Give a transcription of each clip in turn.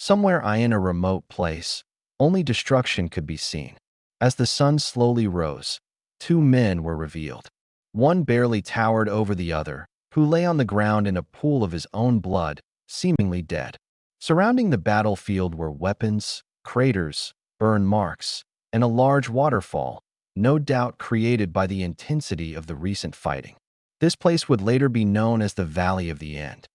Somewhere in a remote place, only destruction could be seen. As the sun slowly rose, two men were revealed. One barely towered over the other, who lay on the ground in a pool of his own blood, seemingly dead. Surrounding the battlefield were weapons, craters, burn marks, and a large waterfall, no doubt created by the intensity of the recent fighting. This place would later be known as the Valley of the End.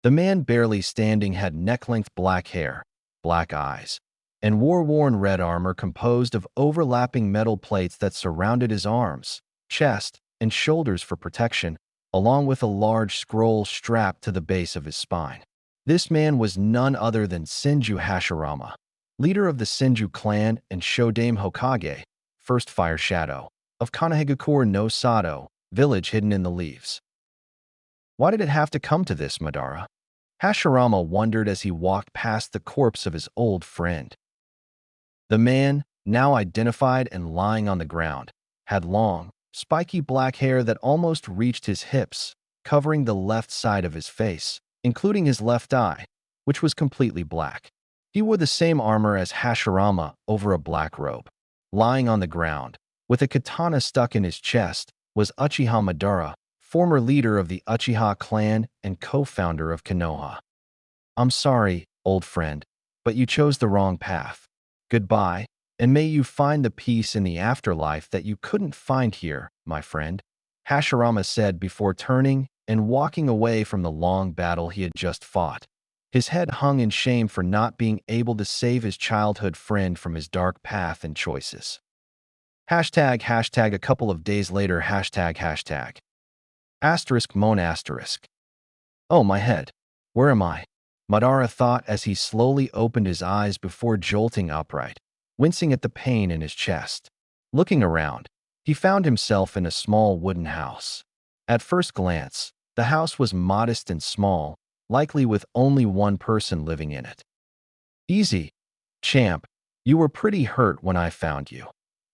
The man barely standing had neck-length black hair, black eyes, and war-worn red armor composed of overlapping metal plates that surrounded his arms, chest, and shoulders for protection, along with a large scroll strapped to the base of his spine. This man was none other than Senju Hashirama, leader of the Senju clan and Shodaime Hokage, first fire shadow, of Kanehagakure no Sato, village hidden in the leaves. Why did it have to come to this, Madara? Hashirama wondered as he walked past the corpse of his old friend. The man, now identified and lying on the ground, had long, spiky black hair that almost reached his hips, covering the left side of his face, including his left eye, which was completely black. He wore the same armor as Hashirama over a black robe. Lying on the ground, with a katana stuck in his chest, was Uchiha Madara, former leader of the Uchiha clan and co-founder of Konoha. I'm sorry, old friend, but you chose the wrong path. Goodbye, and may you find the peace in the afterlife that you couldn't find here, my friend, Hashirama said before turning and walking away from the long battle he had just fought. His head hung in shame for not being able to save his childhood friend from his dark path and choices. Hashtag a couple of days later hashtag. Asterisk moan asterisk. Oh, my head. Where am I? Madara thought as he slowly opened his eyes before jolting upright, wincing at the pain in his chest. Looking around, he found himself in a small wooden house. At first glance, the house was modest and small, likely with only one person living in it. Easy, champ. You were pretty hurt when I found you,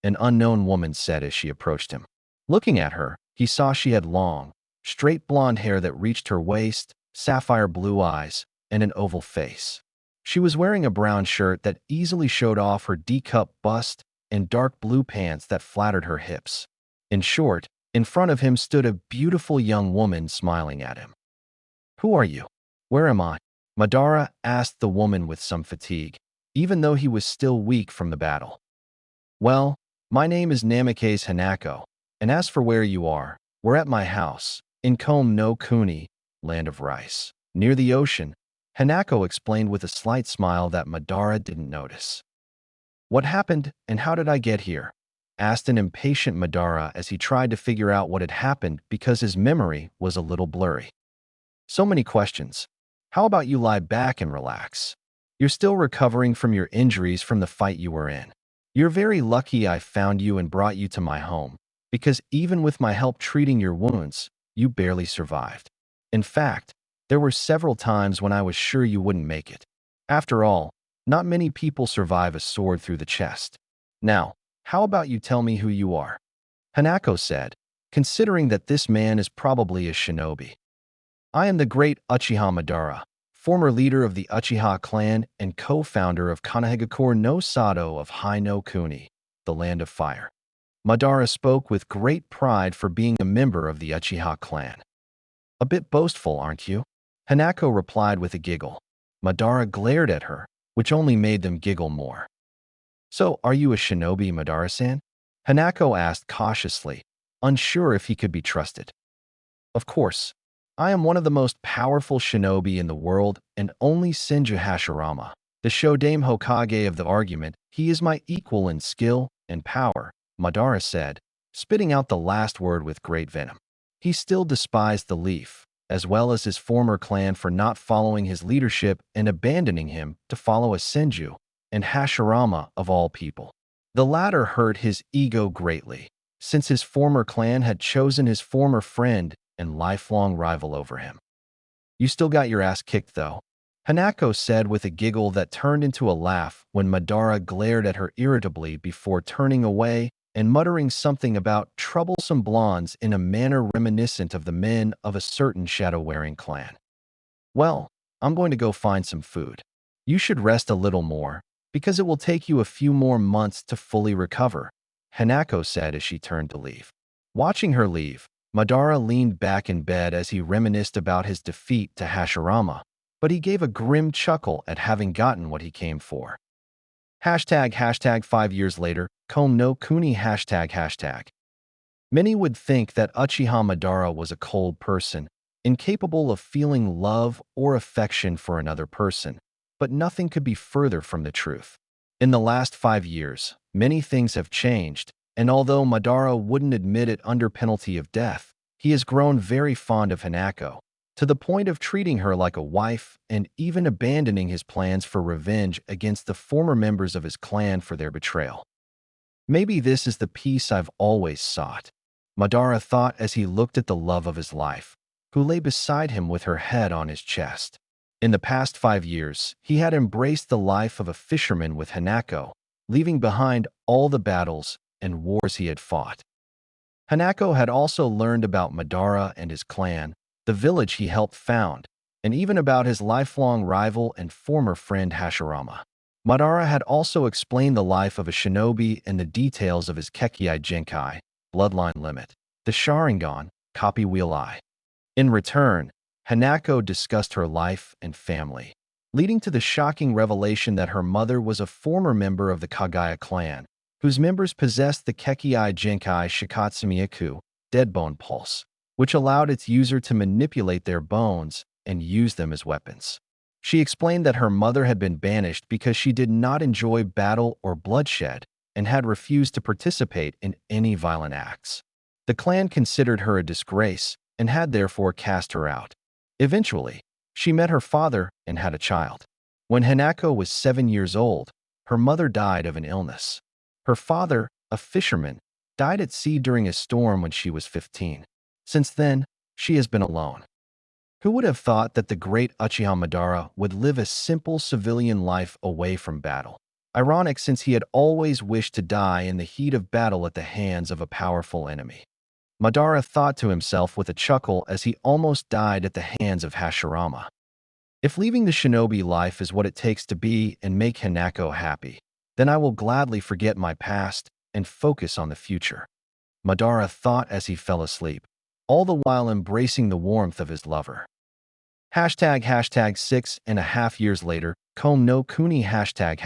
an unknown woman said as she approached him. Looking at her, he saw she had long, straight blonde hair that reached her waist, sapphire blue eyes, and an oval face. She was wearing a brown shirt that easily showed off her D-cup bust and dark blue pants that flattered her hips. In short, in front of him stood a beautiful young woman smiling at him. Who are you? Where am I? Madara asked the woman with some fatigue, even though he was still weak from the battle. Well, my name is Namikaze Hanako, and as for where you are, we're at my house, in Kome no Kuni, land of rice, near the ocean, Hanako explained with a slight smile that Madara didn't notice. What happened and how did I get here? Asked an impatient Madara as he tried to figure out what had happened because his memory was a little blurry. So many questions. How about you lie back and relax? You're still recovering from your injuries from the fight you were in. You're very lucky I found you and brought you to my home, because even with my help treating your wounds, you barely survived. In fact, there were several times when I was sure you wouldn't make it. After all, not many people survive a sword through the chest. Now, how about you tell me who you are? Hanako said, considering that this man is probably a shinobi. I am the great Uchiha Madara, former leader of the Uchiha clan and co-founder of Kanehagakure no Sato of Hai no Kuni, the land of fire. Madara spoke with great pride for being a member of the Uchiha clan. A bit boastful, aren't you? Hanako replied with a giggle. Madara glared at her, which only made them giggle more. So, are you a shinobi, Madara-san? Hanako asked cautiously, unsure if he could be trusted. Of course. I am one of the most powerful shinobi in the world and only Senju Hashirama, the Shodaime Hokage of the argument. He is my equal in skill and power, Madara said, spitting out the last word with great venom. He still despised the Leaf, as well as his former clan for not following his leadership and abandoning him to follow a Senju, and Hashirama of all people. The latter hurt his ego greatly, since his former clan had chosen his former friend and lifelong rival over him. You still got your ass kicked, though, Hanako said with a giggle that turned into a laugh when Madara glared at her irritably before turning away and muttering something about troublesome blondes in a manner reminiscent of the men of a certain shadow-wearing clan. Well, I'm going to go find some food. You should rest a little more, because it will take you a few more months to fully recover, Hanako said as she turned to leave. Watching her leave, Madara leaned back in bed as he reminisced about his defeat to Hashirama, but he gave a grim chuckle at having gotten what he came for. Hashtag 5 years later, Koum no Kuni hashtag. Many would think that Uchiha Madara was a cold person, incapable of feeling love or affection for another person, but nothing could be further from the truth. In the last 5 years, many things have changed, and although Madara wouldn't admit it under penalty of death, he has grown very fond of Hanako, to the point of treating her like a wife and even abandoning his plans for revenge against the former members of his clan for their betrayal. Maybe this is the peace I've always sought, Madara thought as he looked at the love of his life, who lay beside him with her head on his chest. In the past 5 years, he had embraced the life of a fisherman with Hanako, leaving behind all the battles and wars he had fought. Hanako had also learned about Madara and his clan, the village he helped found, and even about his lifelong rival and former friend Hashirama. Madara had also explained the life of a shinobi and the details of his Kekkei Genkai, bloodline limit, the Sharingan, copy wheel eye. In return, Hanako discussed her life and family, leading to the shocking revelation that her mother was a former member of the Kagaya clan, whose members possessed the Kekkei Genkai Shikatsumiyaku, dead bone pulse, which allowed its user to manipulate their bones and use them as weapons. She explained that her mother had been banished because she did not enjoy battle or bloodshed and had refused to participate in any violent acts. The clan considered her a disgrace and had therefore cast her out. Eventually, she met her father and had a child. When Hanako was 7 years old, her mother died of an illness. Her father, a fisherman, died at sea during a storm when she was 15. Since then, she has been alone. Who would have thought that the great Uchiha Madara would live a simple civilian life away from battle? Ironic, since he had always wished to die in the heat of battle at the hands of a powerful enemy. Madara thought to himself with a chuckle as he almost died at the hands of Hashirama. If leaving the shinobi life is what it takes to be and make Hanako happy, then I will gladly forget my past and focus on the future, Madara thought as he fell asleep, all the while embracing the warmth of his lover. Hashtag 6.5 years later, Koum no Kuni hashtag.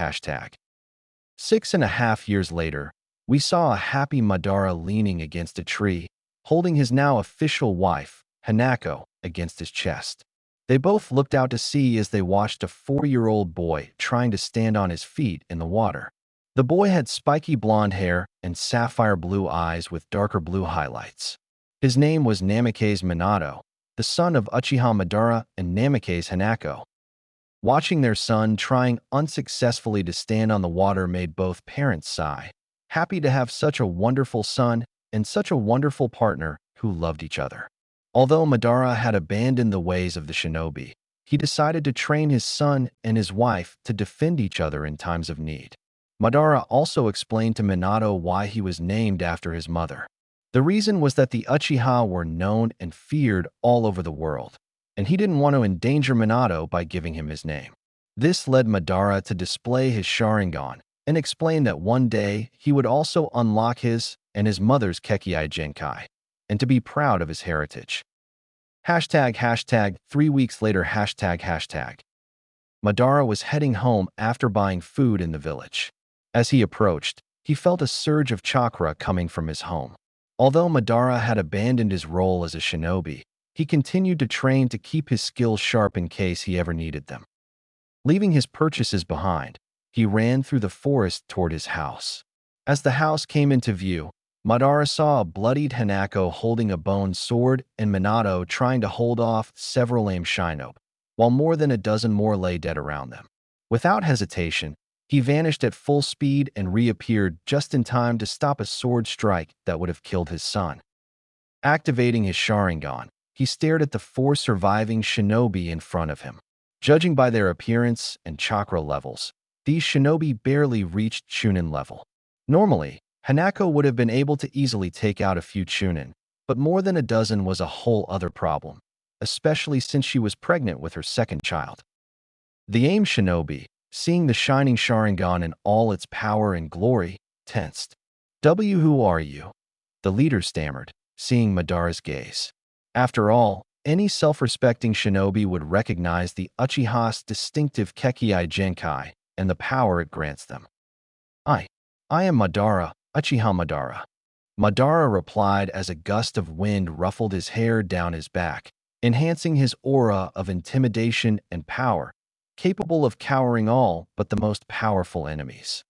6.5 years later, we saw a happy Madara leaning against a tree, holding his now official wife, Hanako, against his chest. They both looked out to sea as they watched a 4-year-old boy trying to stand on his feet in the water. The boy had spiky blonde hair and sapphire blue eyes with darker blue highlights. His name was Namikaze Minato, the son of Uchiha Madara and Namikaze Hanako. Watching their son trying unsuccessfully to stand on the water made both parents sigh, happy to have such a wonderful son and such a wonderful partner who loved each other. Although Madara had abandoned the ways of the shinobi, he decided to train his son and his wife to defend each other in times of need. Madara also explained to Minato why he was named after his mother. The reason was that the Uchiha were known and feared all over the world, and he didn't want to endanger Minato by giving him his name. This led Madara to display his Sharingan and explain that one day he would also unlock his and his mother's Kekkei Genkai, and to be proud of his heritage. Hashtag 3 weeks later hashtag. Madara was heading home after buying food in the village. As he approached, he felt a surge of chakra coming from his home. Although Madara had abandoned his role as a shinobi, he continued to train to keep his skills sharp in case he ever needed them. Leaving his purchases behind, he ran through the forest toward his house. As the house came into view, Madara saw a bloodied Hanako holding a bone sword and Minato trying to hold off several aimed shinobi, while more than a dozen more lay dead around them. Without hesitation, he vanished at full speed and reappeared just in time to stop a sword strike that would have killed his son. Activating his Sharingan, he stared at the 4 surviving shinobi in front of him. Judging by their appearance and chakra levels, these shinobi barely reached Chunin level. Normally, Hanako would have been able to easily take out a few Chunin, but more than a dozen was a whole other problem, especially since she was pregnant with her second child. The AIM shinobi, seeing the shining Sharingan in all its power and glory, tensed. Who are you? The leader stammered, seeing Madara's gaze. After all, any self-respecting shinobi would recognize the Uchiha's distinctive Kekkei Genkai and the power it grants them. I am Madara, Uchiha Madara. Madara replied as a gust of wind ruffled his hair down his back, enhancing his aura of intimidation and power, capable of cowering all but the most powerful enemies.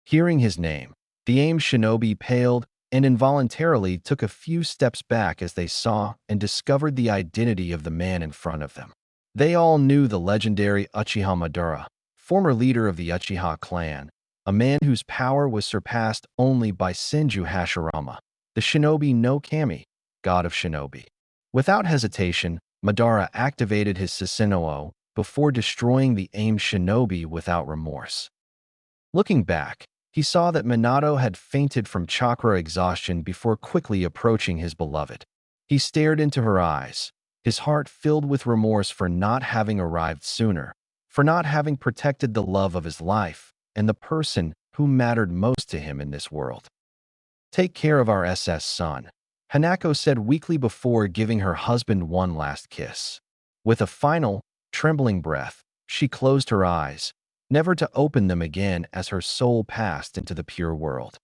Hearing his name, the AIM shinobi paled and involuntarily took a few steps back as they saw and discovered the identity of the man in front of them. They all knew the legendary Uchiha Madara, former leader of the Uchiha clan, a man whose power was surpassed only by Senju Hashirama, the shinobi no kami, god of shinobi. Without hesitation, Madara activated his Susanoo before destroying the AIM shinobi without remorse. Looking back, he saw that Minato had fainted from chakra exhaustion before quickly approaching his beloved. He stared into her eyes, his heart filled with remorse for not having arrived sooner, for not having protected the love of his life and the person who mattered most to him in this world. Take care of our son, Hanako said weakly before giving her husband one last kiss. With a final, trembling breath, she closed her eyes, never to open them again as her soul passed into the pure world.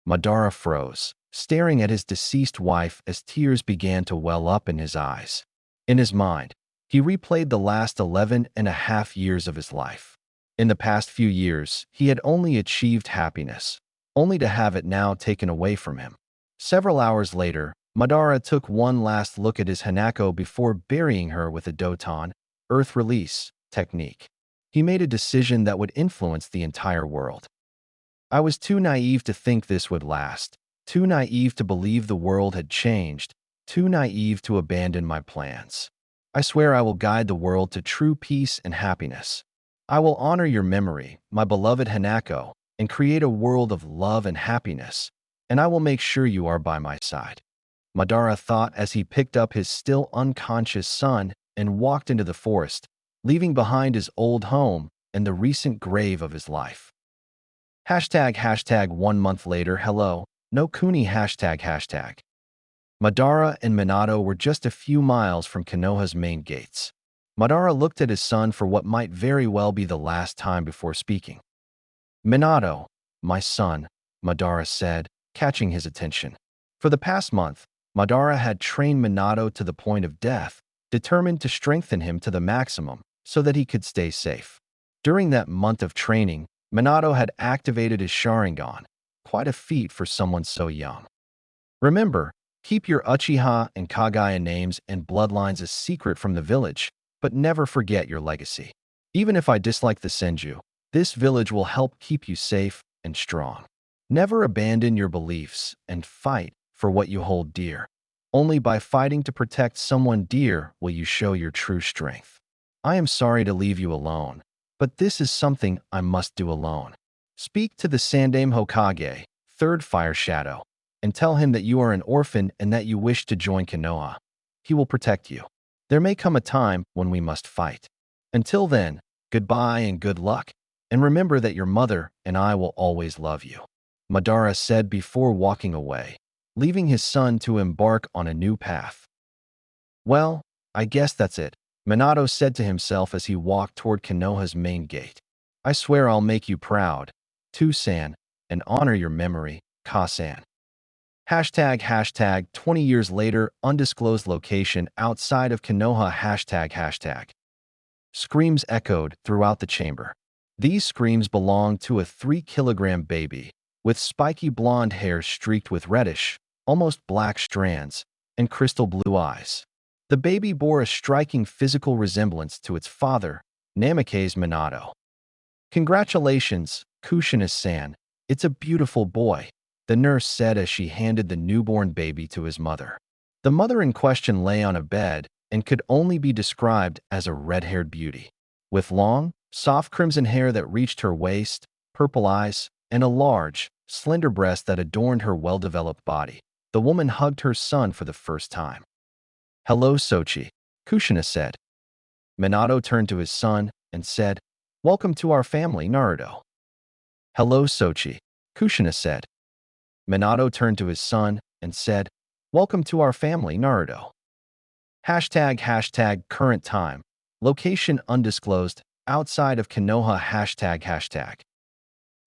Madara froze, staring at his deceased wife as tears began to well up in his eyes. In his mind, he replayed the last 11.5 years of his life. In the past few years, he had only achieved happiness, only to have it now taken away from him. Several hours later, Madara took one last look at his Hanako before burying her with a Doton, earth release, technique. He made a decision that would influence the entire world. I was too naive to think this would last, too naive to believe the world had changed, too naive to abandon my plans. I swear I will guide the world to true peace and happiness. I will honor your memory, my beloved Hanako, and create a world of love and happiness, and I will make sure you are by my side. Madara thought as he picked up his still unconscious son and walked into the forest, leaving behind his old home and the recent grave of his life. ## 1 month later, hello, no Kuni ##. Madara and Minato were just a few miles from Konoha's main gates. Madara looked at his son for what might very well be the last time before speaking. Minato, my son, Madara said, catching his attention. For the past month, Madara had trained Minato to the point of death, determined to strengthen him to the maximum so that he could stay safe. During that month of training, Minato had activated his Sharingan, quite a feat for someone so young. Remember, keep your Uchiha and Kagaya names and bloodlines a secret from the village, but never forget your legacy. Even if I dislike the Senju, this village will help keep you safe and strong. Never abandon your beliefs and fight for what you hold dear. Only by fighting to protect someone dear will you show your true strength. I am sorry to leave you alone, but this is something I must do alone. Speak to the Sandaime Hokage, third Fire Shadow, and tell him that you are an orphan and that you wish to join Konoha. He will protect you. There may come a time when we must fight. Until then, goodbye and good luck, and remember that your mother and I will always love you. Madara said before walking away, leaving his son to embark on a new path. Well, I guess that's it, Minato said to himself as he walked toward Konoha's main gate. I swear I'll make you proud, Tu-san, and honor your memory, Ka-san. ## 20 years later, undisclosed location outside of Konoha ##. Screams echoed throughout the chamber. These screams belonged to a 3-kilogram baby, with spiky blonde hair streaked with reddish, almost black strands, and crystal blue eyes. The baby bore a striking physical resemblance to its father, Namikaze Minato. Congratulations, Kushina-san, it's a beautiful boy, the nurse said as she handed the newborn baby to his mother. The mother in question lay on a bed and could only be described as a red-haired beauty, with long, soft crimson hair that reached her waist, purple eyes, and a large, slender breast that adorned her well-developed body. The woman hugged her son for the first time. Hello, Sochi, Kushina said. Minato turned to his son and said, "Welcome to our family, Naruto." "Hello, Sochi," Kushina said. Minato turned to his son and said, "Welcome to our family, Naruto." Current time. Location undisclosed. Outside of Konoha.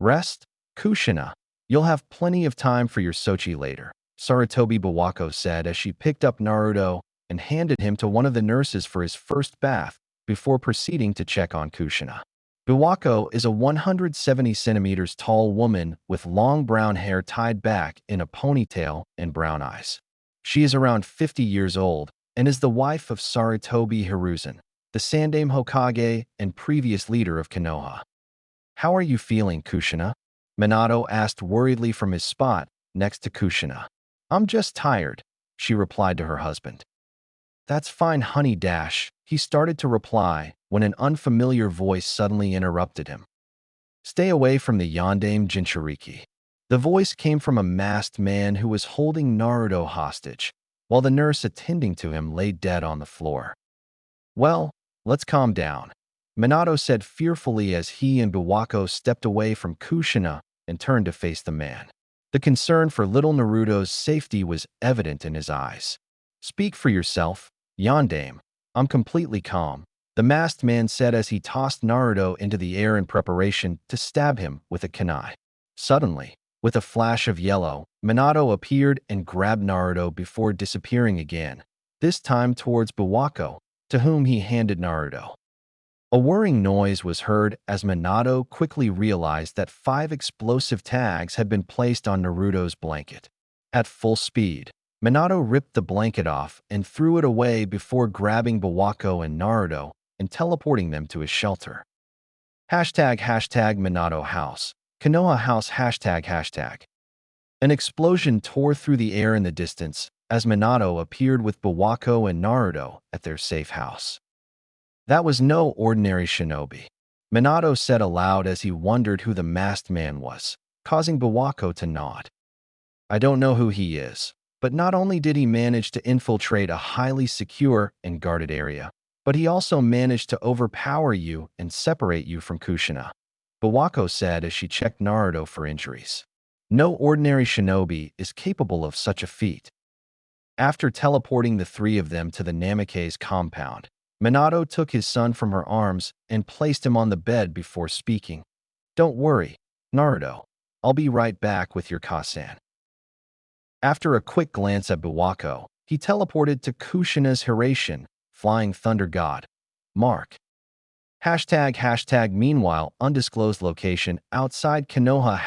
Rest? Kushina. You'll have plenty of time for your Sochi later, Sarutobi Bawako said as she picked up Naruto and handed him to one of the nurses for his first bath before proceeding to check on Kushina. Bawako is a 170 centimeters tall woman with long brown hair tied back in a ponytail and brown eyes. She is around 50 years old and is the wife of Sarutobi Hiruzen, the Sandaime Hokage and previous leader of Konoha. "How are you feeling, Kushina?" Minato asked worriedly from his spot next to Kushina. "I'm just tired," she replied to her husband. "That's fine, honey dash," he started to reply when an unfamiliar voice suddenly interrupted him. "Stay away from the Yondaime Jinchuriki." The voice came from a masked man who was holding Naruto hostage, while the nurse attending to him lay dead on the floor. "Well, let's calm down," Minato said fearfully as he and Bawako stepped away from Kushina and turned to face the man. The concern for little Naruto's safety was evident in his eyes. "Speak for yourself, Yondaime. I'm completely calm," the masked man said as he tossed Naruto into the air in preparation to stab him with a kunai. Suddenly, with a flash of yellow, Minato appeared and grabbed Naruto before disappearing again, this time towards Bawako, to whom he handed Naruto. A whirring noise was heard as Minato quickly realized that 5 explosive tags had been placed on Naruto's blanket. At full speed, Minato ripped the blanket off and threw it away before grabbing Bawako and Naruto and teleporting them to his shelter. Minato house. Konoha house ##. An explosion tore through the air in the distance as Minato appeared with Bawako and Naruto at their safe house. "That was no ordinary shinobi," Minato said aloud as he wondered who the masked man was, causing Bawako to nod. "I don't know who he is, but not only did he manage to infiltrate a highly secure and guarded area, but he also managed to overpower you and separate you from Kushina," Bawako said as she checked Naruto for injuries. "No ordinary shinobi is capable of such a feat." After teleporting the 3 of them to the Namake's compound, Minato took his son from her arms and placed him on the bed before speaking. "Don't worry, Naruto. I'll be right back with your Kasan." After a quick glance at Bawako, he teleported to Kushina's Hiration, Flying Thunder God. Mark. ##. Meanwhile, undisclosed location outside Konoha.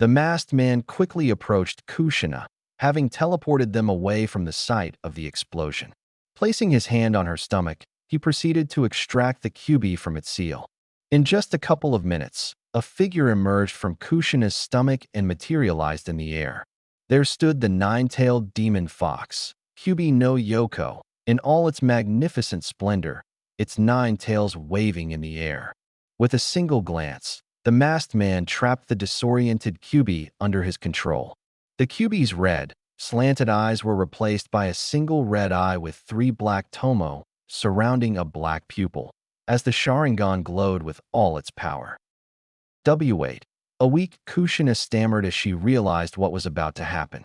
The masked man quickly approached Kushina, having teleported them away from the site of the explosion. Placing his hand on her stomach, he proceeded to extract the QB from its seal. In just a couple of minutes, a figure emerged from Kushina's stomach and materialized in the air. There stood the 9-tailed demon fox, QB no Yoko, in all its magnificent splendor, its 9 tails waving in the air. With a single glance, the masked man trapped the disoriented QB under his control. The QB's red, slanted eyes were replaced by a single red eye with 3 black tomo surrounding a black pupil, as the Sharingan glowed with all its power. "Wait." A weak Kushina stammered as she realized what was about to happen.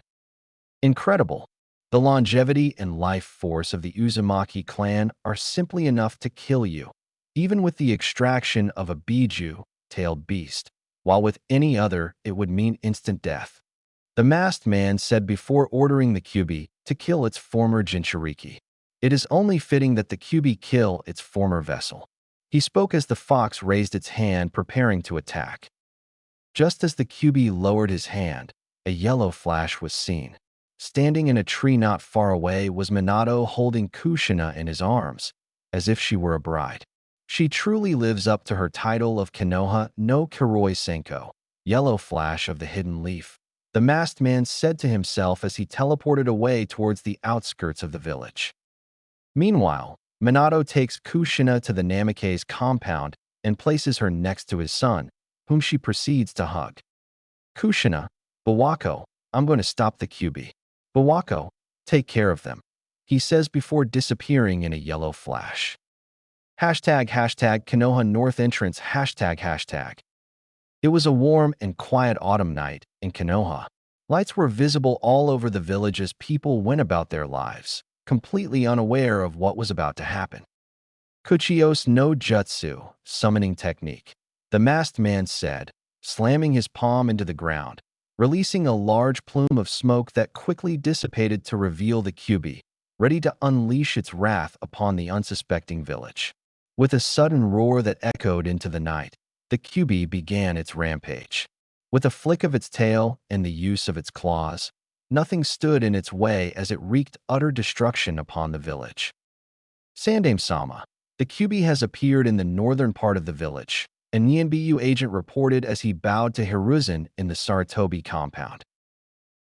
"Incredible. The longevity and life force of the Uzumaki clan are simply enough to kill you, even with the extraction of a Biju-tailed beast, while with any other it would mean instant death," the masked man said before ordering the QB to kill its former Jinchuriki. "It is only fitting that the QB kill its former vessel." He spoke as the fox raised its hand preparing to attack. Just as the QB lowered his hand, a yellow flash was seen. Standing in a tree not far away was Minato holding Kushina in his arms, as if she were a bride. "She truly lives up to her title of Konoha no Kiroi Senko, yellow flash of the hidden leaf," the masked man said to himself as he teleported away towards the outskirts of the village. Meanwhile, Minato takes Kushina to the Namake's compound and places her next to his son, whom she proceeds to hug. "Kushina, Bawako, I'm going to stop the QB. Bawako, take care of them," he says before disappearing in a yellow flash. Hashtag Konoha North Entrance hashtag. It was a warm and quiet autumn night in Konoha. Lights were visible all over the village as people went about their lives, completely unaware of what was about to happen. Kuchios no Jutsu, summoning technique, the masked man said, slamming his palm into the ground, releasing a large plume of smoke that quickly dissipated to reveal the Kyuubi, ready to unleash its wrath upon the unsuspecting village. With a sudden roar that echoed into the night, the Kyuubi began its rampage. With a flick of its tail and the use of its claws, nothing stood in its way as it wreaked utter destruction upon the village. Sandame-sama, the Kyuubi has appeared in the northern part of the village, a Nyanbu agent reported as he bowed to Hiruzen in the Saratobi compound.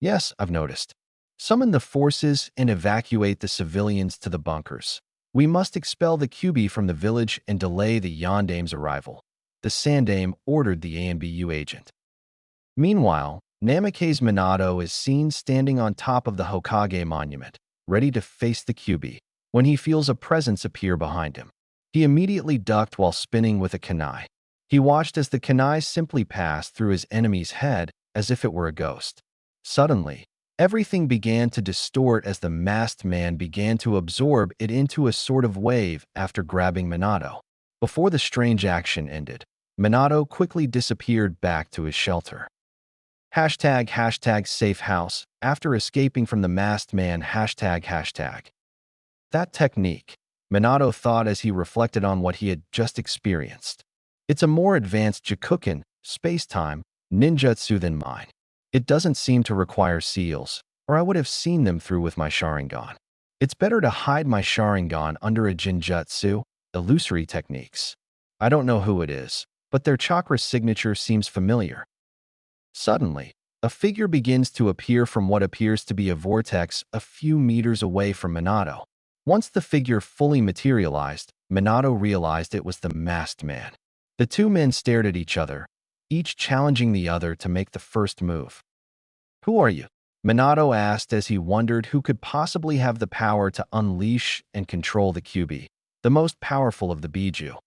Yes, I've noticed. Summon the forces and evacuate the civilians to the bunkers. We must expel the Kyuubi from the village and delay the Yandame's arrival, the Sandame ordered the ANBU agent. Meanwhile, Namake's Minato is seen standing on top of the Hokage monument, ready to face the Kyuubi, when he feels a presence appear behind him. He immediately ducked while spinning with a kunai. He watched as the kunai simply passed through his enemy's head as if it were a ghost. Suddenly, everything began to distort as the masked man began to absorb it into a sort of wave after grabbing Minato. Before the strange action ended, Minato quickly disappeared back to his shelter. Hashtag safe house, after escaping from the masked man hashtag. That technique, Minato thought as he reflected on what he had just experienced. It's a more advanced Jakuken, space-time, ninjutsu than mine. It doesn't seem to require seals, or I would have seen them through with my Sharingan. It's better to hide my Sharingan under a Jinjutsu, illusory techniques. I don't know who it is, but their chakra signature seems familiar. Suddenly, a figure begins to appear from what appears to be a vortex a few meters away from Minato. Once the figure fully materialized, Minato realized it was the masked man. The two men stared at each other, each challenging the other to make the first move. "Who are you?" Minato asked as he wondered who could possibly have the power to unleash and control the Kyuubi, the most powerful of the Biju.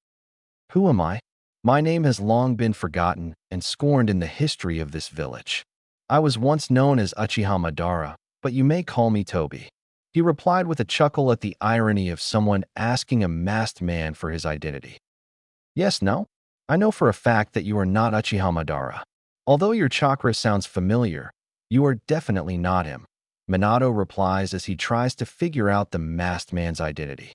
"Who am I? My name has long been forgotten and scorned in the history of this village. I was once known as Uchiha Madara, but you may call me Toby," he replied with a chuckle at the irony of someone asking a masked man for his identity. "Yes, no? I know for a fact that you are not Uchiha Madara. Although your chakra sounds familiar, you are definitely not him," Minato replies as he tries to figure out the masked man's identity.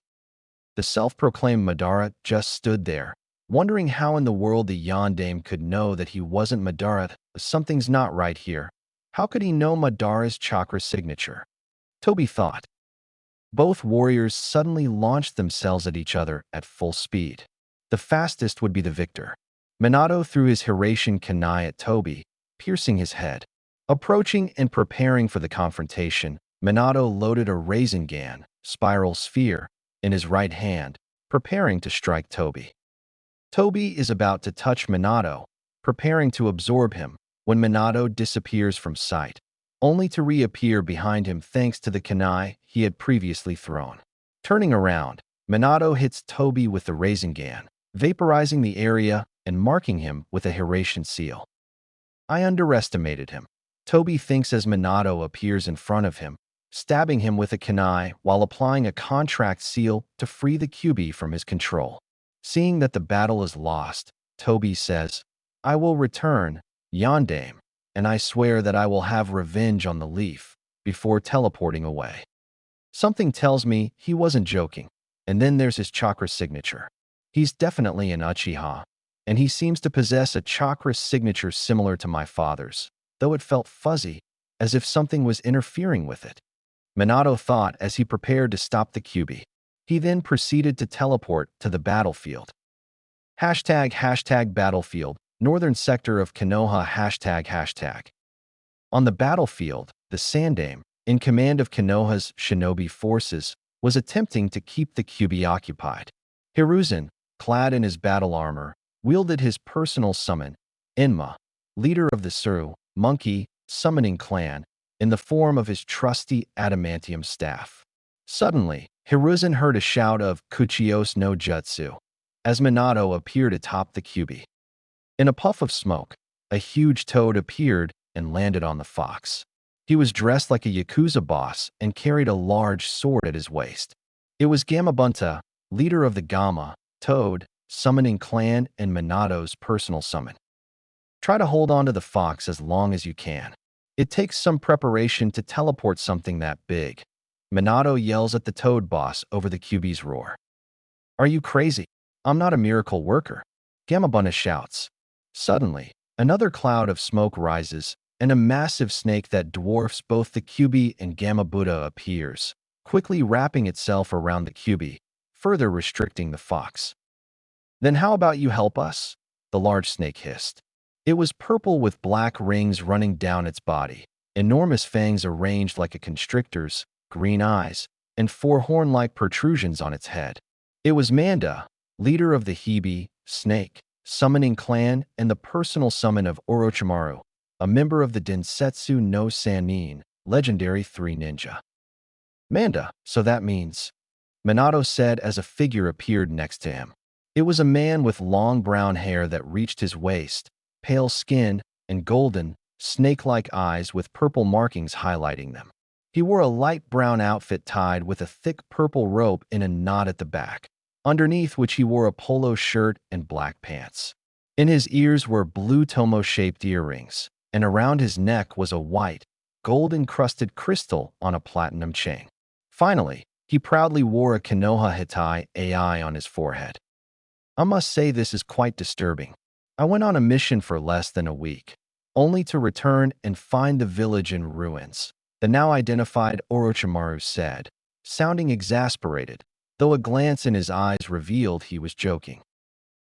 The self-proclaimed Madara just stood there, wondering how in the world the Yandame could know that he wasn't Madara. Something's not right here. How could he know Madara's chakra signature? Toby thought. Both warriors suddenly launched themselves at each other at full speed. The fastest would be the victor. Minato threw his Hirashin kunai at Toby, piercing his head. Approaching and preparing for the confrontation, Minato loaded a Rasengan, spiral sphere, in his right hand, preparing to strike Toby. Toby is about to touch Minato, preparing to absorb him, when Minato disappears from sight, only to reappear behind him thanks to the kunai he had previously thrown. Turning around, Minato hits Toby with the Rasengan, vaporizing the area and marking him with a Hirashin seal. I underestimated him, Toby thinks as Minato appears in front of him, stabbing him with a kunai while applying a contract seal to free the Kyuubi from his control. Seeing that the battle is lost, Toby says, "I will return, Yandame, and I swear that I will have revenge on the leaf," before teleporting away. Something tells me he wasn't joking, and then there's his chakra signature. He's definitely an Uchiha, and he seems to possess a chakra signature similar to my father's, though it felt fuzzy, as if something was interfering with it. Minato thought as he prepared to stop the Kyuubi. He then proceeded to teleport to the battlefield. Hashtag battlefield, northern sector of Konoha hashtag. On the battlefield, the Sandame, in command of Konoha's shinobi forces, was attempting to keep the Kyuubi occupied. Hiruzen, clad in his battle armor, wielded his personal summon, Enma, leader of the Suru, monkey, summoning clan, in the form of his trusty adamantium staff. Suddenly, Hiruzen heard a shout of Kuchios no Jutsu as Minato appeared atop the Kyuubi. In a puff of smoke, a huge toad appeared and landed on the fox. He was dressed like a Yakuza boss and carried a large sword at his waist. It was Gamabunta, leader of the Gamma, Toad, summoning clan and Minato's personal summon. Try to hold on to the fox as long as you can. It takes some preparation to teleport something that big. Minato yells at the Toad boss over the Kyuubi's roar. Are you crazy? I'm not a miracle worker. Gamabunta shouts. Suddenly, another cloud of smoke rises, and a massive snake that dwarfs both the Kyuubi and Gamabunta appears, quickly wrapping itself around the Kyuubi, further restricting the fox. Then how about you help us? The large snake hissed. It was purple with black rings running down its body, enormous fangs arranged like a constrictor's, green eyes, and four horn-like protrusions on its head. It was Manda, leader of the Hebe, Snake, summoning clan and the personal summon of Orochimaru, a member of the Densetsu no Sannin, legendary 3 ninja. Manda, so that means, Minato said as a figure appeared next to him. It was a man with long brown hair that reached his waist, pale skin, and golden, snake-like eyes with purple markings highlighting them. He wore a light brown outfit tied with a thick purple rope in a knot at the back, underneath which he wore a polo shirt and black pants. In his ears were blue tomo-shaped earrings, and around his neck was a white, gold-encrusted crystal on a platinum chain. Finally, he proudly wore a Konoha Hitai AI on his forehead. I must say this is quite disturbing. I went on a mission for less than a week, only to return and find the village in ruins, the now identified Orochimaru said, sounding exasperated, though a glance in his eyes revealed he was joking.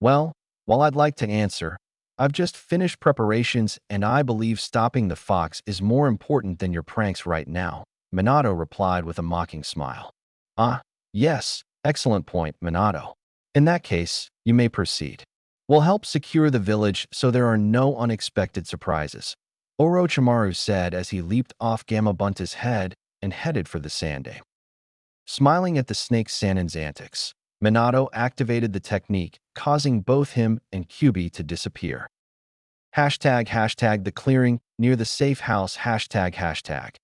Well, while I'd like to answer, I've just finished preparations and I believe stopping the fox is more important than your pranks right now, Minato replied with a mocking smile. Ah, yes, excellent point, Minato. In that case, you may proceed. We'll help secure the village so there are no unexpected surprises, Orochimaru said as he leaped off Gamabunta's head and headed for the Sandaime. Smiling at the snake Sannin's antics, Minato activated the technique, causing both him and Kyuubi to disappear. Hashtag the clearing near the safe house hashtag.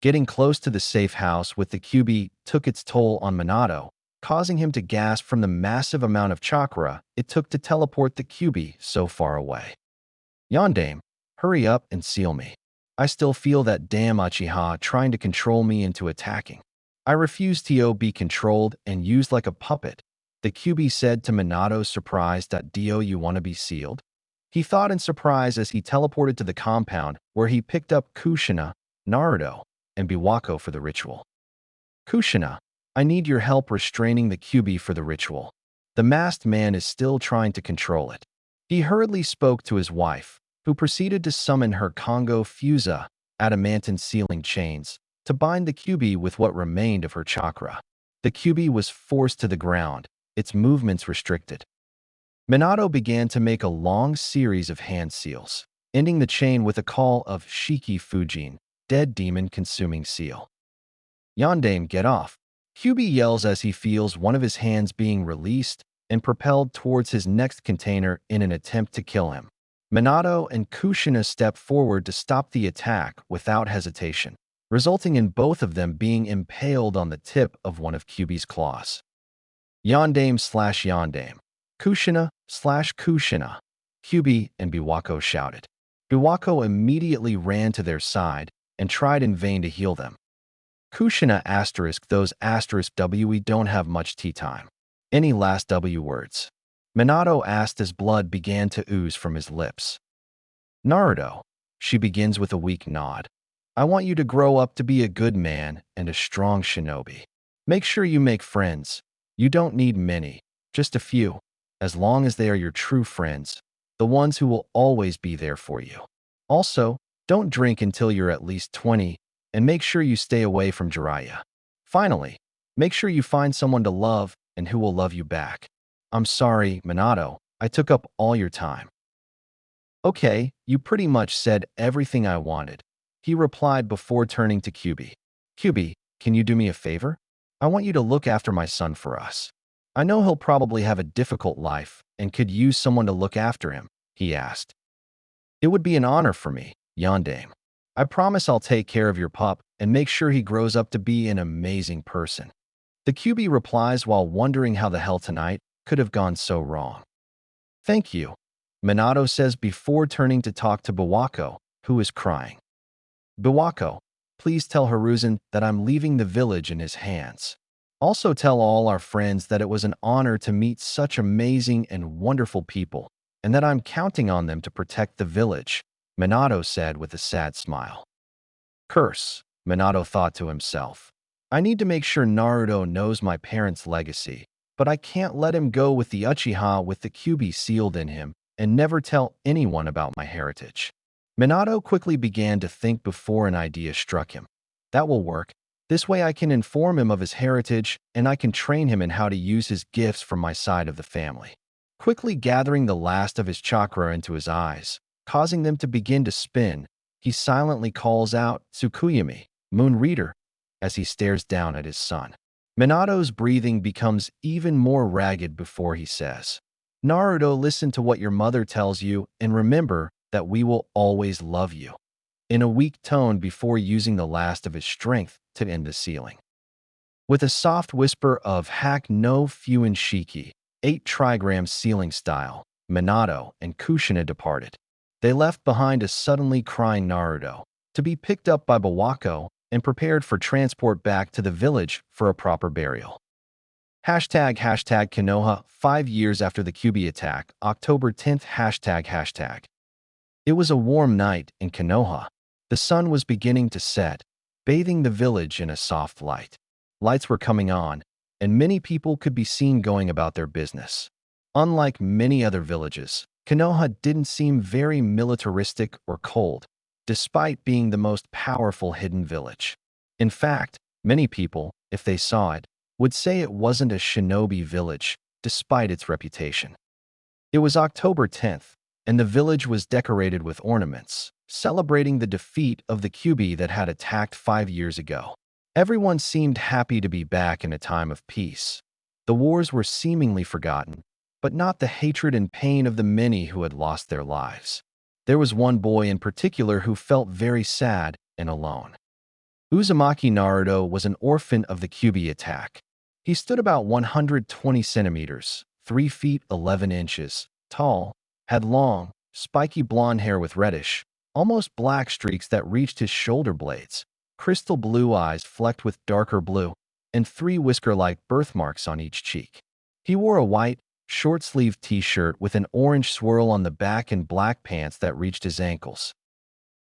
Getting close to the safe house with the Kyuubi took its toll on Minato, causing him to gasp from the massive amount of chakra it took to teleport the Kyuubi so far away. Yondaime, hurry up and seal me. I still feel that damn Uchiha trying to control me into attacking. I refuse to be controlled and used like a puppet, the Kyuubi said to Minato, surprised. "Do you want to be sealed?" He thought in surprise as he teleported to the compound where he picked up Kushina, Naruto, and Biwako for the ritual. Kushina, I need your help restraining the Kyuubi for the ritual. The masked man is still trying to control it. He hurriedly spoke to his wife, who proceeded to summon her Kongo Fusa, adamantine sealing chains, to bind the Kyuubi with what remained of her chakra. The Kyuubi was forced to the ground, its movements restricted. Minato began to make a long series of hand seals, ending the chain with a call of Shiki Fujin, dead demon consuming seal. Yondaime, get off. Kyuubi yells as he feels one of his hands being released and propelled towards his next container in an attempt to kill him. Minato and Kushina step forward to stop the attack without hesitation, resulting in both of them being impaled on the tip of one of Kyuubi's claws. Yondaime/Yondaime. Kushina/Kushina. Kyuubi and Biwako shouted. Biwako immediately ran to their side and tried in vain to heal them. Kushina *, those *we don't have much tea time. Any last W words? Minato asked as blood began to ooze from his lips. Naruto, she begins with a weak nod. I want you to grow up to be a good man and a strong shinobi. Make sure you make friends. You don't need many, just a few, as long as they are your true friends, the ones who will always be there for you. Also, don't drink until you're at least 20, and make sure you stay away from Jiraiya. Finally, make sure you find someone to love and who will love you back. I'm sorry, Minato, I took up all your time. Okay, you pretty much said everything I wanted, he replied before turning to Kyuubi. Kyuubi, can you do me a favor? I want you to look after my son for us. I know he'll probably have a difficult life and could use someone to look after him," he asked. "It would be an honor for me, Yondaime. I promise I'll take care of your pup and make sure he grows up to be an amazing person." The QB replies while wondering how the hell tonight could have gone so wrong. "Thank you," Minato says before turning to talk to Bawako, who is crying. "Bawako, please tell Hiruzen that I'm leaving the village in his hands. Also tell all our friends that it was an honor to meet such amazing and wonderful people, and that I'm counting on them to protect the village," Minato said with a sad smile. Curse, Minato thought to himself. I need to make sure Naruto knows my parents' legacy, but I can't let him go with the Uchiha with the Kyuubi sealed in him and never tell anyone about my heritage. Minato quickly began to think before an idea struck him. That will work. This way I can inform him of his heritage and I can train him in how to use his gifts from my side of the family. Quickly gathering the last of his chakra into his eyes, causing them to begin to spin, he silently calls out, "Tsukuyami, Moon Reader," as he stares down at his son. Minato's breathing becomes even more ragged before he says, "Naruto, listen to what your mother tells you and remember that we will always love you," in a weak tone before using the last of his strength to end the sealing. With a soft whisper of "Hack no Fuin Shiki," 8 trigram sealing style, Minato and Kushina departed. They left behind a suddenly crying Naruto to be picked up by Bawako and prepared for transport back to the village for a proper burial. Hashtag Konoha 5 years after the Kyuubi attack, October 10th hashtag. It was a warm night in Konoha. The sun was beginning to set, bathing the village in a soft light. Lights were coming on, and many people could be seen going about their business. Unlike many other villages, Konoha didn't seem very militaristic or cold, despite being the most powerful hidden village. In fact, many people, if they saw it, would say it wasn't a shinobi village, despite its reputation. It was October 10th, and the village was decorated with ornaments, celebrating the defeat of the Kyuubi that had attacked 5 years ago. Everyone seemed happy to be back in a time of peace. The wars were seemingly forgotten, but not the hatred and pain of the many who had lost their lives. There was one boy in particular who felt very sad and alone. Uzumaki Naruto was an orphan of the Kyuubi attack. He stood about 120 centimeters, 3 feet 11 inches, tall, had long, spiky blonde hair with reddish, almost black streaks that reached his shoulder blades, crystal blue eyes flecked with darker blue, and 3 whisker-like birthmarks on each cheek. He wore a white, short-sleeved t-shirt with an orange swirl on the back and black pants that reached his ankles.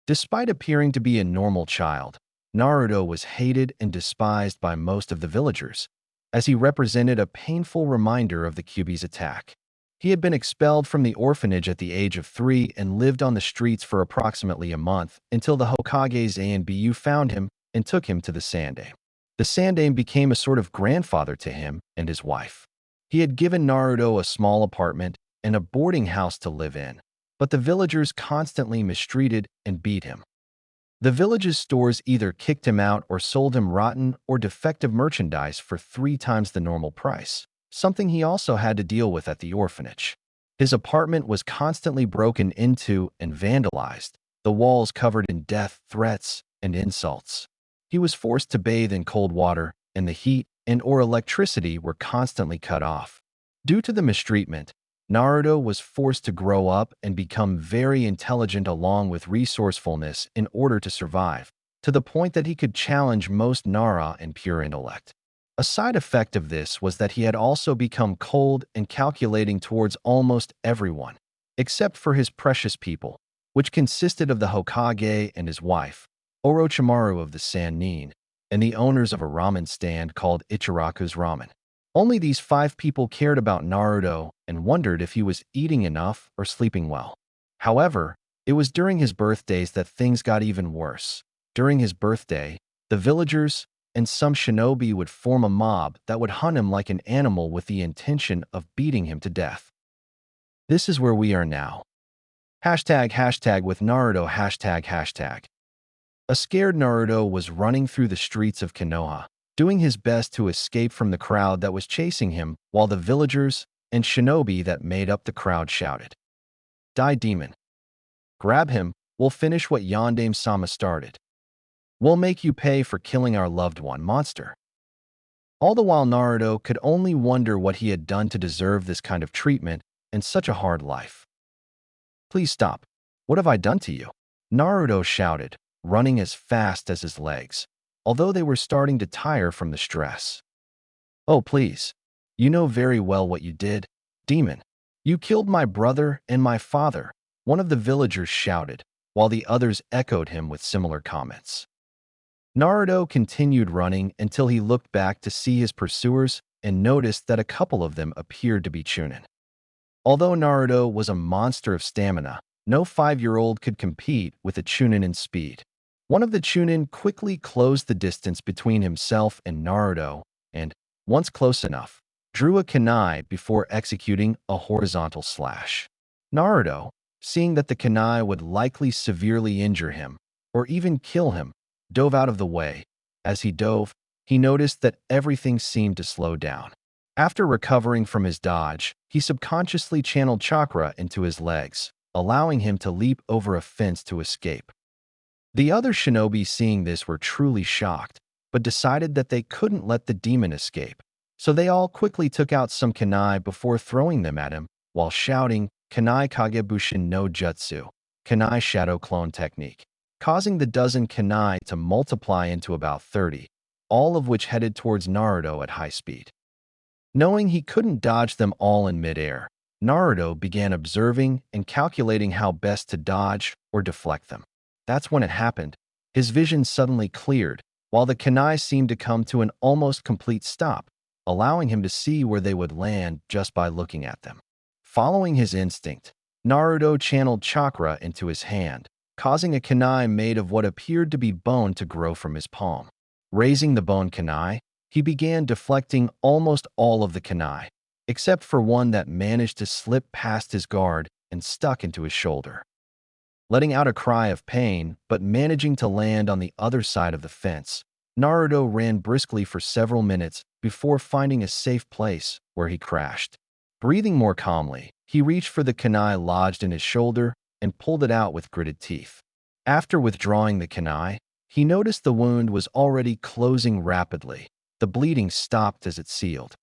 Despite appearing to be a normal child, Naruto was hated and despised by most of the villagers, as he represented a painful reminder of the Kyuubi's attack. He had been expelled from the orphanage at the age of 3 and lived on the streets for approximately a month until the Hokages A and Bu found him and took him to the Sandaime. The Sandaime became a sort of grandfather to him and his wife. He had given Naruto a small apartment and a boarding house to live in, but the villagers constantly mistreated and beat him. The village's stores either kicked him out or sold him rotten or defective merchandise for 3 times the normal price, something he also had to deal with at the orphanage. His apartment was constantly broken into and vandalized, the walls covered in death threats and insults. He was forced to bathe in cold water, and the heat and/or electricity were constantly cut off. Due to the mistreatment, Naruto was forced to grow up and become very intelligent along with resourcefulness in order to survive, to the point that he could challenge most Nara in pure intellect. A side effect of this was that he had also become cold and calculating towards almost everyone, except for his precious people, which consisted of the Hokage and his wife, Orochimaru of the Sannin, and the owners of a ramen stand called Ichiraku's Ramen. Only these 5 people cared about Naruto and wondered if he was eating enough or sleeping well. However, it was during his birthdays that things got even worse. During his birthday, the villagers and some shinobi would form a mob that would hunt him like an animal with the intention of beating him to death. This is where we are now. Hashtag with Naruto hashtag. A scared Naruto was running through the streets of Konoha, doing his best to escape from the crowd that was chasing him while the villagers and shinobi that made up the crowd shouted, "Die, demon! Grab him, we'll finish what Yandame-sama started. We'll make you pay for killing our loved one, monster." All the while Naruto could only wonder what he had done to deserve this kind of treatment and such a hard life. "Please stop. What have I done to you?" Naruto shouted, running as fast as his legs, although they were starting to tire from the stress. "Oh, please. You know very well what you did, demon. You killed my brother and my father," one of the villagers shouted, while the others echoed him with similar comments. Naruto continued running until he looked back to see his pursuers and noticed that a couple of them appeared to be Chunin. Although Naruto was a monster of stamina, no 5-year-old could compete with a Chunin in speed. One of the Chunin quickly closed the distance between himself and Naruto and, once close enough, drew a kunai before executing a horizontal slash. Naruto, seeing that the kunai would likely severely injure him or even kill him, dove out of the way. As he dove, he noticed that everything seemed to slow down. After recovering from his dodge, he subconsciously channeled chakra into his legs, allowing him to leap over a fence to escape. The other shinobi seeing this were truly shocked, but decided that they couldn't let the demon escape. So they all quickly took out some kunai before throwing them at him, while shouting, "Kunai Kagebushin no Jutsu," kunai shadow clone technique, causing the dozen kunai to multiply into about 30, all of which headed towards Naruto at high speed. Knowing he couldn't dodge them all in midair, Naruto began observing and calculating how best to dodge or deflect them. That's when it happened. His vision suddenly cleared, while the kunai seemed to come to an almost complete stop, allowing him to see where they would land just by looking at them. Following his instinct, Naruto channeled chakra into his hand, causing a kunai made of what appeared to be bone to grow from his palm. Raising the bone kunai, he began deflecting almost all of the kunai, except for one that managed to slip past his guard and stuck into his shoulder. Letting out a cry of pain, but managing to land on the other side of the fence, Naruto ran briskly for several minutes before finding a safe place where he crashed. Breathing more calmly, he reached for the kunai lodged in his shoulder and pulled it out with gritted teeth. After withdrawing the kunai, he noticed the wound was already closing rapidly. The bleeding stopped as it sealed.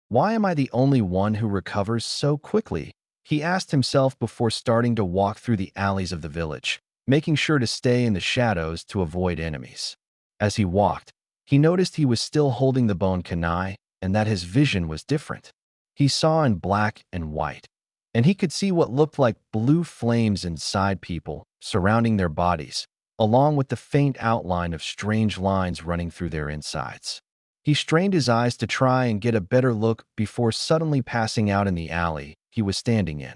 "Why am I the only one who recovers so quickly?" he asked himself before starting to walk through the alleys of the village, making sure to stay in the shadows to avoid enemies. As he walked, he noticed he was still holding the bone kunai and that his vision was different. He saw in black and white, and he could see what looked like blue flames inside people, surrounding their bodies, along with the faint outline of strange lines running through their insides. He strained his eyes to try and get a better look before suddenly passing out in the alley he was standing in.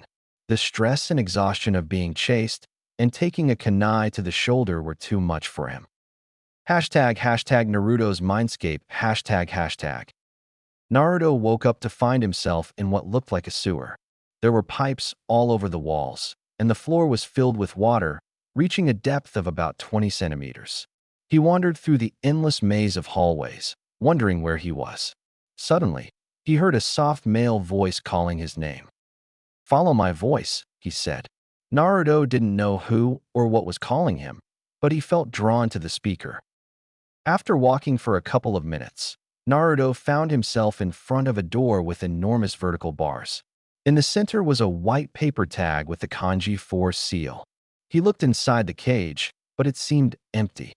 The stress and exhaustion of being chased and taking a kunai to the shoulder were too much for him. Hashtag Naruto's Mindscape ##. Naruto woke up to find himself in what looked like a sewer. There were pipes all over the walls, and the floor was filled with water, reaching a depth of about 20 centimeters. He wandered through the endless maze of hallways, wondering where he was. Suddenly, he heard a soft male voice calling his name. "Follow my voice," he said. Naruto didn't know who or what was calling him, but he felt drawn to the speaker. After walking for a couple of minutes, Naruto found himself in front of a door with enormous vertical bars. In the center was a white paper tag with the kanji 4 seal. He looked inside the cage, but it seemed empty.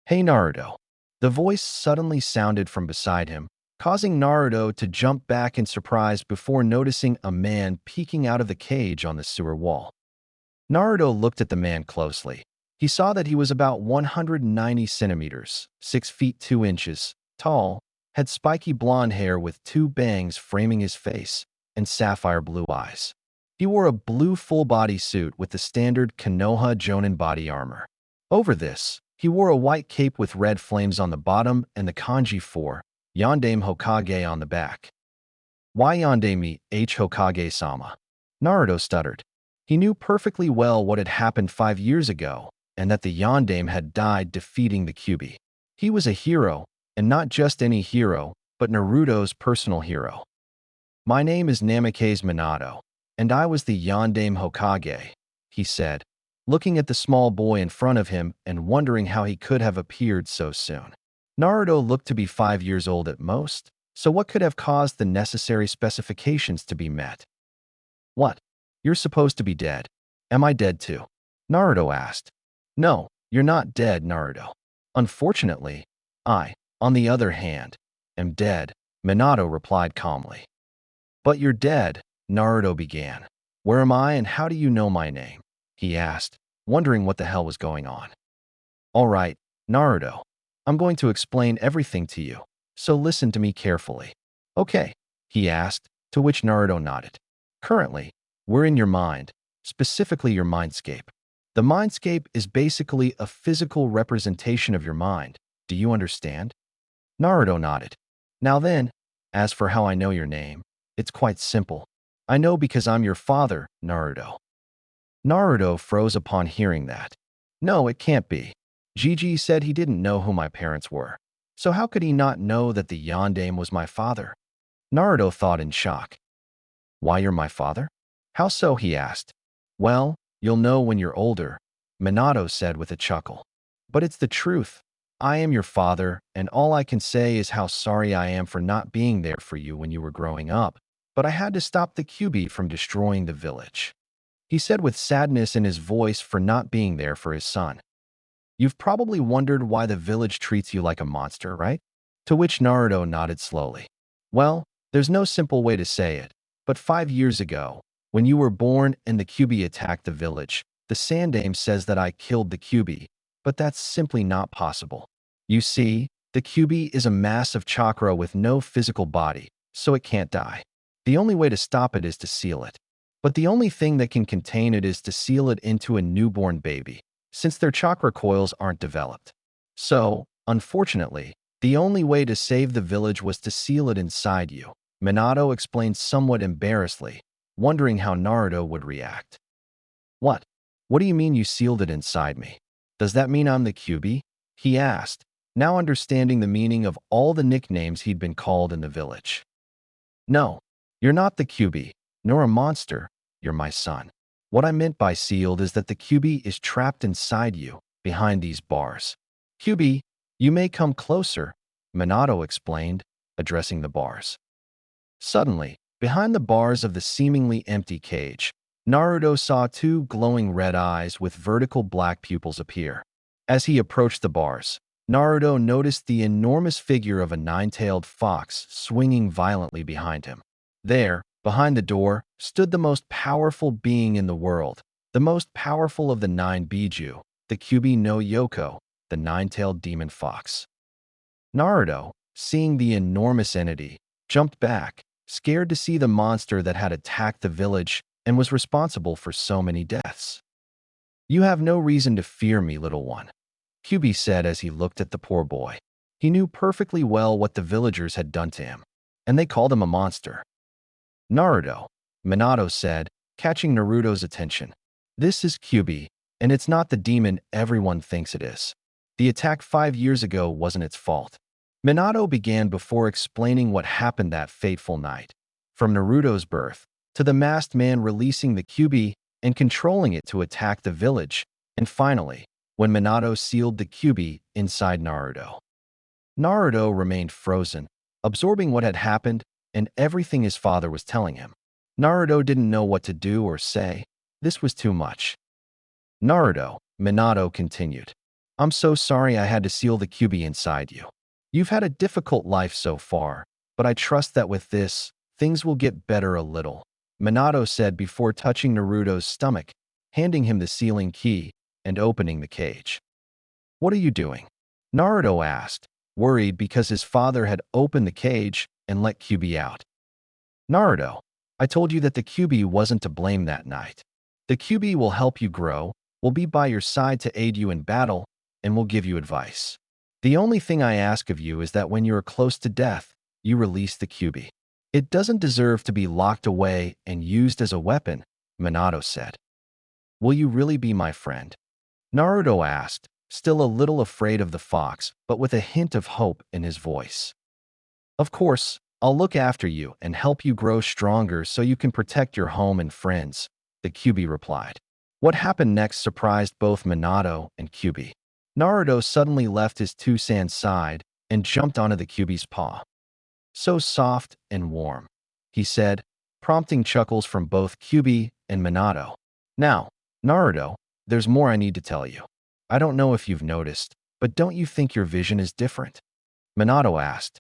"Hey Naruto." The voice suddenly sounded from beside him, causing Naruto to jump back in surprise before noticing a man peeking out of the cage on the sewer wall. Naruto looked at the man closely. He saw that he was about 190 centimeters, 6 feet 2 inches, tall, had spiky blonde hair with 2 bangs framing his face, and sapphire blue eyes. He wore a blue full-body suit with the standard Konoha Jonin body armor. Over this, he wore a white cape with red flames on the bottom and the kanji 4, Yandame Hokage on the back. "Why Yandame H Hokage-sama?" Naruto stuttered. He knew perfectly well what had happened 5 years ago, and that the Yandame had died defeating the Kyuubi. He was a hero, and not just any hero, but Naruto's personal hero. My name is Namikaze Minato, and I was the Yondaime Hokage, he said, looking at the small boy in front of him and wondering how he could have appeared so soon. Naruto looked to be 5 years old at most, so what could have caused the necessary specifications to be met? What? You're supposed to be dead. Am I dead too? Naruto asked. No, you're not dead, Naruto. Unfortunately, I, on the other hand, am dead, Minato replied calmly. But you're dead, Naruto began. Where am I and how do you know my name? He asked, wondering what the hell was going on. All right, Naruto, I'm going to explain everything to you, so listen to me carefully. Okay, he asked, to which Naruto nodded. Currently, we're in your mind, specifically your mindscape. The mindscape is basically a physical representation of your mind. Do you understand? Naruto nodded. Now then, as for how I know your name, it's quite simple. I know because I'm your father, Naruto. Naruto froze upon hearing that. No, it can't be. Gigi said he didn't know who my parents were. So how could he not know that the Yondaime was my father? Naruto thought in shock. Why, you're my father? How so, he asked. Well, you'll know when you're older, Minato said with a chuckle. But it's the truth. I am your father, and all I can say is how sorry I am for not being there for you when you were growing up, but I had to stop the Kyuubi from destroying the village. He said with sadness in his voice for not being there for his son. You've probably wondered why the village treats you like a monster, right? To which Naruto nodded slowly. Well, there's no simple way to say it, but 5 years ago, when you were born and the Kyuubi attacked the village, the Sandaime says that I killed the Kyuubi, but that's simply not possible. You see, the Kyuubi is a mass of chakra with no physical body, so it can't die. The only way to stop it is to seal it. But the only thing that can contain it is to seal it into a newborn baby, since their chakra coils aren't developed. So, unfortunately, the only way to save the village was to seal it inside you, Minato explained somewhat embarrassedly, wondering how Naruto would react. What? What do you mean you sealed it inside me? Does that mean I'm the Kyuubi? He asked, now understanding the meaning of all the nicknames he'd been called in the village. No, you're not the Kyuubi, nor a monster, you're my son. What I meant by sealed is that the Kyuubi is trapped inside you, behind these bars. Kyuubi, you may come closer, Minato explained, addressing the bars. Suddenly, behind the bars of the seemingly empty cage, Naruto saw 2 glowing red eyes with vertical black pupils appear. As he approached the bars, Naruto noticed the enormous figure of a 9-tailed fox swinging violently behind him. There, behind the door, stood the most powerful being in the world, the most powerful of the 9 Biju, the Kyuubi no Yoko, the 9-tailed demon fox. Naruto, seeing the enormous entity, jumped back, scared to see the monster that had attacked the village and was responsible for so many deaths. You have no reason to fear me, little one, Kyuubi said as he looked at the poor boy. He knew perfectly well what the villagers had done to him, and they called him a monster. Naruto, Minato said, catching Naruto's attention. This is Kyuubi, and it's not the demon everyone thinks it is. The attack 5 years ago wasn't its fault. Minato began before explaining what happened that fateful night. From Naruto's birth, to the masked man releasing the Kyuubi and controlling it to attack the village, and finally, when Minato sealed the Kyuubi inside Naruto. Naruto remained frozen, absorbing what had happened and everything his father was telling him. Naruto didn't know what to do or say. This was too much. Naruto, Minato continued. I'm so sorry I had to seal the Kyuubi inside you. You've had a difficult life so far, but I trust that with this, things will get better a little, Minato said before touching Naruto's stomach, handing him the sealing key, and opening the cage. What are you doing? Naruto asked, worried because his father had opened the cage and let Kyuubi out. Naruto, I told you that the Kyuubi wasn't to blame that night. The Kyuubi will help you grow, will be by your side to aid you in battle, and will give you advice. The only thing I ask of you is that when you are close to death, you release the Kyuubi. It doesn't deserve to be locked away and used as a weapon, Minato said. Will you really be my friend? Naruto asked, still a little afraid of the fox, but with a hint of hope in his voice. Of course, I'll look after you and help you grow stronger so you can protect your home and friends, the Kyuubi replied. What happened next surprised both Minato and Kyuubi. Naruto suddenly left his Tusan's side and jumped onto the Kyuubi's paw. So soft and warm, he said, prompting chuckles from both Kyuubi and Minato. Now, Naruto, there's more I need to tell you. I don't know if you've noticed, but don't you think your vision is different? Minato asked.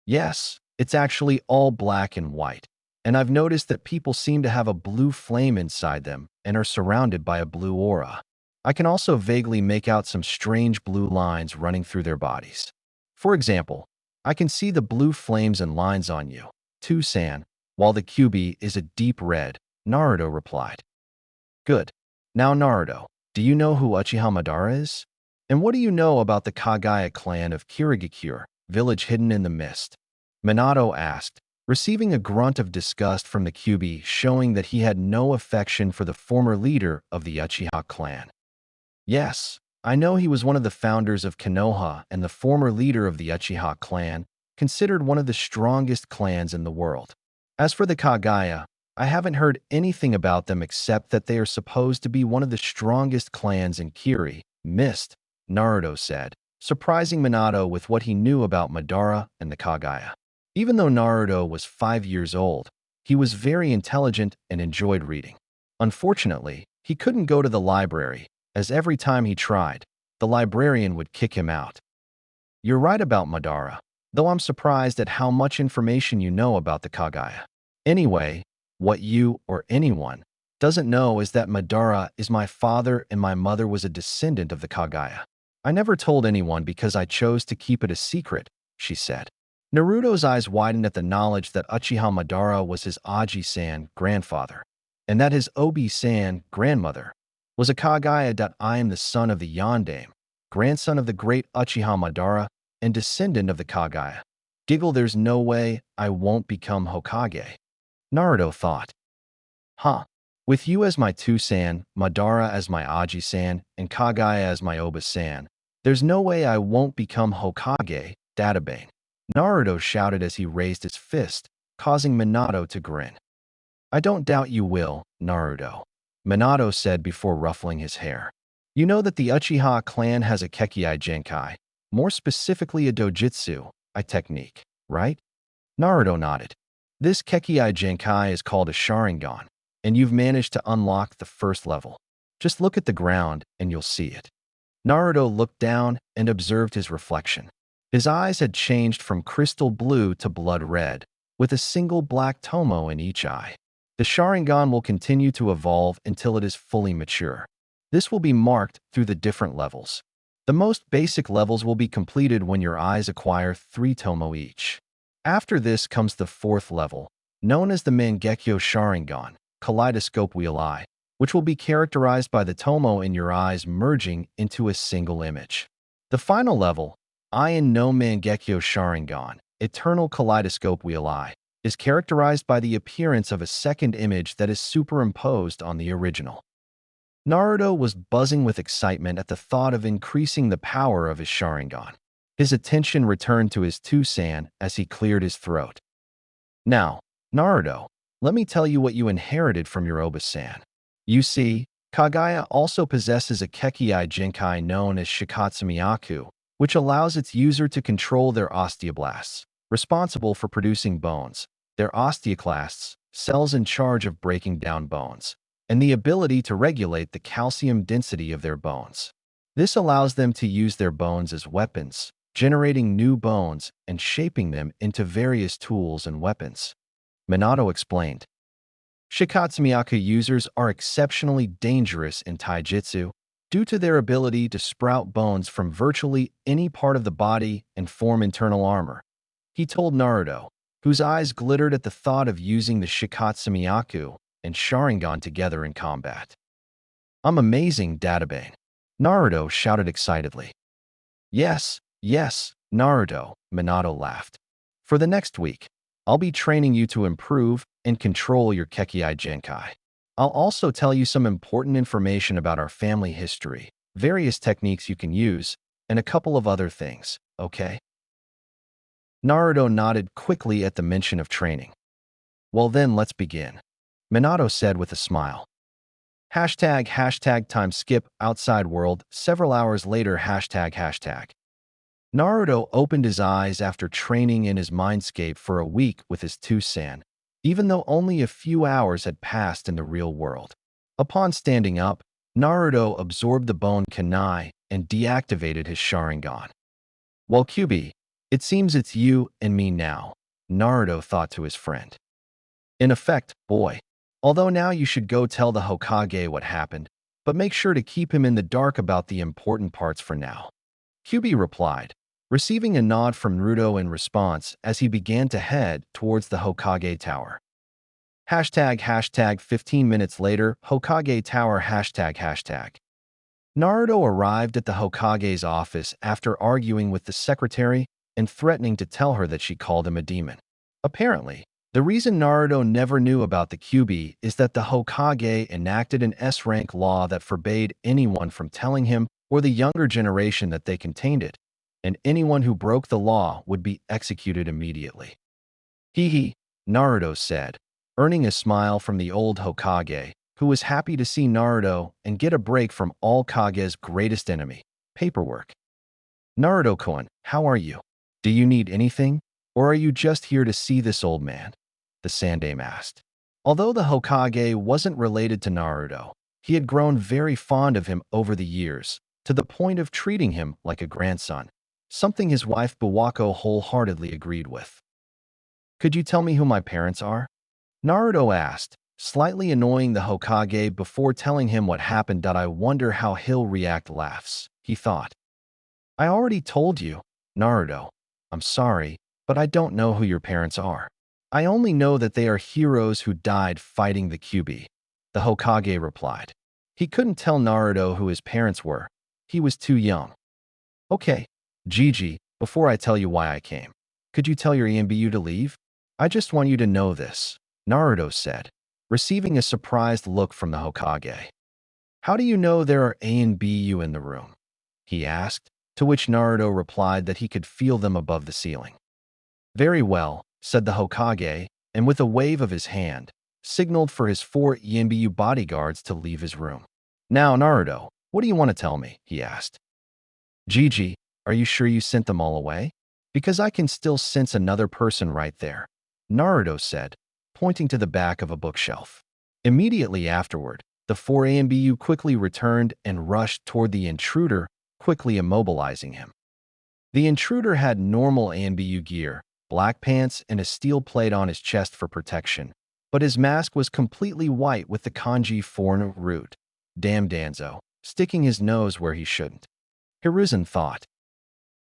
Yes, it's actually all black and white, and I've noticed that people seem to have a blue flame inside them and are surrounded by a blue aura. I can also vaguely make out some strange blue lines running through their bodies. For example, I can see the blue flames and lines on you, Tusan, while the Kyuubi is a deep red, Naruto replied. Good. Now Naruto, do you know who Uchiha Madara is? And what do you know about the Kagaya clan of Kirigakure, village hidden in the mist? Minato asked, receiving a grunt of disgust from the Kyuubi, showing that he had no affection for the former leader of the Uchiha clan. Yes, I know he was one of the founders of Konoha and the former leader of the Uchiha clan, considered one of the strongest clans in the world. As for the Kagaya, I haven't heard anything about them except that they are supposed to be one of the strongest clans in Kiri, Mist, Naruto said, surprising Minato with what he knew about Madara and the Kagaya. Even though Naruto was 5 years old, he was very intelligent and enjoyed reading. Unfortunately, he couldn't go to the library, as every time he tried, the librarian would kick him out. You're right about Madara, though I'm surprised at how much information you know about the Kagaya. Anyway, what you, or anyone, doesn't know is that Madara is my father and my mother was a descendant of the Kagaya. I never told anyone because I chose to keep it a secret, she said. Naruto's eyes widened at the knowledge that Uchiha Madara was his Aji-san grandfather, and that his Obi-san grandmother was a Kagaya. I am the son of the Yondaime, grandson of the great Uchiha Madara, and descendant of the Kagaya. Giggle, there's no way I won't become Hokage. Naruto thought. Huh. With you as my Tusan, Madara as my Aji-san, and Kagaya as my Oba-san, there's no way I won't become Hokage, Databane. Naruto shouted as he raised his fist, causing Minato to grin. I don't doubt you will, Naruto, Minato said before ruffling his hair. You know that the Uchiha clan has a Kekkei Genkai, more specifically a Dojutsu, a technique, right? Naruto nodded. This Kekkei Genkai is called a Sharingan, and you've managed to unlock the first level. Just look at the ground and you'll see it. Naruto looked down and observed his reflection. His eyes had changed from crystal blue to blood red, with a single black tomo in each eye. The Sharingan will continue to evolve until it is fully mature. This will be marked through the different levels. The most basic levels will be completed when your eyes acquire 3 tomo each. After this comes the 4th level, known as the Mangekyo Sharingan, Kaleidoscope Wheel Eye, which will be characterized by the tomo in your eyes merging into a single image. The final level, Eye no Mangekyo Sharingan, Eternal Kaleidoscope Wheel Eye, is characterized by the appearance of a second image that is superimposed on the original. Naruto was buzzing with excitement at the thought of increasing the power of his Sharingan. His attention returned to his Tusan as he cleared his throat. Now, Naruto, let me tell you what you inherited from your Oba-san. You see, Kagaya also possesses a Kekkei Genkai known as Shikatsumiyaku, which allows its user to control their osteoblasts, responsible for producing bones, their osteoclasts, cells in charge of breaking down bones, and the ability to regulate the calcium density of their bones. This allows them to use their bones as weapons, generating new bones and shaping them into various tools and weapons. Minato explained. Shikatsumiyaku users are exceptionally dangerous in taijutsu due to their ability to sprout bones from virtually any part of the body and form internal armor, he told Naruto, whose eyes glittered at the thought of using the Shikatsumiyaku and Sharingan together in combat. I'm amazing, Databane, Naruto shouted excitedly. Yes, Naruto, Minato laughed. For the next week, I'll be training you to improve and control your Kekkei Genkai. I'll also tell you some important information about our family history, various techniques you can use, and a couple of other things, okay? Naruto nodded quickly at the mention of training. Well then, let's begin, Minato said with a smile. Hashtag time skip outside world, several hours later hashtag. Naruto opened his eyes after training in his mindscape for a week with his Tusan, even though only a few hours had passed in the real world. Upon standing up, Naruto absorbed the bone kunai and deactivated his Sharingan. Well, Kyuubi, it seems it's you and me now, Naruto thought to his friend. In effect, boy. Although now you should go tell the Hokage what happened, but make sure to keep him in the dark about the important parts for now. Kyuubi replied, receiving a nod from Naruto in response as he began to head towards the Hokage Tower. Hashtag 15 minutes later, Hokage Tower hashtag. Naruto arrived at the Hokage's office after arguing with the secretary and threatening to tell her that she called him a demon. Apparently, the reason Naruto never knew about the Kyuubi is that the Hokage enacted an S-rank law that forbade anyone from telling him or the younger generation that they contained it, and anyone who broke the law would be executed immediately. Hee, Naruto said, earning a smile from the old Hokage, who was happy to see Naruto and get a break from all Kage's greatest enemy, paperwork. Naruto-kun, how are you? Do you need anything, or are you just here to see this old man? The Sandaime asked. Although the Hokage wasn't related to Naruto, he had grown very fond of him over the years, to the point of treating him like a grandson, something his wife Buwako wholeheartedly agreed with. Could you tell me who my parents are? Naruto asked, slightly annoying the Hokage before telling him what happened. I wonder how he'll react. Laughs, he thought. I already told you, Naruto. I'm sorry, but I don't know who your parents are. I only know that they are heroes who died fighting the Kyuubi, the Hokage replied. He couldn't tell Naruto who his parents were. He was too young. Okay, Gigi, before I tell you why I came, could you tell your EMBU to leave? I just want you to know this, Naruto said, receiving a surprised look from the Hokage. How do you know there are A and BU in the room? He asked, to which Naruto replied that he could feel them above the ceiling. Very well, said the Hokage, and with a wave of his hand, signaled for his 4 EMBU bodyguards to leave his room. Now, Naruto, what do you want to tell me? He asked. Gigi, are you sure you sent them all away? Because I can still sense another person right there, Naruto said, pointing to the back of a bookshelf. Immediately afterward, the 4 AMBU quickly returned and rushed toward the intruder, quickly immobilizing him. The intruder had normal AMBU gear, black pants, and a steel plate on his chest for protection, but his mask was completely white with the kanji foreign root, damn Danzo, sticking his nose where he shouldn't. Hiruzen thought.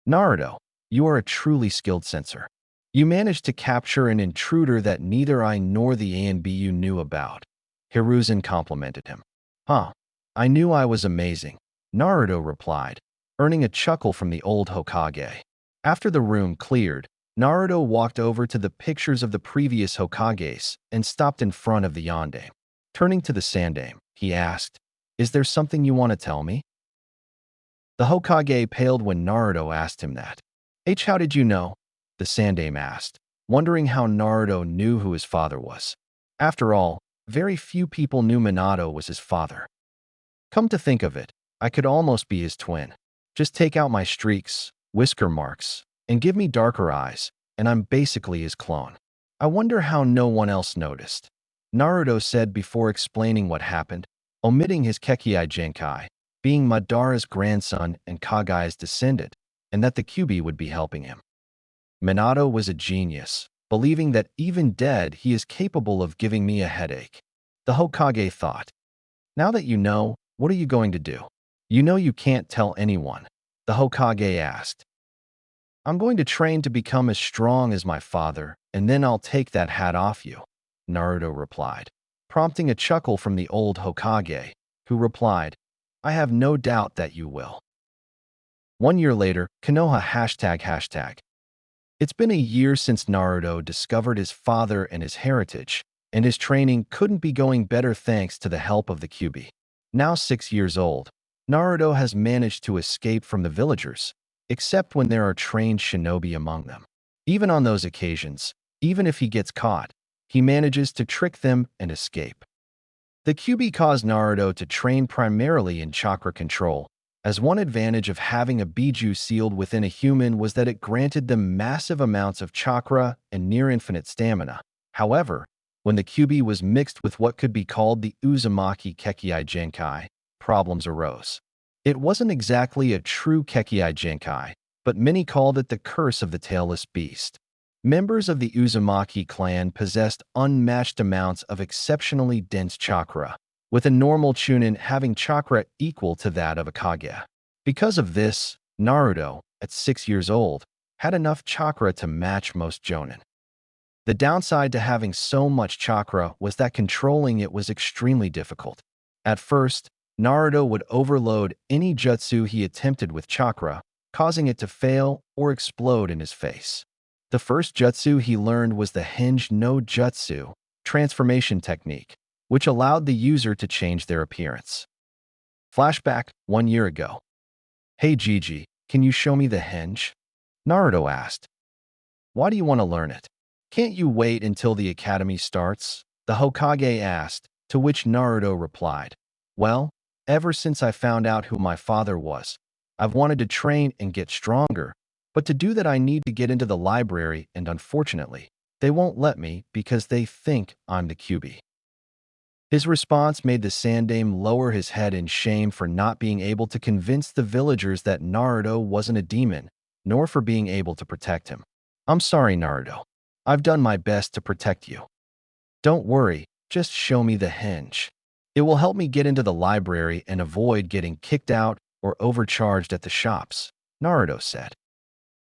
Naruto, you are a truly skilled censor. You managed to capture an intruder that neither I nor the ANBU knew about. Hiruzen complimented him. Huh, I knew I was amazing, Naruto replied, earning a chuckle from the old Hokage. After the room cleared, Naruto walked over to the pictures of the previous Hokages and stopped in front of the Yondaime. Turning to the Sandaime, he asked, Is there something you want to tell me? The Hokage paled when Naruto asked him that. How did you know? The Sandaime asked, wondering how Naruto knew who his father was. After all, very few people knew Minato was his father. Come to think of it, I could almost be his twin. Just take out my streaks, whisker marks, and give me darker eyes, and I'm basically his clone. I wonder how no one else noticed, Naruto said before explaining what happened, omitting his Kekkei Genkai, being Madara's grandson and Kagai's descendant, and that the Kyuubi would be helping him. Minato was a genius, believing that even dead he is capable of giving me a headache. The Hokage thought. Now that you know, what are you going to do? You know you can't tell anyone, the Hokage asked. I'm going to train to become as strong as my father, and then I'll take that hat off you, Naruto replied, prompting a chuckle from the old Hokage, who replied, I have no doubt that you will. 1 year later, Konoha ##. It's been a year since Naruto discovered his father and his heritage, and his training couldn't be going better thanks to the help of the Kyuubi. Now 6 years old, Naruto has managed to escape from the villagers, except when there are trained shinobi among them. Even on those occasions, even if he gets caught, he manages to trick them and escape. The Kyuubi caused Naruto to train primarily in chakra control, as one advantage of having a biju sealed within a human was that it granted them massive amounts of chakra and near-infinite stamina. However, when the Kyuubi was mixed with what could be called the Uzumaki Kekkei Genkai, problems arose. It wasn't exactly a true Kekkei Genkai, but many called it the curse of the tailless beast. Members of the Uzumaki clan possessed unmatched amounts of exceptionally dense chakra, with a normal chunin having chakra equal to that of a Kage. Because of this, Naruto, at 6 years old, had enough chakra to match most jonin. The downside to having so much chakra was that controlling it was extremely difficult. At first, Naruto would overload any jutsu he attempted with chakra, causing it to fail or explode in his face. The first jutsu he learned was the Henge no Jutsu, transformation technique, which allowed the user to change their appearance. Flashback, 1 year ago. Hey Gigi, can you show me the Henge? Naruto asked. Why do you want to learn it? Can't you wait until the academy starts? The Hokage asked, to which Naruto replied, well, ever since I found out who my father was, I've wanted to train and get stronger, but to do that I need to get into the library and unfortunately, they won't let me because they think I'm the Kyuubi. His response made the Sandaime lower his head in shame for not being able to convince the villagers that Naruto wasn't a demon, nor for being able to protect him. I'm sorry, Naruto. I've done my best to protect you. Don't worry, just show me the Henge. It will help me get into the library and avoid getting kicked out or overcharged at the shops, Naruto said.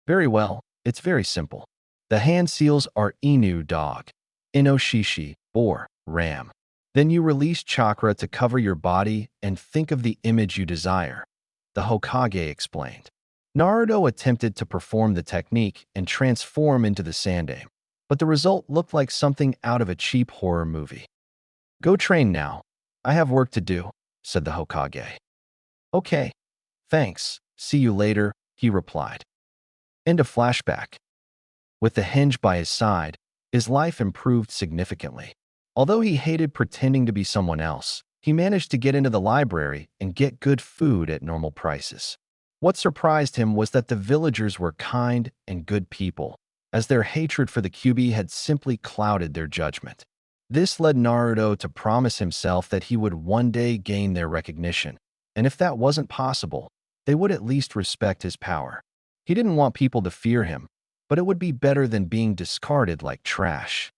Very well, it's very simple. The hand seals are Inu dog, Inoshishi, or ram. Then you release chakra to cover your body and think of the image you desire, the Hokage explained. Naruto attempted to perform the technique and transform into the Sandaime, but the result looked like something out of a cheap horror movie. Go train now. I have work to do, said the Hokage. Okay, thanks. See you later, he replied. End of flashback. With the Henge by his side, his life improved significantly. Although he hated pretending to be someone else, he managed to get into the library and get good food at normal prices. What surprised him was that the villagers were kind and good people, as their hatred for the Kyuubi had simply clouded their judgment. This led Naruto to promise himself that he would one day gain their recognition, and if that wasn't possible, they would at least respect his power. He didn't want people to fear him, but it would be better than being discarded like trash.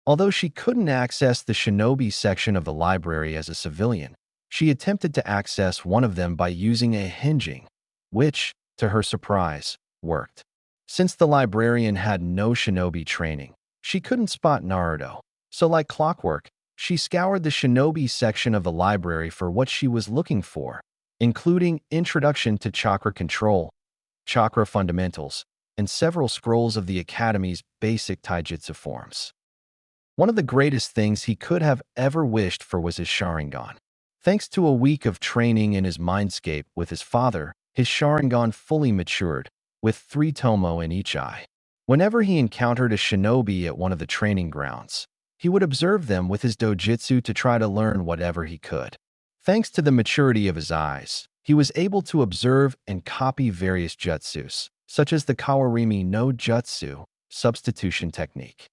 Although she couldn't access the shinobi section of the library as a civilian, she attempted to access one of them by using a hinging, which, to her surprise, worked. Since the librarian had no shinobi training, she couldn't spot Naruto, so like clockwork, she scoured the shinobi section of the library for what she was looking for, including Introduction to Chakra Control, Chakra Fundamentals, and several scrolls of the Academy's basic taijutsu forms. One of the greatest things he could have ever wished for was his Sharingan. Thanks to a week of training in his mindscape with his father, his Sharingan fully matured, with 3 tomo in each eye. Whenever he encountered a shinobi at one of the training grounds, he would observe them with his dojutsu to try to learn whatever he could. Thanks to the maturity of his eyes, he was able to observe and copy various jutsus, such as the Kawarimi no Jutsu, substitution technique.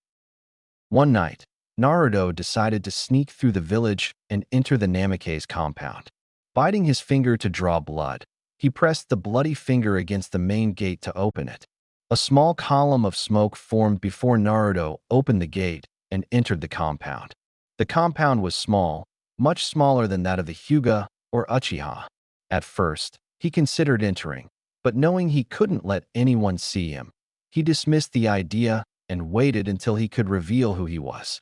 One night, Naruto decided to sneak through the village and enter the Namikaze compound. Biting his finger to draw blood, he pressed the bloody finger against the main gate to open it. A small column of smoke formed before Naruto opened the gate and entered the compound. The compound was small, much smaller than that of the Hyuga or Uchiha. At first, he considered entering, but knowing he couldn't let anyone see him, he dismissed the idea and waited until he could reveal who he was.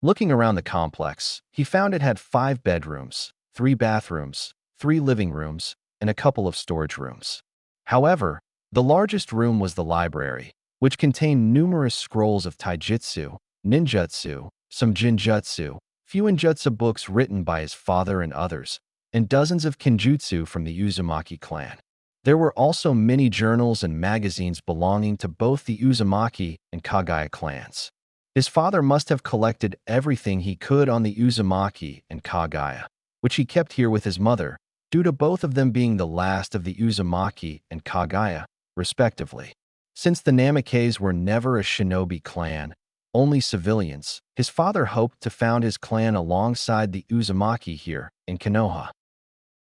Looking around the complex, he found it had 5 bedrooms, 3 bathrooms, 3 living rooms, and a couple of storage rooms. However, the largest room was the library, which contained numerous scrolls of taijutsu, ninjutsu, some jinjutsu, few ninjutsu books written by his father and others, and dozens of kenjutsu from the Uzumaki clan. There were also many journals and magazines belonging to both the Uzumaki and Kagaya clans. His father must have collected everything he could on the Uzumaki and Kagaya, which he kept here with his mother, due to both of them being the last of the Uzumaki and Kagaya, respectively. Since the Namikaze were never a shinobi clan, only civilians, his father hoped to found his clan alongside the Uzumaki here in Konoha.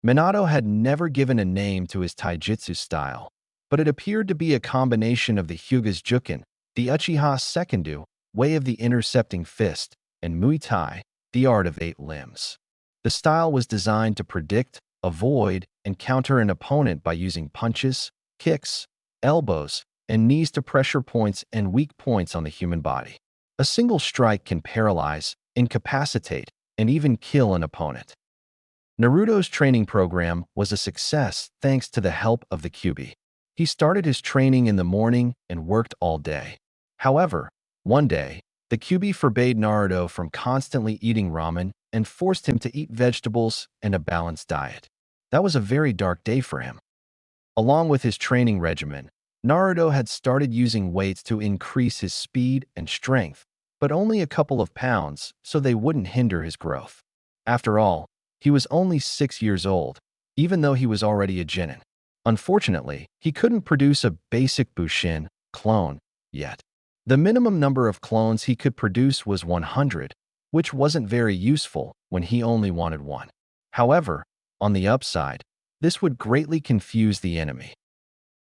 Minato had never given a name to his taijutsu style, but it appeared to be a combination of the Hyuga's Juken, the Uchiha Sekendu, way of the intercepting fist, and Muay Thai, the art of 8 limbs. The style was designed to predict, avoid, and counter an opponent by using punches, kicks, elbows, and knees to pressure points and weak points on the human body. A single strike can paralyze, incapacitate, and even kill an opponent. Naruto's training program was a success thanks to the help of the Kyuubi. He started his training in the morning and worked all day. However, one day, the Kyuubi forbade Naruto from constantly eating ramen and forced him to eat vegetables and a balanced diet. That was a very dark day for him. Along with his training regimen, Naruto had started using weights to increase his speed and strength, but only a couple of pounds so they wouldn't hinder his growth. After all, he was only 6 years old, even though he was already a genin. Unfortunately, he couldn't produce a basic Bushin clone yet. The minimum number of clones he could produce was 100, which wasn't very useful when he only wanted one. However, on the upside, this would greatly confuse the enemy.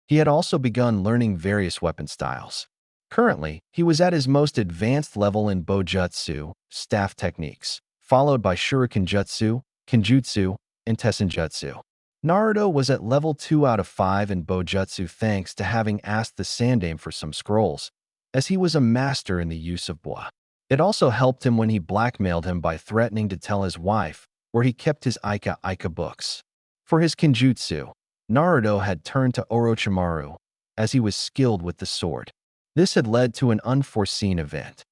He had also begun learning various weapon styles. Currently, he was at his most advanced level in Bojutsu, staff techniques, followed by Shuriken Jutsu, Kenjutsu, and Tessenjutsu. Naruto was at level 2 out of 5 in Bojutsu thanks to having asked the Sandaime for some scrolls, as he was a master in the use of Bua. It also helped him when he blackmailed him by threatening to tell his wife where he kept his Ika books. For his Kenjutsu, Naruto had turned to Orochimaru, as he was skilled with the sword. This had led to an unforeseen event.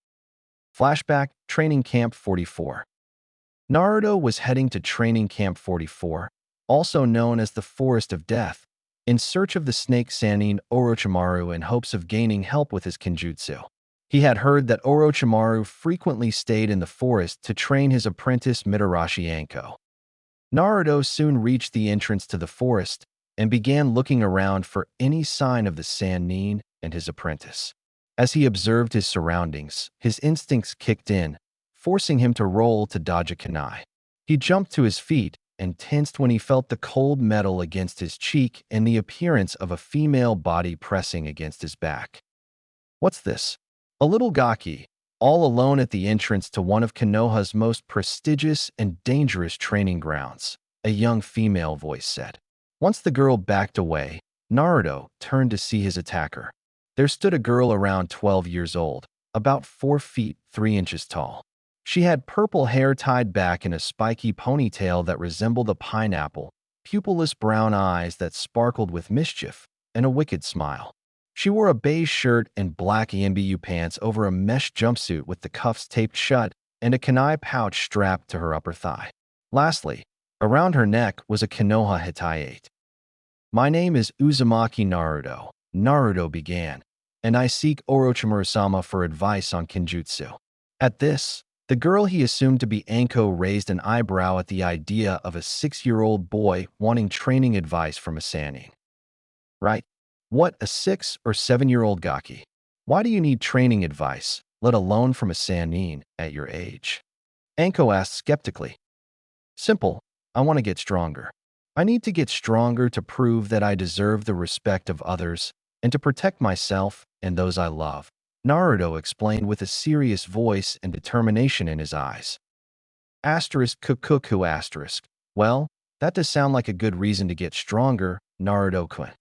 Flashback, Training Camp 44. Naruto was heading to Training Camp 44, also known as the Forest of Death, in search of the snake Sannin Orochimaru in hopes of gaining help with his Kenjutsu. He had heard that Orochimaru frequently stayed in the forest to train his apprentice Mitarashi Anko. Naruto soon reached the entrance to the forest and began looking around for any sign of the Sannin and his apprentice. As he observed his surroundings, his instincts kicked in, forcing him to roll to dodge a kunai. He jumped to his feet and tensed when he felt the cold metal against his cheek and the appearance of a female body pressing against his back. What's this? A little gaki, all alone at the entrance to one of Konoha's most prestigious and dangerous training grounds, a young female voice said. Once the girl backed away, Naruto turned to see his attacker. There stood a girl around 12 years old, about 4 feet 3 inches tall. She had purple hair tied back in a spiky ponytail that resembled a pineapple, pupilless brown eyes that sparkled with mischief, and a wicked smile. She wore a beige shirt and black EMBU pants over a mesh jumpsuit with the cuffs taped shut and a kunai pouch strapped to her upper thigh. Lastly, around her neck was a Konoha Hitayate. My name is Uzumaki Naruto, Naruto began, and I seek Orochimaru-sama for advice on Kenjutsu. At this, the girl he assumed to be Anko raised an eyebrow at the idea of a 6-year-old boy wanting training advice from a Sannin. Right? What, a 6 or 7-year-old gaki? Why do you need training advice, let alone from a Sannin, at your age? Anko asked skeptically. Simple, I want to get stronger. I need to get stronger to prove that I deserve the respect of others and to protect myself and those I love, Naruto explained with a serious voice and determination in his eyes. Asterisk kukuku asterisk. Well, that does sound like a good reason to get stronger, Naruto-kun.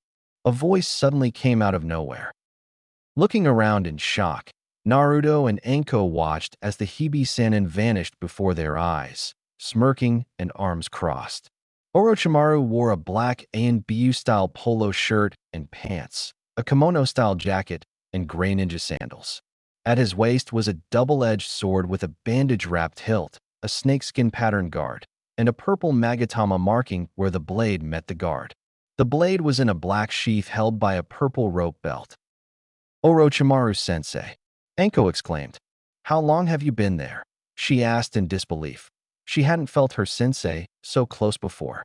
A voice suddenly came out of nowhere. Looking around in shock, Naruto and Anko watched as the Hibi-Sannin vanished before their eyes, smirking and arms crossed. Orochimaru wore a black ANBU-style polo shirt and pants, a kimono-style jacket, and gray ninja sandals. At his waist was a double-edged sword with a bandage-wrapped hilt, a snakeskin pattern guard, and a purple magatama marking where the blade met the guard. The blade was in a black sheath held by a purple rope belt. Orochimaru-sensei, Anko exclaimed. How long have you been there? She asked in disbelief. She hadn't felt her sensei so close before.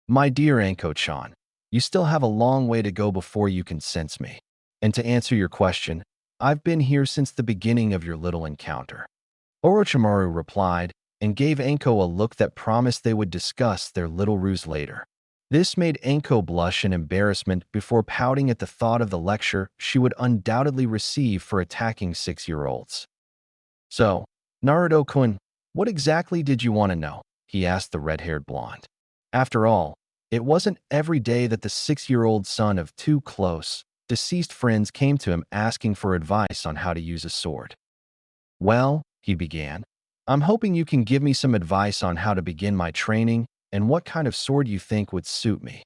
My dear Anko-chan, you still have a long way to go before you can sense me. And to answer your question, I've been here since the beginning of your little encounter. Orochimaru replied and gave Anko a look that promised they would discuss their little ruse later. This made Anko blush in embarrassment before pouting at the thought of the lecture she would undoubtedly receive for attacking 6-year-olds. So, Naruto-kun, what exactly did you want to know? He asked the red-haired blonde. After all, it wasn't every day that the 6-year-old son of two close, deceased friends came to him asking for advice on how to use a sword. Well, he began, I'm hoping you can give me some advice on how to begin my training and what kind of sword you think would suit me.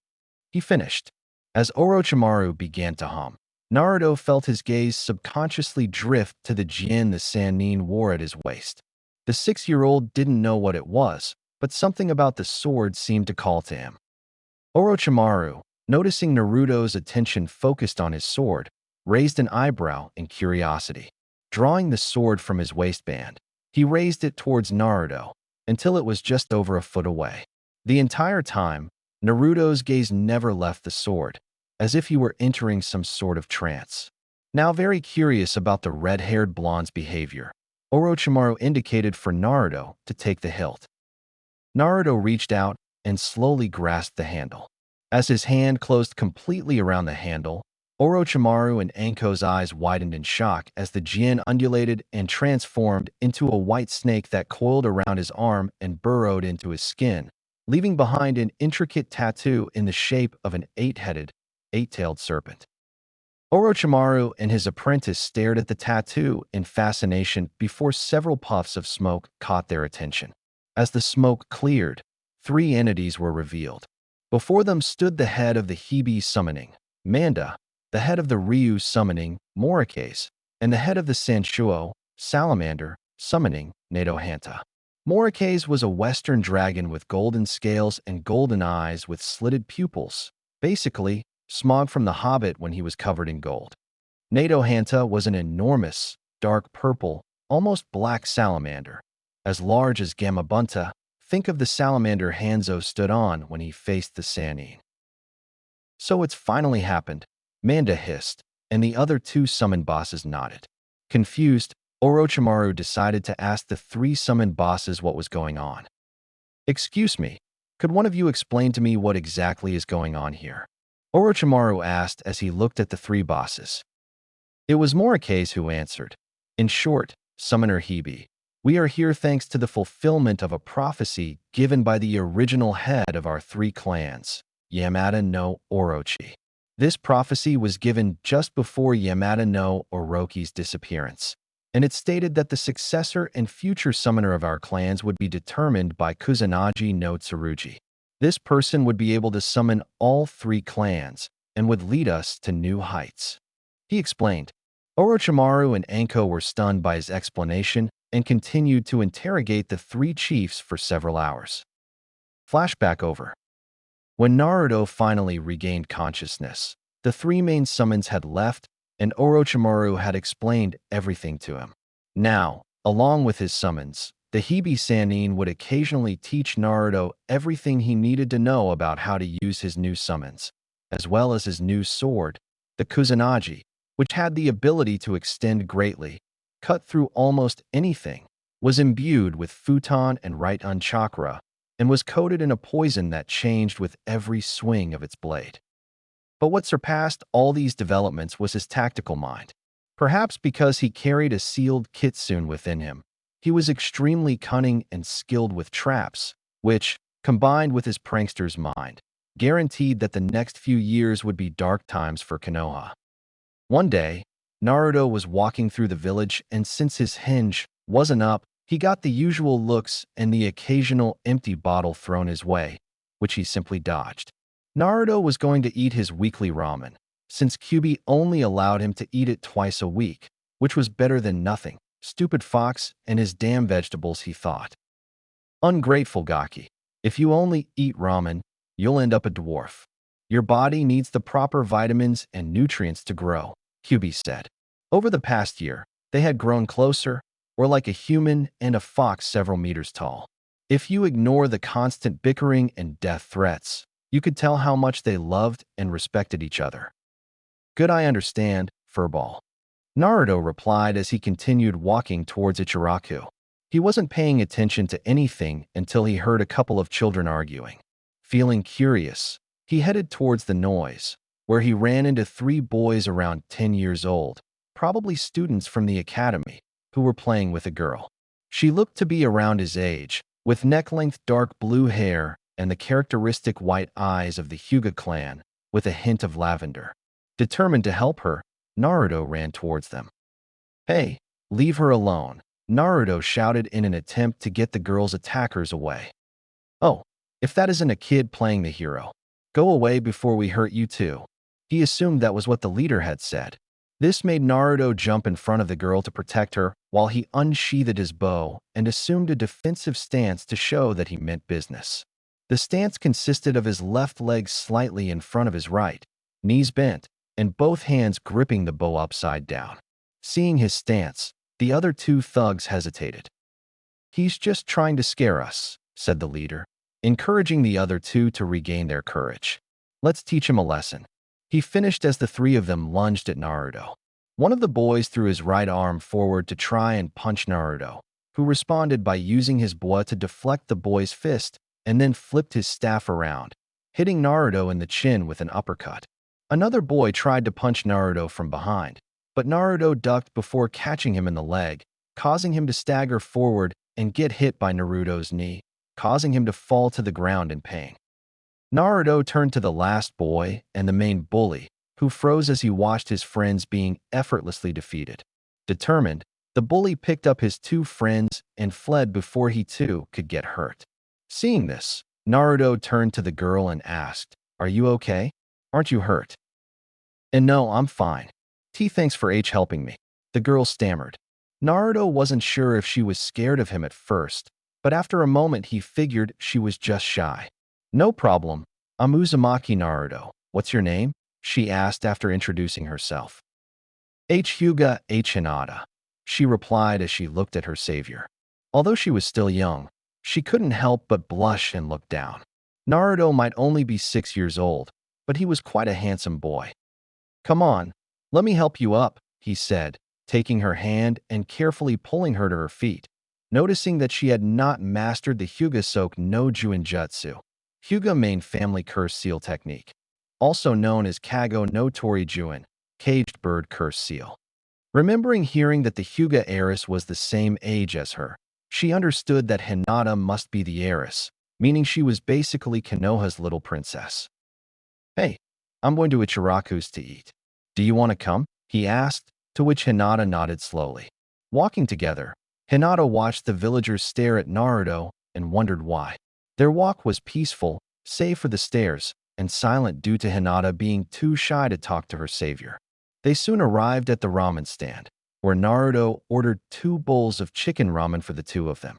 He finished. As Orochimaru began to hum, Naruto felt his gaze subconsciously drift to the jin the Sannin wore at his waist. The 6-year-old didn't know what it was, but something about the sword seemed to call to him. Orochimaru, noticing Naruto's attention focused on his sword, raised an eyebrow in curiosity. Drawing the sword from his waistband, he raised it towards Naruto until it was just over a foot away. The entire time, Naruto's gaze never left the sword, as if he were entering some sort of trance. Now very curious about the red-haired blonde's behavior, Orochimaru indicated for Naruto to take the hilt. Naruto reached out and slowly grasped the handle. As his hand closed completely around the handle, Orochimaru and Anko's eyes widened in shock as the jin undulated and transformed into a white snake that coiled around his arm and burrowed into his skin, leaving behind an intricate tattoo in the shape of an eight-headed, eight-tailed serpent. Orochimaru and his apprentice stared at the tattoo in fascination before several puffs of smoke caught their attention. As the smoke cleared, 3 entities were revealed. Before them stood the head of the Hebe summoning, Manda, the head of the Ryu summoning, Morikase, and the head of the Sanshuo, Salamander, summoning, Nadohanta. Morikase was a western dragon with golden scales and golden eyes with slitted pupils, basically, Smaug from The Hobbit when he was covered in gold. Nadohanta was an enormous, dark purple, almost black salamander, as large as Gamabunta. Think of the salamander Hanzo stood on when he faced the Sannin. So it's finally happened, Manda hissed, and the other 2 summoned bosses nodded. Confused, Orochimaru decided to ask the 3 summoned bosses what was going on. Excuse me, could one of you explain to me what exactly is going on here? Orochimaru asked as he looked at the 3 bosses. It was Morikase who answered. In short, Summoner Hebe, we are here thanks to the fulfillment of a prophecy given by the original head of our 3 clans, Yamada no Orochi. This prophecy was given just before Yamada no Orochi's disappearance, and it stated that the successor and future summoner of our clans would be determined by Kusanagi no Tsurugi. This person would be able to summon all 3 clans and would lead us to new heights. He explained. Orochimaru and Anko were stunned by his explanation and continued to interrogate the 3 chiefs for several hours. Flashback over. When Naruto finally regained consciousness, the 3 main summons had left and Orochimaru had explained everything to him. Now, along with his summons, the Hebe Sannin would occasionally teach Naruto everything he needed to know about how to use his new summons, as well as his new sword, the Kusanagi, which had the ability to extend greatly, cut through almost anything, was imbued with futon and right-un chakra, and was coated in a poison that changed with every swing of its blade. But what surpassed all these developments was his tactical mind. Perhaps because he carried a sealed kitsune within him, he was extremely cunning and skilled with traps, which, combined with his prankster's mind, guaranteed that the next few years would be dark times for Konoha. One day, Naruto was walking through the village, and since his hinge wasn't up, he got the usual looks and the occasional empty bottle thrown his way, which he simply dodged. Naruto was going to eat his weekly ramen, since Kyuubi only allowed him to eat it twice a week, which was better than nothing. Stupid fox and his damn vegetables, he thought. Ungrateful Gaki. If you only eat ramen, you'll end up a dwarf. Your body needs the proper vitamins and nutrients to grow, Kyubi said. Over the past year, they had grown closer, or like a human and a fox several meters tall. If you ignore the constant bickering and death threats, you could tell how much they loved and respected each other. Good, I understand, Furball. Naruto replied as he continued walking towards Ichiraku. He wasn't paying attention to anything until he heard a couple of children arguing. Feeling curious, he headed towards the noise, where he ran into 3 boys around 10 years old, probably students from the academy, who were playing with a girl. She looked to be around his age, with neck-length dark blue hair and the characteristic white eyes of the Hyuga clan, with a hint of lavender. Determined to help her, Naruto ran towards them. "Hey, leave her alone," Naruto shouted in an attempt to get the girl's attackers away. "Oh, if that isn't a kid playing the hero. Go away before we hurt you too." He assumed that was what the leader had said. This made Naruto jump in front of the girl to protect her while he unsheathed his bow and assumed a defensive stance to show that he meant business. The stance consisted of his left leg slightly in front of his right, knees bent, and both hands gripping the bow upside down. Seeing his stance, the other 2 thugs hesitated. "He's just trying to scare us," said the leader, encouraging the other 2 to regain their courage. "Let's teach him a lesson." He finished as the 3 of them lunged at Naruto. One of the boys threw his right arm forward to try and punch Naruto, who responded by using his boa to deflect the boy's fist and then flipped his staff around, hitting Naruto in the chin with an uppercut. Another boy tried to punch Naruto from behind, but Naruto ducked before catching him in the leg, causing him to stagger forward and get hit by Naruto's knee, causing him to fall to the ground in pain. Naruto turned to the last boy and the main bully, who froze as he watched his friends being effortlessly defeated. Determined, the bully picked up his 2 friends and fled before he too could get hurt. Seeing this, Naruto turned to the girl and asked, "Are you okay? Aren't you hurt?" "And no, I'm fine. Thanks for helping me," the girl stammered. Naruto wasn't sure if she was scared of him at first, but after a moment he figured she was just shy. "No problem. I'm Uzumaki Naruto. What's your name?" she asked after introducing herself. Hyuga Hinata, she replied as she looked at her savior. Although she was still young, she couldn't help but blush and look down. Naruto might only be 6 years old, but he was quite a handsome boy. "Come on, let me help you up," he said, taking her hand and carefully pulling her to her feet, noticing that she had not mastered the Hyuga Soak no Juinjutsu, Hyuga main family curse seal technique, also known as Kago no Tori Juin, caged bird curse seal. Remembering hearing that the Hyuga heiress was the same age as her, she understood that Hinata must be the heiress, meaning she was basically Konoha's little princess. "Hey, I'm going to Ichiraku's to eat. Do you want to come?" he asked, to which Hinata nodded slowly. Walking together, Hinata watched the villagers stare at Naruto and wondered why. Their walk was peaceful, save for the stairs, and silent due to Hinata being too shy to talk to her savior. They soon arrived at the ramen stand, where Naruto ordered 2 bowls of chicken ramen for the 2 of them.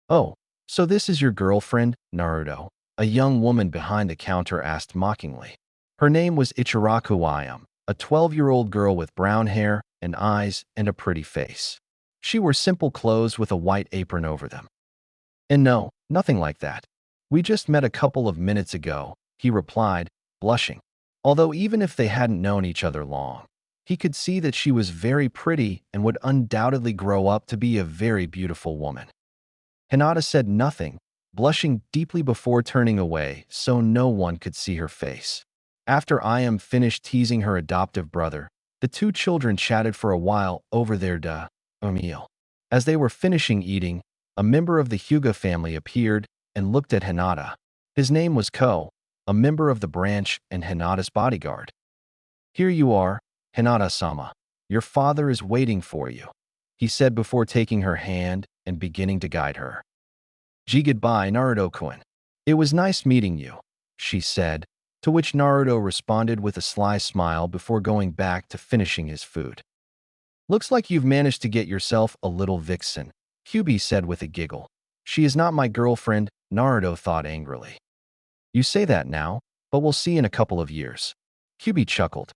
"Oh, so this is your girlfriend, Naruto?" a young woman behind the counter asked mockingly. Her name was Ichiraku Ayam, a 12-year-old girl with brown hair and eyes and a pretty face. She wore simple clothes with a white apron over them. "And no, nothing like that. We just met a couple of minutes ago," he replied, blushing. Although even if they hadn't known each other long, he could see that she was very pretty and would undoubtedly grow up to be a very beautiful woman. Hinata said nothing, blushing deeply before turning away so no one could see her face. After Ayam finished teasing her adoptive brother, the 2 children chatted for a while over their meal. As they were finishing eating, a member of the Hyuga family appeared and looked at Hinata. His name was Ko, a member of the branch and Hinata's bodyguard. "Here you are, Hinata-sama. Your father is waiting for you," he said before taking her hand and beginning to guide her. "Gee, goodbye, Naruto-kun. It was nice meeting you," she said, to which Naruto responded with a sly smile before going back to finishing his food. "Looks like you've managed to get yourself a little vixen," Kyubi said with a giggle. "She is not my girlfriend, Naruto thought angrily. You say that now, but we'll see in a couple of years. Kyubi chuckled.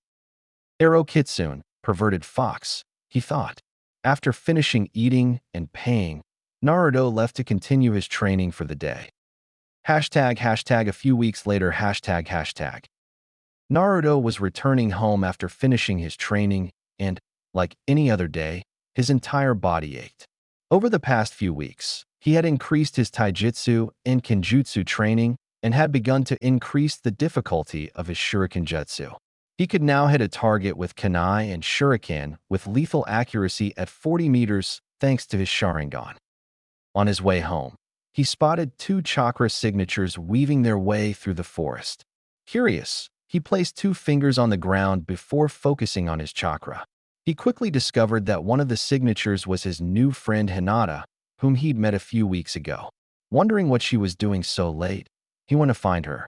Ero Kitsune, perverted fox, he thought. After finishing eating and paying, Naruto left to continue his training for the day. Hashtag a few weeks later hashtag. Naruto was returning home after finishing his training and, like any other day, his entire body ached. Over the past few weeks, he had increased his taijutsu and kenjutsu training and had begun to increase the difficulty of his shuriken jutsu. He could now hit a target with kunai and shuriken with lethal accuracy at 40 meters thanks to his Sharingan. On his way home, he spotted two chakra signatures weaving their way through the forest. Curious, he placed 2 fingers on the ground before focusing on his chakra. He quickly discovered that one of the signatures was his new friend Hinata, whom he'd met a few weeks ago. Wondering what she was doing so late, he went to find her.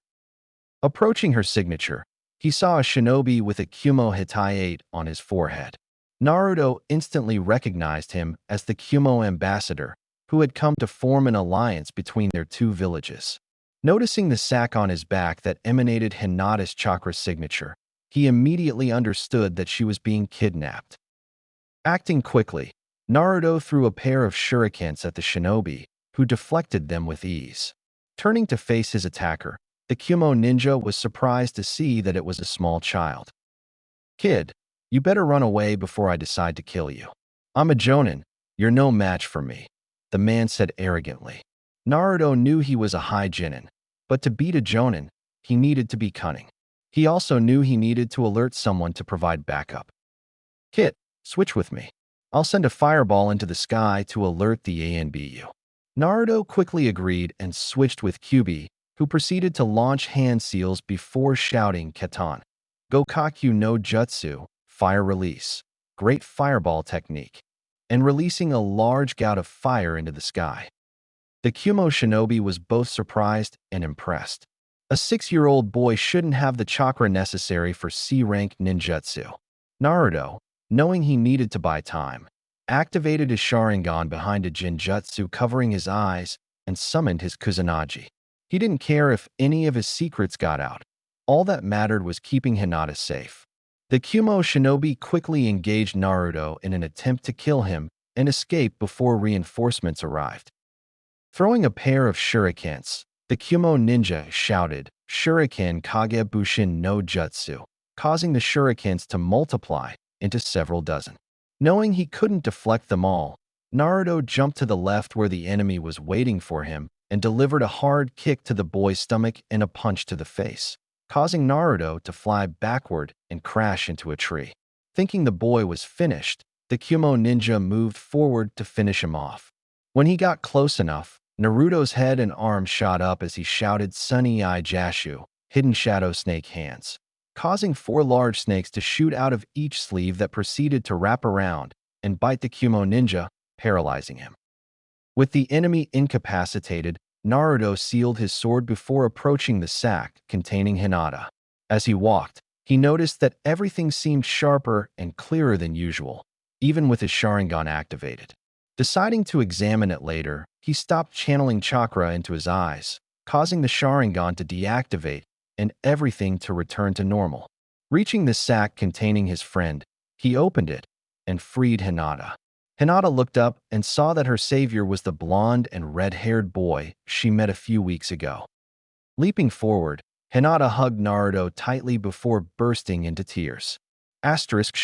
Approaching her signature, he saw a shinobi with a Kumo Hitaiate on his forehead. Naruto instantly recognized him as the Kumo ambassador, who had come to form an alliance between their 2 villages. Noticing the sack on his back that emanated Hinata's chakra signature, he immediately understood that she was being kidnapped. Acting quickly, Naruto threw a pair of shurikens at the shinobi, who deflected them with ease. Turning to face his attacker, the Kumo ninja was surprised to see that it was a small child. Kid, you better run away before I decide to kill you. I'm a jonin, you're no match for me, the man said arrogantly. Naruto knew he was a high genin, but to beat a jonin, he needed to be cunning. He also knew he needed to alert someone to provide backup. Kit, switch with me. I'll send a fireball into the sky to alert the ANBU. Naruto quickly agreed and switched with Kyubi, who proceeded to launch hand seals before shouting Katan. Gokakyu no Jutsu, fire release, great fireball technique, and releasing a large gout of fire into the sky. The Kumo shinobi was both surprised and impressed. A 6-year-old boy shouldn't have the chakra necessary for C-rank ninjutsu. Naruto, knowing he needed to buy time, activated his Sharingan behind a Jinjutsu covering his eyes and summoned his Kusanagi. He didn't care if any of his secrets got out. All that mattered was keeping Hinata safe. The Kumo shinobi quickly engaged Naruto in an attempt to kill him and escape before reinforcements arrived. Throwing a pair of shurikens, the Kumo ninja shouted, Shuriken Kage Bushin no Jutsu, causing the shurikens to multiply into several dozen. Knowing he couldn't deflect them all, Naruto jumped to the left where the enemy was waiting for him and delivered a hard kick to the boy's stomach and a punch to the face, causing Naruto to fly backward and crash into a tree. Thinking the boy was finished, the Kumo ninja moved forward to finish him off. When he got close enough, Naruto's head and arm shot up as he shouted Sunny Eye Jashu, hidden shadow snake hands, causing 4 large snakes to shoot out of each sleeve that proceeded to wrap around and bite the Kumo ninja, paralyzing him. With the enemy incapacitated, Naruto sealed his sword before approaching the sack containing Hinata. As he walked, he noticed that everything seemed sharper and clearer than usual, even with his Sharingan activated. Deciding to examine it later, he stopped channeling chakra into his eyes, causing the Sharingan to deactivate and everything to return to normal. Reaching the sack containing his friend, he opened it and freed Hinata. Hinata looked up and saw that her savior was the blonde and red-haired boy she met a few weeks ago. Leaping forward, Hinata hugged Naruto tightly before bursting into tears. Asterisk,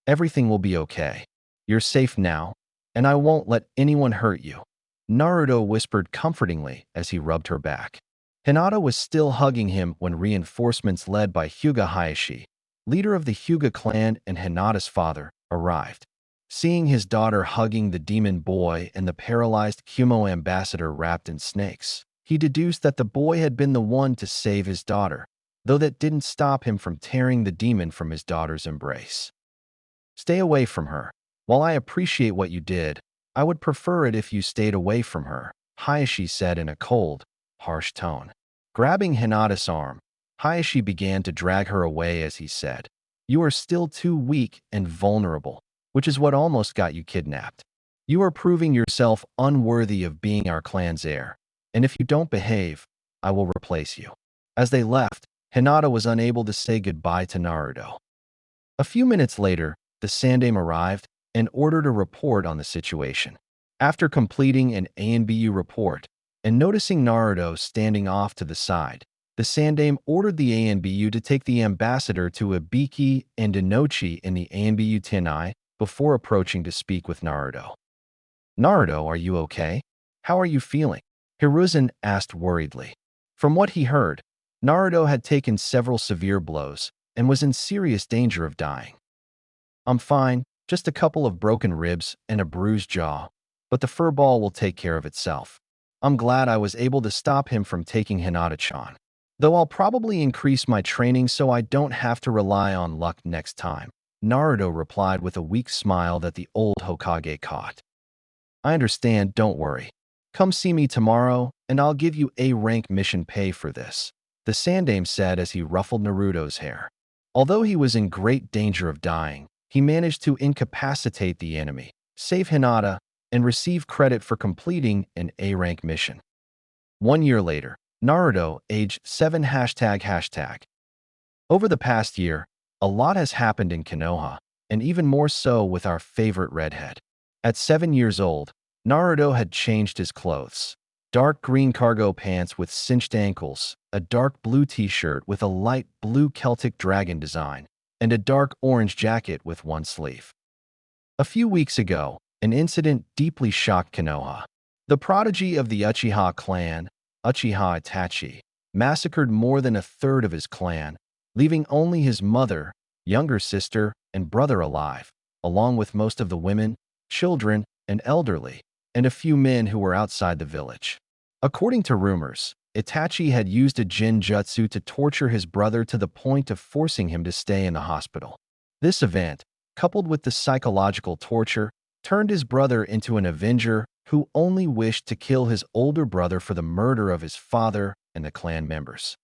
everything will be okay. You're safe now, and I won't let anyone hurt you, Naruto whispered comfortingly as he rubbed her back. Hinata was still hugging him when reinforcements led by Hyuga Hayashi, leader of the Hyuga clan and Hinata's father, arrived. Seeing his daughter hugging the demon boy and the paralyzed Kumo ambassador wrapped in snakes, he deduced that the boy had been the one to save his daughter, though that didn't stop him from tearing the demon from his daughter's embrace. Stay away from her. While I appreciate what you did, I would prefer it if you stayed away from her, Hayashi said in a cold, harsh tone. Grabbing Hinata's arm, Hayashi began to drag her away as he said, "You are still too weak and vulnerable, which is what almost got you kidnapped. You are proving yourself unworthy of being our clan's heir, and if you don't behave, I will replace you." As they left, Hinata was unable to say goodbye to Naruto. A few minutes later, the Sandaime arrived and ordered a report on the situation. After completing an ANBU report and noticing Naruto standing off to the side, the Sandaime ordered the ANBU to take the ambassador to Ibiki and Inochi in the ANBU Tenai before approaching to speak with Naruto. "Naruto, are you okay? How are you feeling?" Hiruzen asked worriedly. From what he heard, Naruto had taken several severe blows and was in serious danger of dying. "I'm fine, just a couple of broken ribs and a bruised jaw, but the fur ball will take care of itself. I'm glad I was able to stop him from taking Hinata-chan. Though I'll probably increase my training so I don't have to rely on luck next time," Naruto replied with a weak smile that the old Hokage caught. "I understand, don't worry. Come see me tomorrow, and I'll give you A-rank mission pay for this," the Sandaime said as he ruffled Naruto's hair. Although he was in great danger of dying, he managed to incapacitate the enemy, save Hinata, and receive credit for completing an A-rank mission. 1 year later, Naruto, age 7 ##. Over the past year, a lot has happened in Konoha, and even more so with our favorite redhead. At 7 years old, Naruto had changed his clothes. Dark green cargo pants with cinched ankles, a dark blue t-shirt with a light blue Celtic dragon design, and a dark orange jacket with one sleeve. A few weeks ago, an incident deeply shocked Konoha. The prodigy of the Uchiha clan, Uchiha Itachi, massacred more than a third of his clan, leaving only his mother, younger sister, and brother alive, along with most of the women, children, and elderly, and a few men who were outside the village. According to rumors, Itachi had used a jin jutsu to torture his brother to the point of forcing him to stay in the hospital. This event, coupled with the psychological torture, turned his brother into an avenger who only wished to kill his older brother for the murder of his father and the clan members.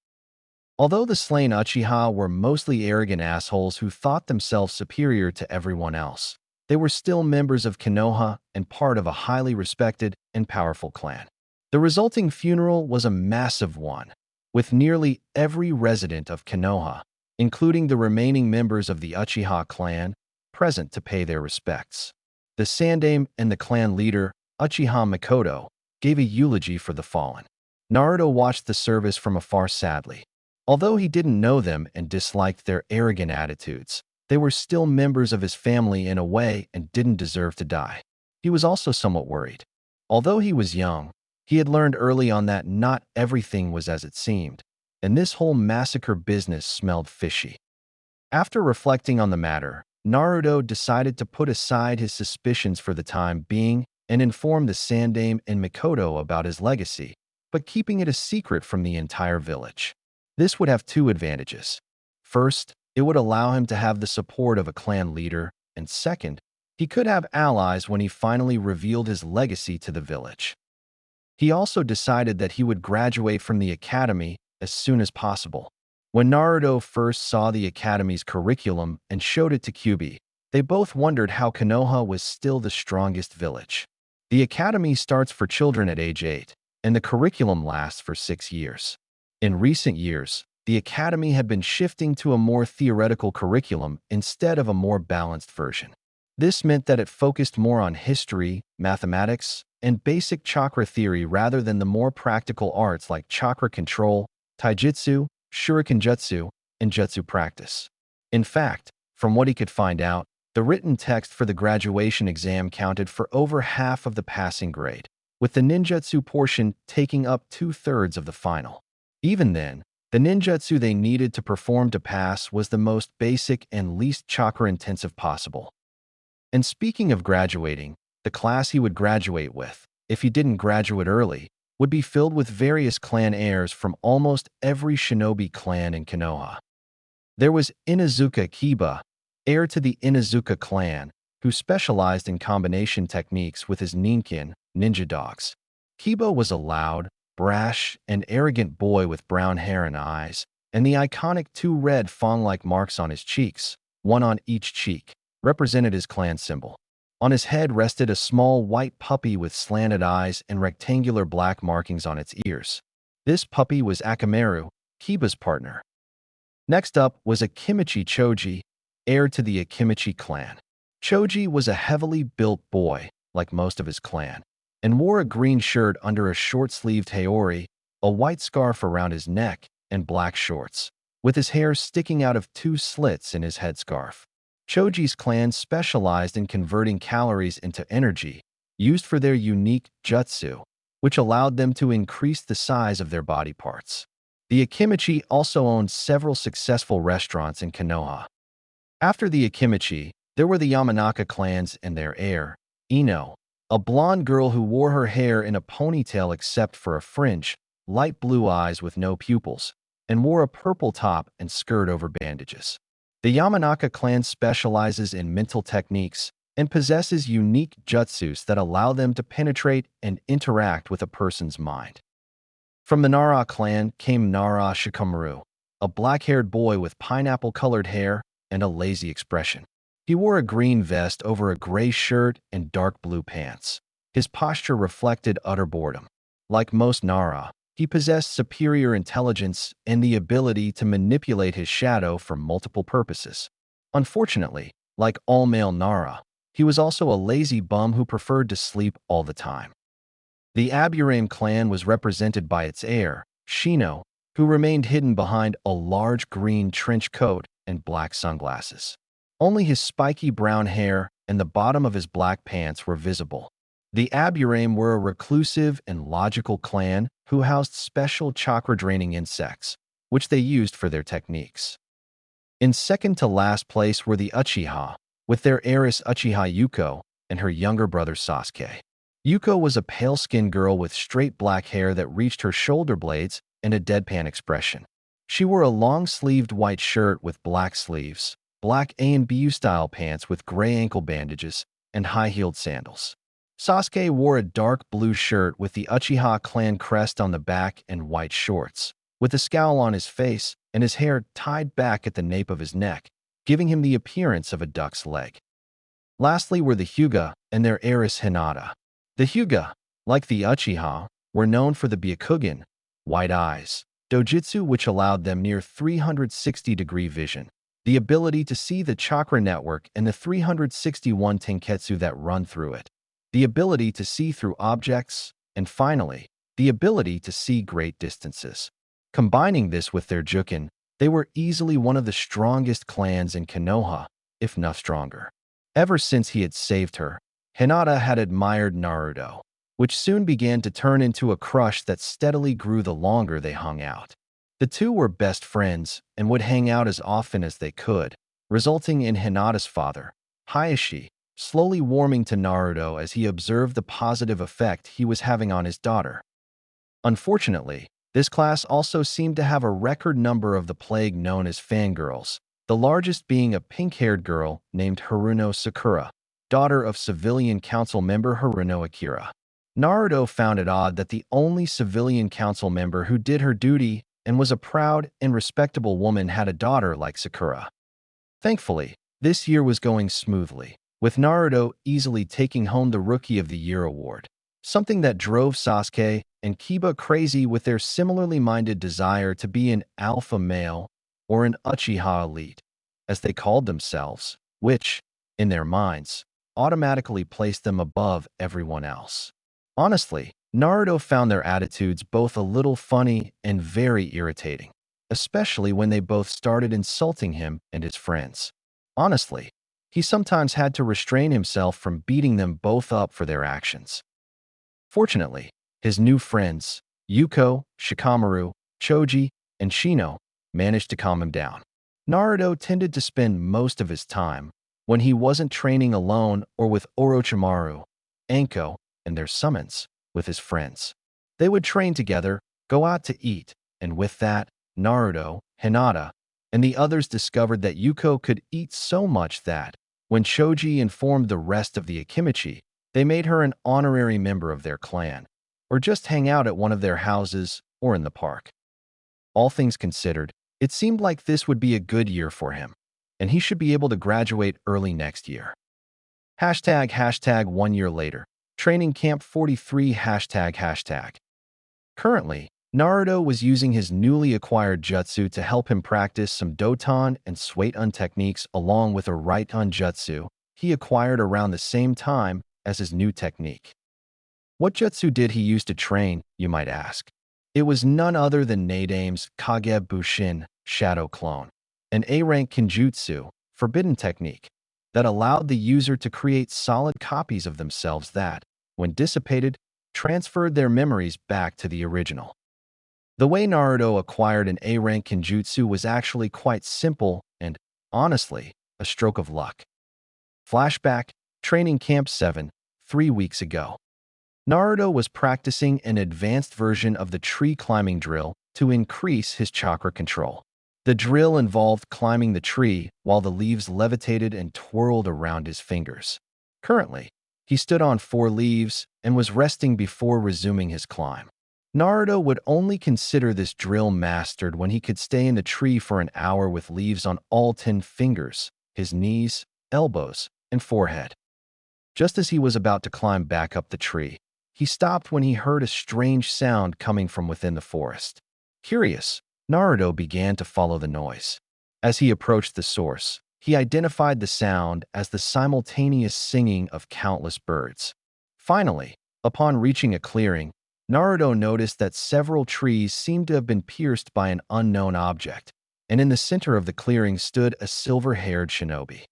Although the slain Uchiha were mostly arrogant assholes who thought themselves superior to everyone else, they were still members of Konoha and part of a highly respected and powerful clan. The resulting funeral was a massive one, with nearly every resident of Konoha, including the remaining members of the Uchiha clan, present to pay their respects. The Sandaime and the clan leader, Uchiha Makoto, gave a eulogy for the fallen. Naruto watched the service from afar sadly. Although he didn't know them and disliked their arrogant attitudes, they were still members of his family in a way and didn't deserve to die. He was also somewhat worried. Although he was young, he had learned early on that not everything was as it seemed, and this whole massacre business smelled fishy. After reflecting on the matter, Naruto decided to put aside his suspicions for the time being and inform the Sandaime and Makoto about his legacy, but keeping it a secret from the entire village. This would have two advantages. First, it would allow him to have the support of a clan leader, and second, he could have allies when he finally revealed his legacy to the village. He also decided that he would graduate from the academy as soon as possible. When Naruto first saw the academy's curriculum and showed it to Kyuubi, they both wondered how Konoha was still the strongest village. The academy starts for children at age 8, and the curriculum lasts for 6 years. In recent years, the academy had been shifting to a more theoretical curriculum instead of a more balanced version. This meant that it focused more on history, mathematics, and basic chakra theory rather than the more practical arts like chakra control, taijutsu, shuriken jutsu, and jutsu practice. In fact, from what he could find out, the written text for the graduation exam counted for over half of the passing grade, with the ninjutsu portion taking up 2/3 of the final. Even then, the ninjutsu they needed to perform to pass was the most basic and least chakra-intensive possible. And speaking of graduating, the class he would graduate with, if he didn't graduate early, would be filled with various clan heirs from almost every shinobi clan in Konoha. There was Inuzuka Kiba, heir to the Inuzuka clan, who specialized in combination techniques with his ninkin, ninja dogs. Kiba was a loud, brash, and arrogant boy with brown hair and eyes, and the iconic 2 red fawn-like marks on his cheeks, one on each cheek, represented his clan symbol. On his head rested a small white puppy with slanted eyes and rectangular black markings on its ears. This puppy was Akamaru, Kiba's partner. Next up was Akimichi Choji, heir to the Akimichi clan. Choji was a heavily built boy, like most of his clan, and wore a green shirt under a short-sleeved haori, a white scarf around his neck, and black shorts, with his hair sticking out of two slits in his headscarf. Choji's clan specialized in converting calories into energy, used for their unique jutsu, which allowed them to increase the size of their body parts. The Akimichi also owned several successful restaurants in Konoha. After the Akimichi, there were the Yamanaka clans and their heir, Ino, a blonde girl who wore her hair in a ponytail except for a fringe, light blue eyes with no pupils, and wore a purple top and skirt over bandages. The Yamanaka clan specializes in mental techniques and possesses unique jutsus that allow them to penetrate and interact with a person's mind. From the Nara clan came Nara Shikamaru, a black-haired boy with pineapple-colored hair and a lazy expression. He wore a green vest over a gray shirt and dark blue pants. His posture reflected utter boredom. Like most Nara, he possessed superior intelligence and the ability to manipulate his shadow for multiple purposes. Unfortunately, like all male Nara, he was also a lazy bum who preferred to sleep all the time. The Aburame clan was represented by its heir, Shino, who remained hidden behind a large green trench coat and black sunglasses. Only his spiky brown hair and the bottom of his black pants were visible. The Aburame were a reclusive and logical clan who housed special chakra-draining insects, which they used for their techniques. In second to last place were the Uchiha, with their heiress Uchiha Yuko and her younger brother Sasuke. Yuko was a pale-skinned girl with straight black hair that reached her shoulder blades and a deadpan expression. She wore a long-sleeved white shirt with black sleeves, black A&BU-style pants with gray ankle bandages, and high-heeled sandals. Sasuke wore a dark blue shirt with the Uchiha clan crest on the back and white shorts, with a scowl on his face and his hair tied back at the nape of his neck, giving him the appearance of a duck's leg. Lastly were the Hyuga and their heiress Hinata. The Hyuga, like the Uchiha, were known for the Byakugan, white eyes, dojutsu which allowed them near 360-degree vision, the ability to see the chakra network and the 361 tenketsu that run through it, the ability to see through objects, and finally, the ability to see great distances. Combining this with their jukin, they were easily one of the strongest clans in Konoha, if not stronger. Ever since he had saved her, Hinata had admired Naruto, which soon began to turn into a crush that steadily grew the longer they hung out. The two were best friends and would hang out as often as they could, resulting in Hinata's father, Hayashi, slowly warming to Naruto as he observed the positive effect he was having on his daughter. Unfortunately, this class also seemed to have a record number of the plague known as fangirls, the largest being a pink-haired girl named Haruno Sakura, daughter of civilian council member Haruno Akira. Naruto found it odd that the only civilian council member who did her duty and was a proud and respectable woman had a daughter like Sakura. Thankfully, this year was going smoothly, with Naruto easily taking home the Rookie of the Year award, something that drove Sasuke and Kiba crazy with their similarly minded desire to be an alpha male or an Uchiha elite, as they called themselves, which, in their minds, automatically placed them above everyone else. Honestly, Naruto found their attitudes both a little funny and very irritating, especially when they both started insulting him and his friends. Honestly, he sometimes had to restrain himself from beating them both up for their actions. Fortunately, his new friends, Yuko, Shikamaru, Choji, and Shino, managed to calm him down. Naruto tended to spend most of his time, when he wasn't training alone or with Orochimaru, Anko, and their summons, with his friends. They would train together, go out to eat, and with that, Naruto, Hinata, and the others discovered that Yuko could eat so much that, when Choji informed the rest of the Akimichi, they made her an honorary member of their clan, or just hang out at one of their houses or in the park. All things considered, it seemed like this would be a good year for him, and he should be able to graduate early next year. Hashtag 1 year later. Training Camp 43 hashtag. Currently, Naruto was using his newly acquired jutsu to help him practice some Doton and Suiton techniques along with a Raiton jutsu he acquired around the same time as his new technique. What jutsu did he use to train, you might ask? It was none other than Nadame's Kage Bushin Shadow Clone, an A-rank Kenjutsu, forbidden technique, that allowed the user to create solid copies of themselves that, when dissipated, transferred their memories back to the original. The way Naruto acquired an A-rank Kenjutsu was actually quite simple and, honestly, a stroke of luck. Flashback, Training Camp 7, 3 weeks ago. Naruto was practicing an advanced version of the tree climbing drill to increase his chakra control. The drill involved climbing the tree while the leaves levitated and twirled around his fingers. Currently, he stood on 4 leaves and was resting before resuming his climb. Naruto would only consider this drill mastered when he could stay in the tree for an hour with leaves on all 10 fingers, his knees, elbows, and forehead. Just as he was about to climb back up the tree, he stopped when he heard a strange sound coming from within the forest. Curious, Naruto began to follow the noise. As he approached the source, he identified the sound as the simultaneous singing of countless birds. Finally, upon reaching a clearing, Naruto noticed that several trees seemed to have been pierced by an unknown object, and in the center of the clearing stood a silver-haired shinobi.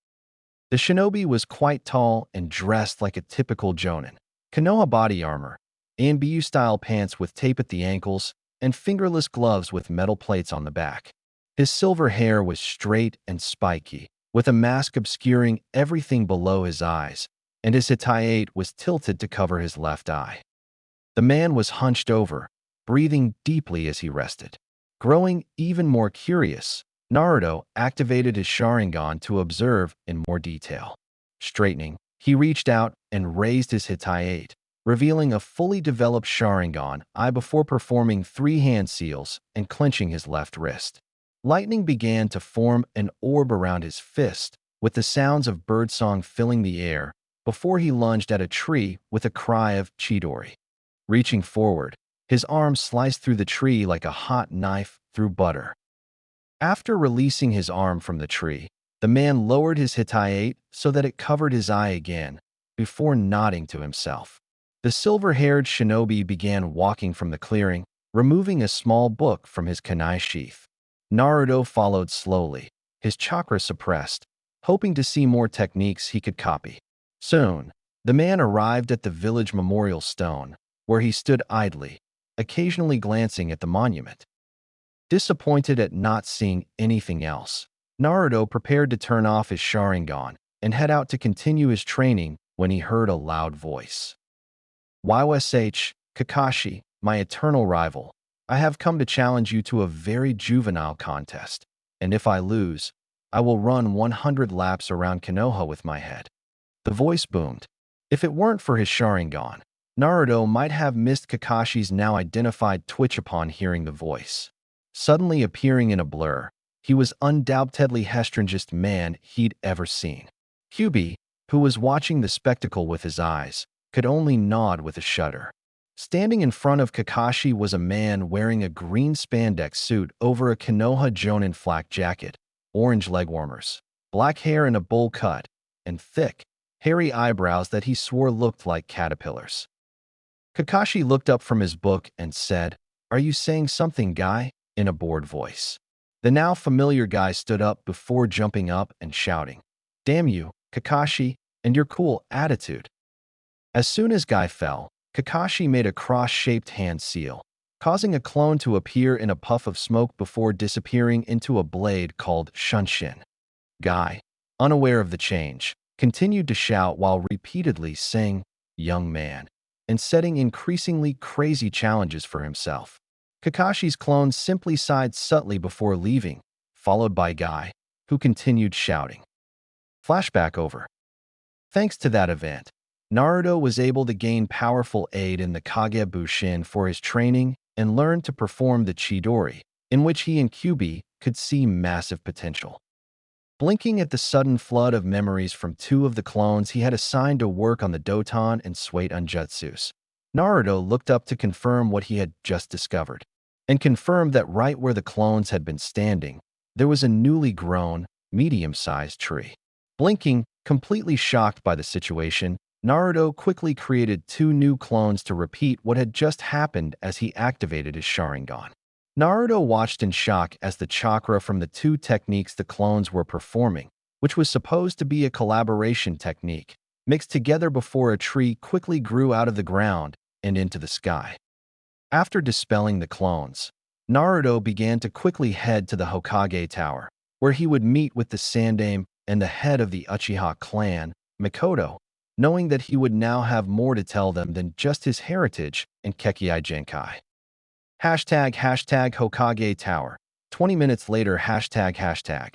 The shinobi was quite tall and dressed like a typical jonin. Konoha body armor, ANBU-style pants with tape at the ankles, and fingerless gloves with metal plates on the back. His silver hair was straight and spiky, with a mask obscuring everything below his eyes, and his hitayate was tilted to cover his left eye. The man was hunched over, breathing deeply as he rested. Growing even more curious, Naruto activated his Sharingan to observe in more detail. Straightening, he reached out and raised his hitayate, revealing a fully developed Sharingan eye before performing 3 hand seals and clenching his left wrist. Lightning began to form an orb around his fist, with the sounds of birdsong filling the air, before he lunged at a tree with a cry of Chidori. Reaching forward, his arm sliced through the tree like a hot knife through butter. After releasing his arm from the tree, the man lowered his hitayate so that it covered his eye again, before nodding to himself. The silver-haired shinobi began walking from the clearing, removing a small book from his kunai sheath. Naruto followed slowly, his chakra suppressed, hoping to see more techniques he could copy. Soon, the man arrived at the village memorial stone, where he stood idly, occasionally glancing at the monument. Disappointed at not seeing anything else, Naruto prepared to turn off his Sharingan and head out to continue his training when he heard a loud voice. "YSH, Kakashi, my eternal rival, I have come to challenge you to a very juvenile contest, and if I lose, I will run 100 laps around Konoha with my head." The voice boomed. If it weren't for his Sharingan, Naruto might have missed Kakashi's now identified twitch upon hearing the voice. Suddenly appearing in a blur, he was undoubtedly the strangest man he'd ever seen. Kyubi, who was watching the spectacle with his eyes, could only nod with a shudder. Standing in front of Kakashi was a man wearing a green spandex suit over a Konoha Jonin flak jacket, orange leg warmers, black hair in a bowl cut, and thick, hairy eyebrows that he swore looked like caterpillars. Kakashi looked up from his book and said, "Are you saying something, guy?" in a bored voice. The now familiar guy stood up before jumping up and shouting, "Damn you, Kakashi, and your cool attitude." As soon as Guy fell, Kakashi made a cross-shaped hand seal, causing a clone to appear in a puff of smoke before disappearing into a blade called Shunshin. Guy, unaware of the change, continued to shout while repeatedly saying, "Young man," and setting increasingly crazy challenges for himself. Kakashi's clone simply sighed subtly before leaving, followed by Guy, who continued shouting. Flashback over. Thanks to that event, Naruto was able to gain powerful aid in the Kage Bushin for his training and learn to perform the Chidori, in which he and Kyubi could see massive potential. Blinking at the sudden flood of memories from two of the clones he had assigned to work on the Doton and Suite Unjutsus, Naruto looked up to confirm what he had just discovered, and confirmed that right where the clones had been standing, there was a newly grown, medium-sized tree. Blinking, completely shocked by the situation, Naruto quickly created two new clones to repeat what had just happened as he activated his Sharingan. Naruto watched in shock as the chakra from the two techniques the clones were performing, which was supposed to be a collaboration technique, mixed together before a tree quickly grew out of the ground and into the sky. After dispelling the clones, Naruto began to quickly head to the Hokage Tower, where he would meet with the Sandaime and the head of the Uchiha clan, Mikoto, knowing that he would now have more to tell them than just his heritage and Kekkai Genkai. Hashtag Hokage Tower. 20 minutes later, hashtag.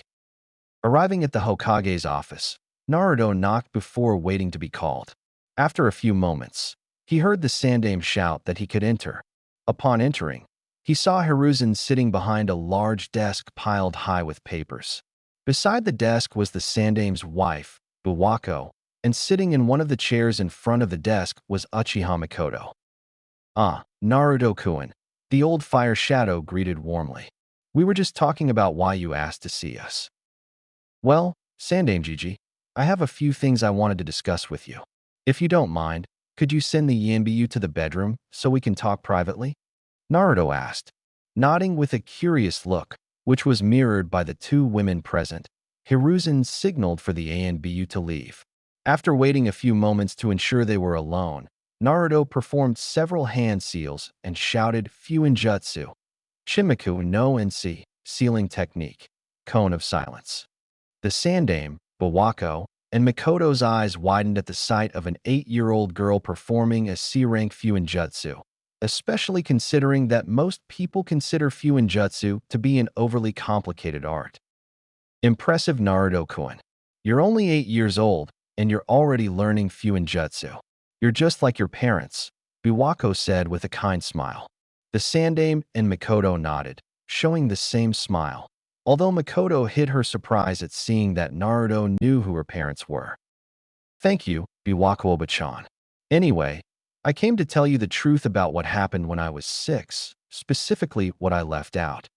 Arriving at the Hokage's office, Naruto knocked before waiting to be called. After a few moments, he heard the Sandaime shout that he could enter. Upon entering, he saw Hiruzen sitting behind a large desk piled high with papers. Beside the desk was the Sandaime's wife, Biwako, and sitting in one of the chairs in front of the desk was Uchiha Mikoto. "Ah, Naruto-kun," the old fire shadow greeted warmly. "We were just talking about why you asked to see us." "Well, Sandaime Gigi, I have a few things I wanted to discuss with you. If you don't mind, could you send the Yanbyu to the bedroom so we can talk privately?" Naruto asked, nodding with a curious look, which was mirrored by the two women present. Hiruzen signaled for the Yanbyu to leave. After waiting a few moments to ensure they were alone, Naruto performed several hand seals and shouted Fuinjutsu, Shimiku no Ensi, sealing technique, cone of silence. The Sandaime, Biwako, and Mikoto's eyes widened at the sight of an 8-year-old girl performing a C-rank Fuinjutsu, especially considering that most people consider Fuinjutsu to be an overly complicated art. "Impressive, Naruto-kun. You're only 8 years old, and you're already learning Fuinjutsu. You're just like your parents," Biwako said with a kind smile. The Sandaime and Mikoto nodded, showing the same smile, although Mikoto hid her surprise at seeing that Naruto knew who her parents were. "Thank you, Biwako-oba-chan. Anyway, I came to tell you the truth about what happened when I was 6, specifically what I left out."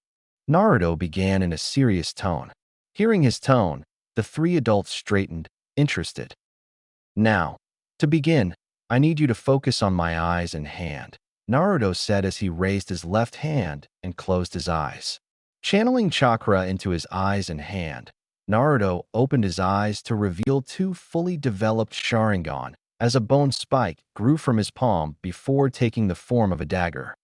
Naruto began in a serious tone. Hearing his tone, the three adults straightened, interested. "Now, to begin, I need you to focus on my eyes and hand," Naruto said as he raised his left hand and closed his eyes. Channeling chakra into his eyes and hand, Naruto opened his eyes to reveal two fully developed Sharingan as a bone spike grew from his palm before taking the form of a dagger.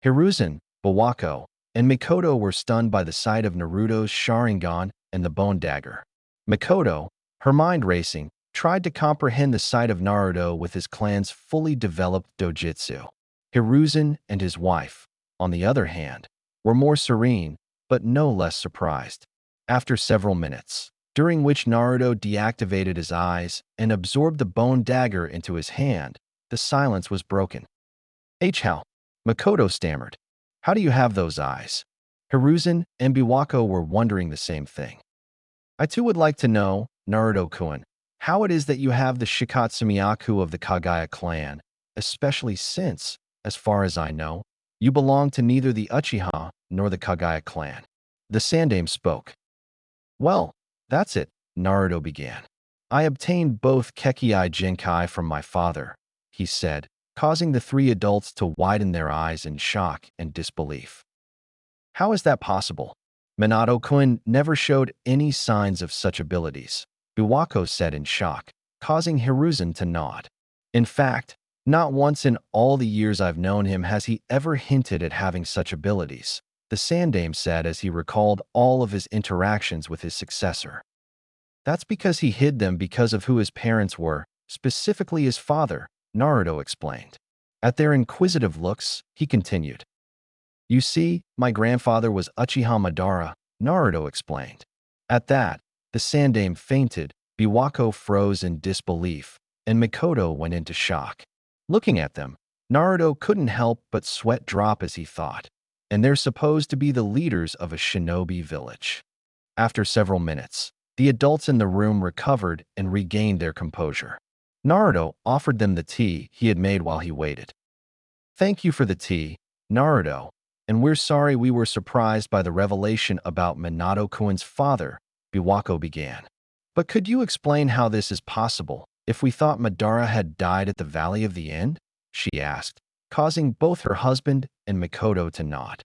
Hiruzen, Biwako, and Mikoto were stunned by the sight of Naruto's Sharingan and the bone dagger. Mikoto, her mind racing, tried to comprehend the sight of Naruto with his clan's fully developed dojutsu. Hiruzen and his wife, on the other hand, were more serene, but no less surprised. After several minutes, during which Naruto deactivated his eyes and absorbed the bone dagger into his hand, the silence was broken. "How?" Mikoto stammered. "How do you have those eyes?" Hiruzen and Biwako were wondering the same thing. "I too would like to know, Naruto-kun, how it is that you have the Shikatsumiyaku of the Kagaya clan, especially since, as far as I know, you belong to neither the Uchiha nor the Kagaya clan." The Sandaime spoke. "Well, that's it," Naruto began. "I obtained both Kekkai Genkai from my father," he said, causing the three adults to widen their eyes in shock and disbelief. "How is that possible? Minato-kun never showed any signs of such abilities," Biwako said in shock, causing Hiruzen to nod. "In fact, not once in all the years I've known him has he ever hinted at having such abilities," the Sandaime said as he recalled all of his interactions with his successor. "That's because he hid them because of who his parents were, specifically his father," Naruto explained. At their inquisitive looks, he continued. "You see, my grandfather was Uchiha Madara," Naruto explained. At that, the Sandaime fainted, Biwako froze in disbelief, and Mikoto went into shock. Looking at them, Naruto couldn't help but sweat drop as he thought, and they're supposed to be the leaders of a shinobi village. After several minutes, The adults in the room recovered and regained their composure. Naruto offered them the tea he had made while he waited. "Thank you for the tea, Naruto, and we're sorry we were surprised by the revelation about Minato-kun's father," Biwako began. "But could you explain how this is possible if we thought Madara had died at the Valley of the End?" she asked, causing both her husband and Mikoto to nod.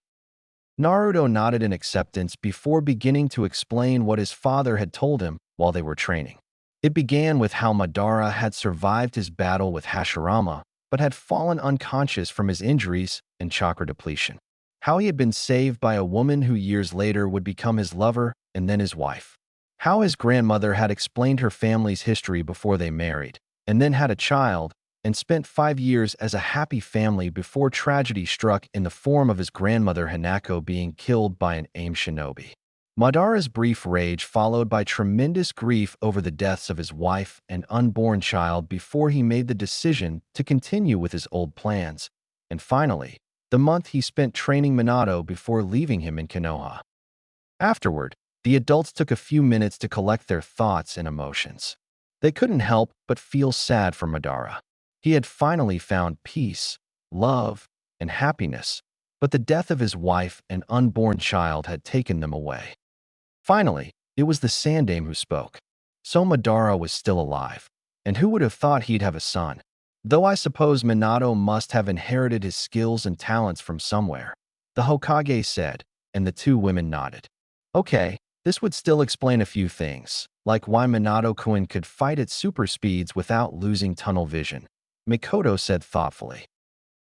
Naruto nodded in acceptance before beginning to explain what his father had told him while they were training. It began with how Madara had survived his battle with Hashirama, but had fallen unconscious from his injuries and chakra depletion. How he had been saved by a woman who years later would become his lover and then his wife. How his grandmother had explained her family's history before they married, and then had a child, and spent 5 years as a happy family before tragedy struck in the form of his grandmother Hanako being killed by an AIM shinobi. Madara's brief rage followed by tremendous grief over the deaths of his wife and unborn child before he made the decision to continue with his old plans, and finally, the month he spent training Minato before leaving him in Konoha. Afterward, the adults took a few minutes to collect their thoughts and emotions. They couldn't help but feel sad for Madara. He had finally found peace, love, and happiness, but the death of his wife and unborn child had taken them away. Finally, it was the Sandaime who spoke. So Madara was still alive, and who would have thought he'd have a son? Though I suppose Minato must have inherited his skills and talents from somewhere, the Hokage said, and the two women nodded. Okay, this would still explain a few things, like why Minato-kun could fight at super speeds without losing tunnel vision, Mikoto said thoughtfully.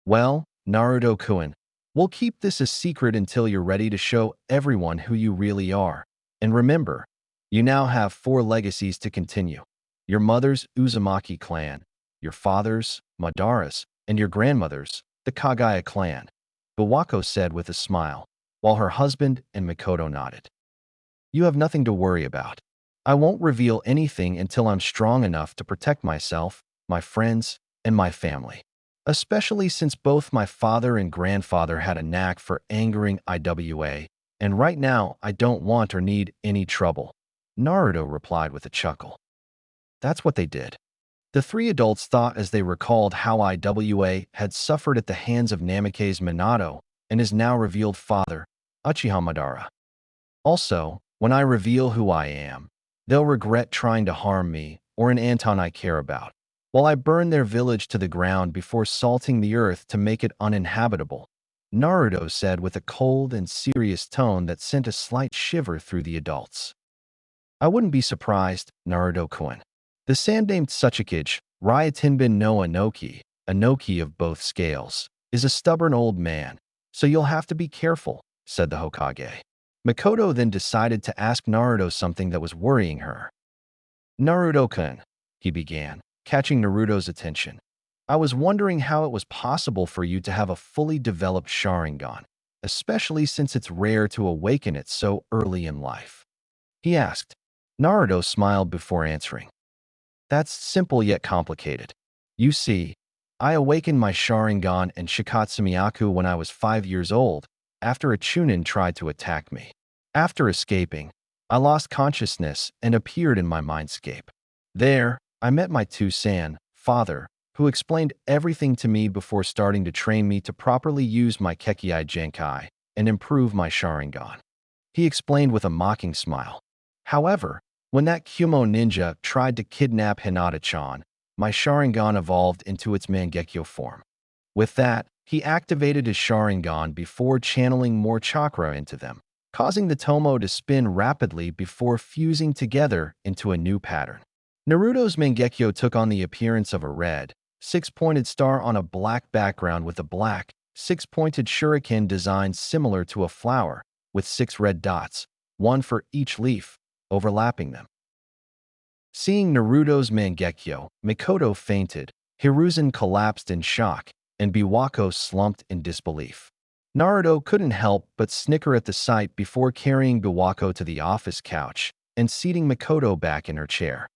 Well, Naruto-kun, we'll keep this a secret until you're ready to show everyone who you really are. And remember, you now have 4 legacies to continue. Your mother's Uzumaki clan, your father's, Madara's, and your grandmother's, the Kagaya clan, Biwako said with a smile, while her husband and Mikoto nodded. You have nothing to worry about. I won't reveal anything until I'm strong enough to protect myself, my friends, and my family. Especially since both my father and grandfather had a knack for angering IWA, and right now I don't want or need any trouble, Naruto replied with a chuckle. That's what they did. The 3 adults thought as they recalled how IWA had suffered at the hands of Namake's Minato and his now revealed father, Uchiha Madara. Also, when I reveal who I am, they'll regret trying to harm me or an Anton I care about, while I burn their village to the ground before salting the earth to make it uninhabitable, Naruto said with a cold and serious tone that sent a slight shiver through the adults. I wouldn't be surprised, Naruto-kun. The Sandaime Tsuchikage, Ryatenbin no Inoki of both scales, is a stubborn old man, so you'll have to be careful, said the Hokage. Mikoto then decided to ask Naruto something that was worrying her. Naruto-kun, he began, catching Naruto's attention. I was wondering how it was possible for you to have a fully developed Sharingan, especially since it's rare to awaken it so early in life. He asked. Naruto smiled before answering. That's simple yet complicated. You see, I awakened my Sharingan and Shikatsumiyaku when I was 5 years old, after a Chunin tried to attack me. After escaping, I lost consciousness and appeared in my mindscape. There, I met my Tusan, father, who explained everything to me before starting to train me to properly use my Kekkei Genkai and improve my Sharingan. He explained with a mocking smile. However, when that Kumo ninja tried to kidnap Hinata-chan, my Sharingan evolved into its Mangekyo form. With that, he activated his Sharingan before channeling more chakra into them, causing the Tomo to spin rapidly before fusing together into a new pattern. Naruto's Mangekyo took on the appearance of a red, 6-pointed star on a black background with a black, 6-pointed shuriken design similar to a flower, with 6 red dots, 1 for each leaf, overlapping them. Seeing Naruto's Mangekyo, Mikoto fainted, Hiruzen collapsed in shock, and Biwako slumped in disbelief. Naruto couldn't help but snicker at the sight before carrying Biwako to the office couch and seating Mikoto back in her chair.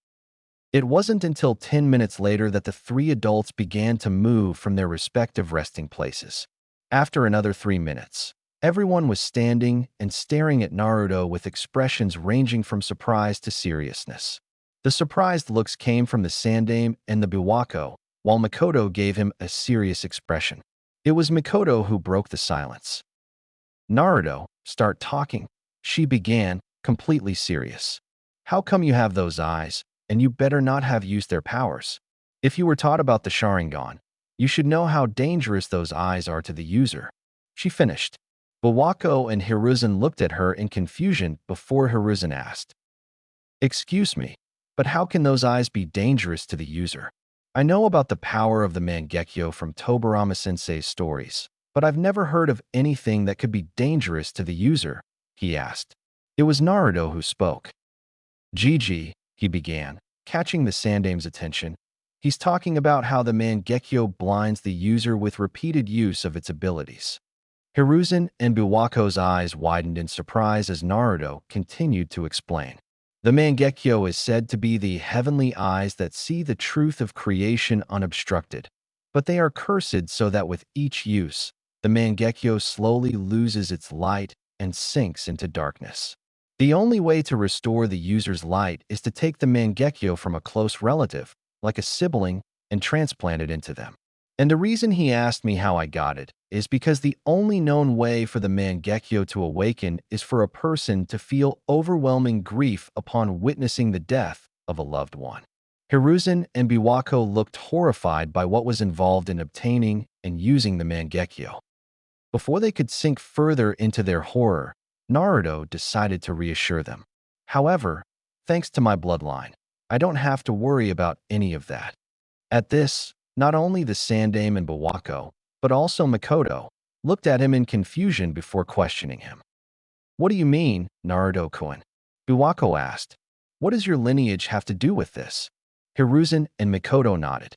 It wasn't until 10 minutes later that the 3 adults began to move from their respective resting places. After another 3 minutes, Everyone was standing and staring at Naruto with expressions ranging from surprise to seriousness. The surprised looks came from the Sandaime and the Biwako, while Mikoto gave him a serious expression. It was Mikoto who broke the silence. Naruto, start talking, she began, completely serious. How come you have those eyes, and you better not have used their powers? If you were taught about the Sharingan, you should know how dangerous those eyes are to the user. She finished. Biwako and Hiruzen looked at her in confusion before Hiruzen asked, "Excuse me, but how can those eyes be dangerous to the user? I know about the power of the Mangekyo from Tobirama-sensei's stories, but I've never heard of anything that could be dangerous to the user," he asked. It was Naruto who spoke. "Gigi," he began, catching the Sandaime's attention. He's talking about how the Mangekyo blinds the user with repeated use of its abilities. Hiruzen and Biwako's eyes widened in surprise as Naruto continued to explain. The Mangekyo is said to be the heavenly eyes that see the truth of creation unobstructed, but they are cursed so that with each use, the Mangekyo slowly loses its light and sinks into darkness. The only way to restore the user's light is to take the Mangekyo from a close relative, like a sibling, and transplant it into them. And the reason he asked me how I got it is because the only known way for the Mangekyo to awaken is for a person to feel overwhelming grief upon witnessing the death of a loved one. Hiruzen and Biwako looked horrified by what was involved in obtaining and using the Mangekyo. Before they could sink further into their horror, Naruto decided to reassure them. However, thanks to my bloodline, I don't have to worry about any of that. At this, not only the Sandaime and Biwako, but also Mikoto, looked at him in confusion before questioning him. "What do you mean, Naruto-kun?" Biwako asked. "What does your lineage have to do with this?" Hiruzen and Mikoto nodded.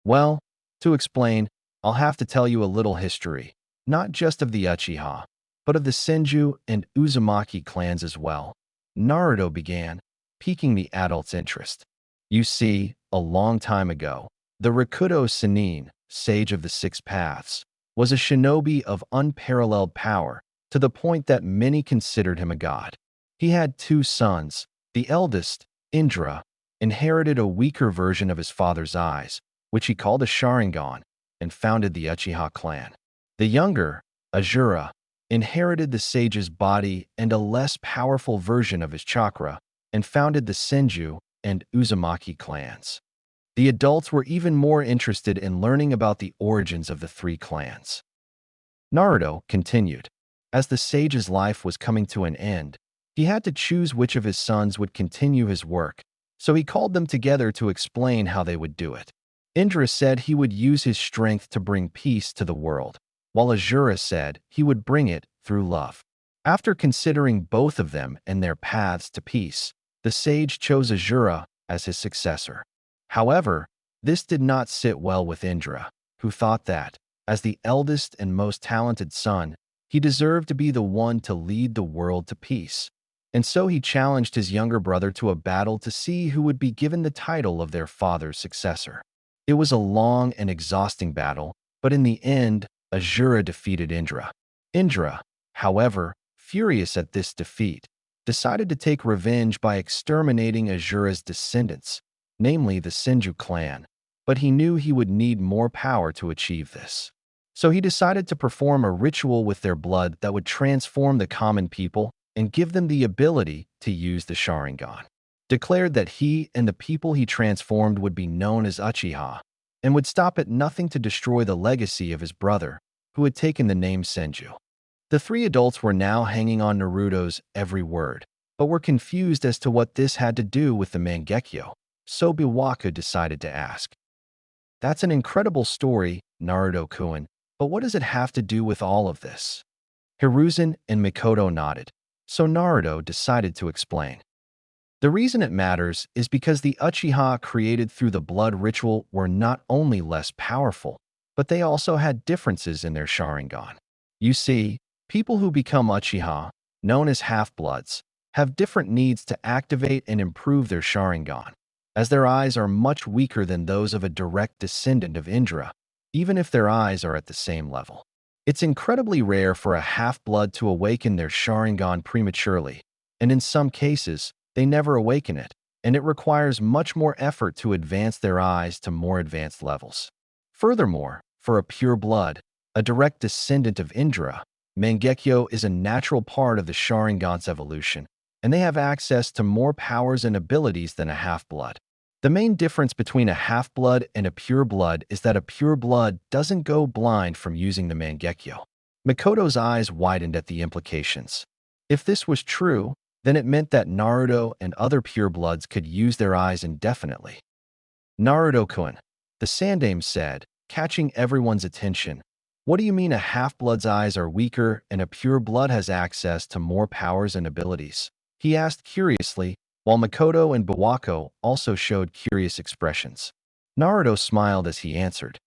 "Well, to explain, I'll have to tell you a little history, not just of the Uchiha, but of the Senju and Uzumaki clans as well," Naruto began, piquing the adult's interest. "You see, a long time ago, the Rakuto Sennin, sage of the Six Paths, was a shinobi of unparalleled power, to the point that many considered him a god. He had two sons. The eldest, Indra, inherited a weaker version of his father's eyes, which he called a Sharingan, and founded the Uchiha clan. The younger, Azura, inherited the sage's body and a less powerful version of his chakra, and founded the Senju and Uzumaki clans. The adults were even more interested in learning about the origins of the three clans." Naruto continued. As the sage's life was coming to an end, he had to choose which of his sons would continue his work, so he called them together to explain how they would do it. Indra said he would use his strength to bring peace to the world, while Azura said he would bring it through love. After considering both of them and their paths to peace, the sage chose Azura as his successor. However, this did not sit well with Indra, who thought that, as the eldest and most talented son, he deserved to be the one to lead the world to peace. And so he challenged his younger brother to a battle to see who would be given the title of their father's successor. It was a long and exhausting battle, but in the end, Azura defeated Indra. Indra, however, furious at this defeat, decided to take revenge by exterminating Azura's descendants, namely the Senju clan, but he knew he would need more power to achieve this. So he decided to perform a ritual with their blood that would transform the common people and give them the ability to use the Sharingan. Declared that he and the people he transformed would be known as Uchiha, and would stop at nothing to destroy the legacy of his brother, who had taken the name Senju. The three adults were now hanging on Naruto's every word, but were confused as to what this had to do with the Mangekyo, so Biwako decided to ask. "That's an incredible story, Naruto-kun, but what does it have to do with all of this?" Hiruzen and Mikoto nodded, so Naruto decided to explain. "The reason it matters is because the Uchiha created through the blood ritual were not only less powerful, but they also had differences in their Sharingan. You see, people who become Uchiha, known as half-bloods, have different needs to activate and improve their Sharingan, as their eyes are much weaker than those of a direct descendant of Indra, even if their eyes are at the same level. It's incredibly rare for a half-blood to awaken their Sharingan prematurely, and in some cases, they never awaken it, and it requires much more effort to advance their eyes to more advanced levels. Furthermore, for a pure blood, a direct descendant of Indra, Mangekyo is a natural part of the Sharingan's evolution, and they have access to more powers and abilities than a half-blood. The main difference between a half-blood and a pure blood is that a pure blood doesn't go blind from using the Mangekyo. Makoto's eyes widened at the implications. If this was true, then it meant that Naruto and other pure bloods could use their eyes indefinitely. Naruto-kun, the Sandaime said, catching everyone's attention. What do you mean a half-blood's eyes are weaker and a pure blood has access to more powers and abilities? He asked curiously, while Makoto and Bawako also showed curious expressions. Naruto smiled as he answered.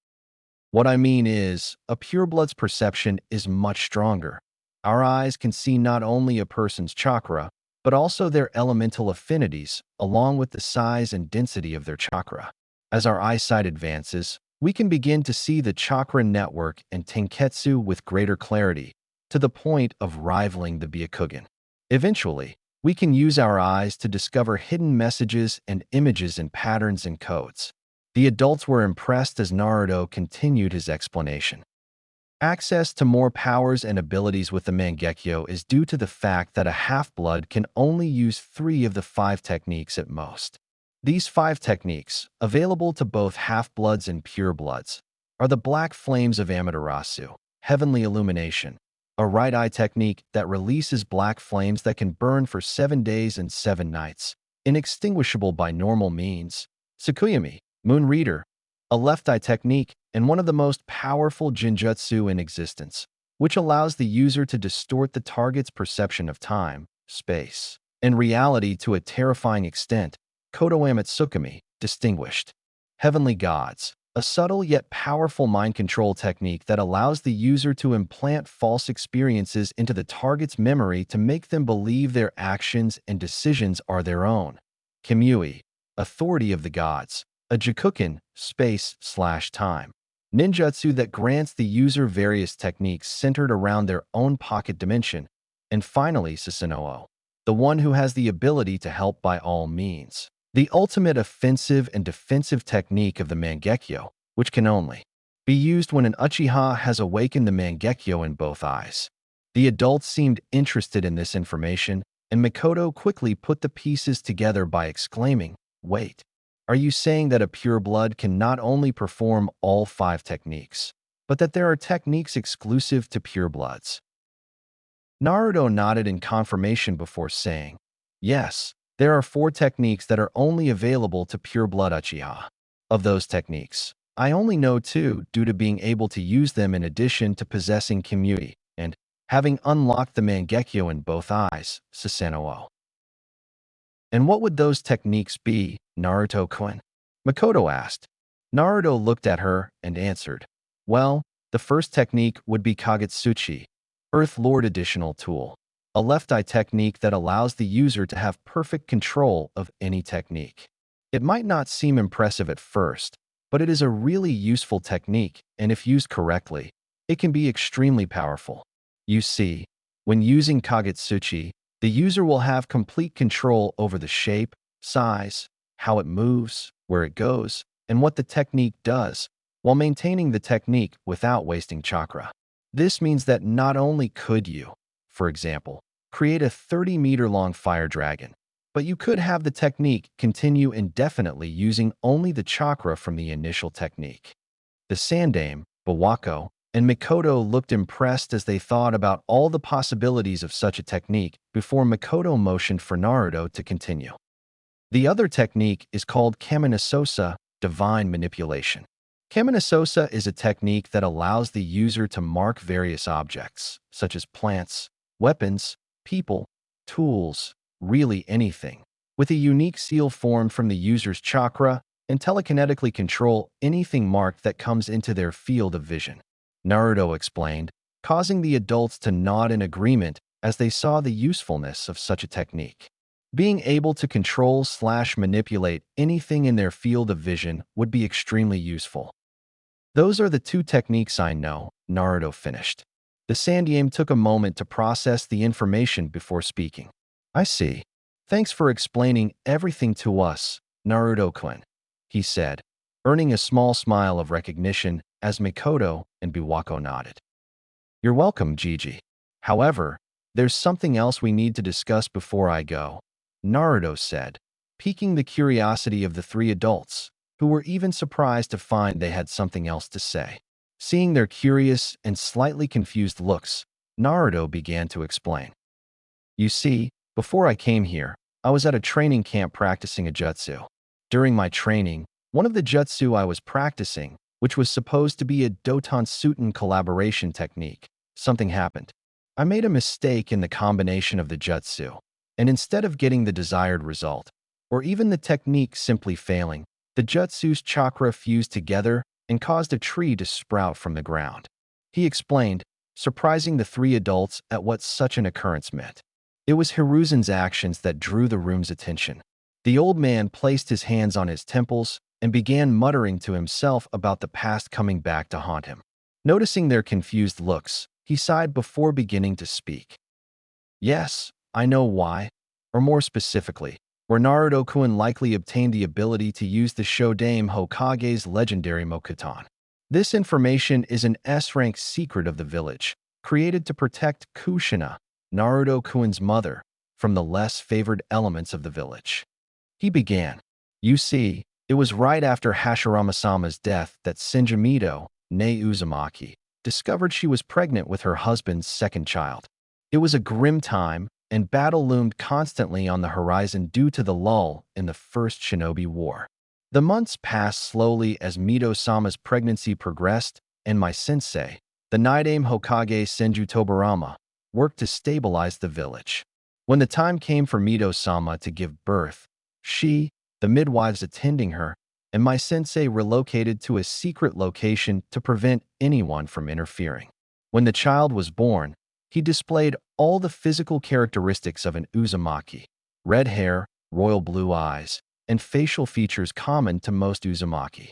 What I mean is, a pureblood's perception is much stronger. Our eyes can see not only a person's chakra, but also their elemental affinities, along with the size and density of their chakra. As our eyesight advances, we can begin to see the chakra network and tenketsu with greater clarity, to the point of rivaling the Byakugan. Eventually, we can use our eyes to discover hidden messages and images in patterns and codes. The adults were impressed as Naruto continued his explanation. Access to more powers and abilities with the Mangekyo is due to the fact that a half-blood can only use 3 of the 5 techniques at most. These 5 techniques, available to both half-bloods and pure-bloods, are the Black Flames of Amaterasu, Heavenly Illumination, a right eye technique that releases black flames that can burn for 7 days and 7 nights, inextinguishable by normal means, Tsukuyomi, Moon Reader, a left eye technique, and one of the most powerful jinjutsu in existence, which allows the user to distort the target's perception of time, space, and reality to a terrifying extent, Kodo Amatsukami, Distinguished. Heavenly Gods, a subtle yet powerful mind control technique that allows the user to implant false experiences into the target's memory to make them believe their actions and decisions are their own. Kimui, Authority of the Gods, a Jikuken, space/time, ninjutsu that grants the user various techniques centered around their own pocket dimension. And finally, Susanoo, the one who has the ability to help by all means. The ultimate offensive and defensive technique of the Mangekyo, which can only be used when an Uchiha has awakened the Mangekyo in both eyes. The adults seemed interested in this information, and Makoto quickly put the pieces together by exclaiming, "Wait, are you saying that a pure blood can not only perform all 5 techniques, but that there are techniques exclusive to pure bloods?" Naruto nodded in confirmation before saying, "Yes. There are 4 techniques that are only available to pure-blood Uchiha. Of those techniques, I only know 2 due to being able to use them in addition to possessing Kimui and having unlocked the Mangekyo in both eyes, Susanoo." And what would those techniques be, Naruto-kun? Makoto asked. Naruto looked at her and answered, "Well, the first technique would be Kagutsuchi, Earth Lord Additional Tool, a left eye technique that allows the user to have perfect control of any technique. It might not seem impressive at first, but it is a really useful technique, and if used correctly, it can be extremely powerful. You see, when using Kagutsuchi, the user will have complete control over the shape, size, how it moves, where it goes, and what the technique does, while maintaining the technique without wasting chakra. This means that not only could you, for example, create a 30-meter-long fire dragon, but you could have the technique continue indefinitely using only the chakra from the initial technique. The Sandaime, Bawako, and Makoto looked impressed as they thought about all the possibilities of such a technique before Makoto motioned for Naruto to continue. The other technique is called Kaminusosa, Divine Manipulation. Kaminusosa is a technique that allows the user to mark various objects, such as plants, weapons, people, tools, really anything, with a unique seal formed from the user's chakra and telekinetically control anything marked that comes into their field of vision. Naruto explained, causing the adults to nod in agreement as they saw the usefulness of such a technique. Being able to control/manipulate anything in their field of vision would be extremely useful. Those are the two techniques I know, Naruto finished. The Sandiame took a moment to process the information before speaking. I see. Thanks for explaining everything to us, Naruto-kun, he said, earning a small smile of recognition as Mikoto and Biwako nodded. You're welcome, Gigi. However, there's something else we need to discuss before I go, Naruto said, piquing the curiosity of the three adults, who were even surprised to find they had something else to say. Seeing their curious and slightly confused looks, Naruto began to explain. You see, before I came here, I was at a training camp practicing a jutsu. During my training, one of the jutsu I was practicing, which was supposed to be a Doton-Suten collaboration technique, something happened. I made a mistake in the combination of the jutsu, and instead of getting the desired result, or even the technique simply failing, the jutsu's chakra fused together and caused a tree to sprout from the ground. He explained, surprising the three adults at what such an occurrence meant. It was Hiruzen's actions that drew the room's attention. The old man placed his hands on his temples and began muttering to himself about the past coming back to haunt him. Noticing their confused looks, he sighed before beginning to speak. Yes, I know why, or more specifically, where Naruto-kun likely obtained the ability to use the Shodaime Hokage's legendary Mokuton. This information is an S-rank secret of the village, created to protect Kushina, Naruto-kun's mother, from the less favored elements of the village. He began. You see, it was right after Hashirama-sama's death that Shinjimido, née Uzumaki, discovered she was pregnant with her husband's second child. It was a grim time, and battle loomed constantly on the horizon due to the lull in the First Shinobi War. The months passed slowly as Mido-sama's pregnancy progressed, and my sensei, the Nidaime Hokage Senju Tobarama, worked to stabilize the village. When the time came for Mido-sama to give birth, she, the midwives attending her, and my sensei relocated to a secret location to prevent anyone from interfering. When the child was born, he displayed all the physical characteristics of an Uzumaki: red hair, royal blue eyes, and facial features common to most Uzumaki.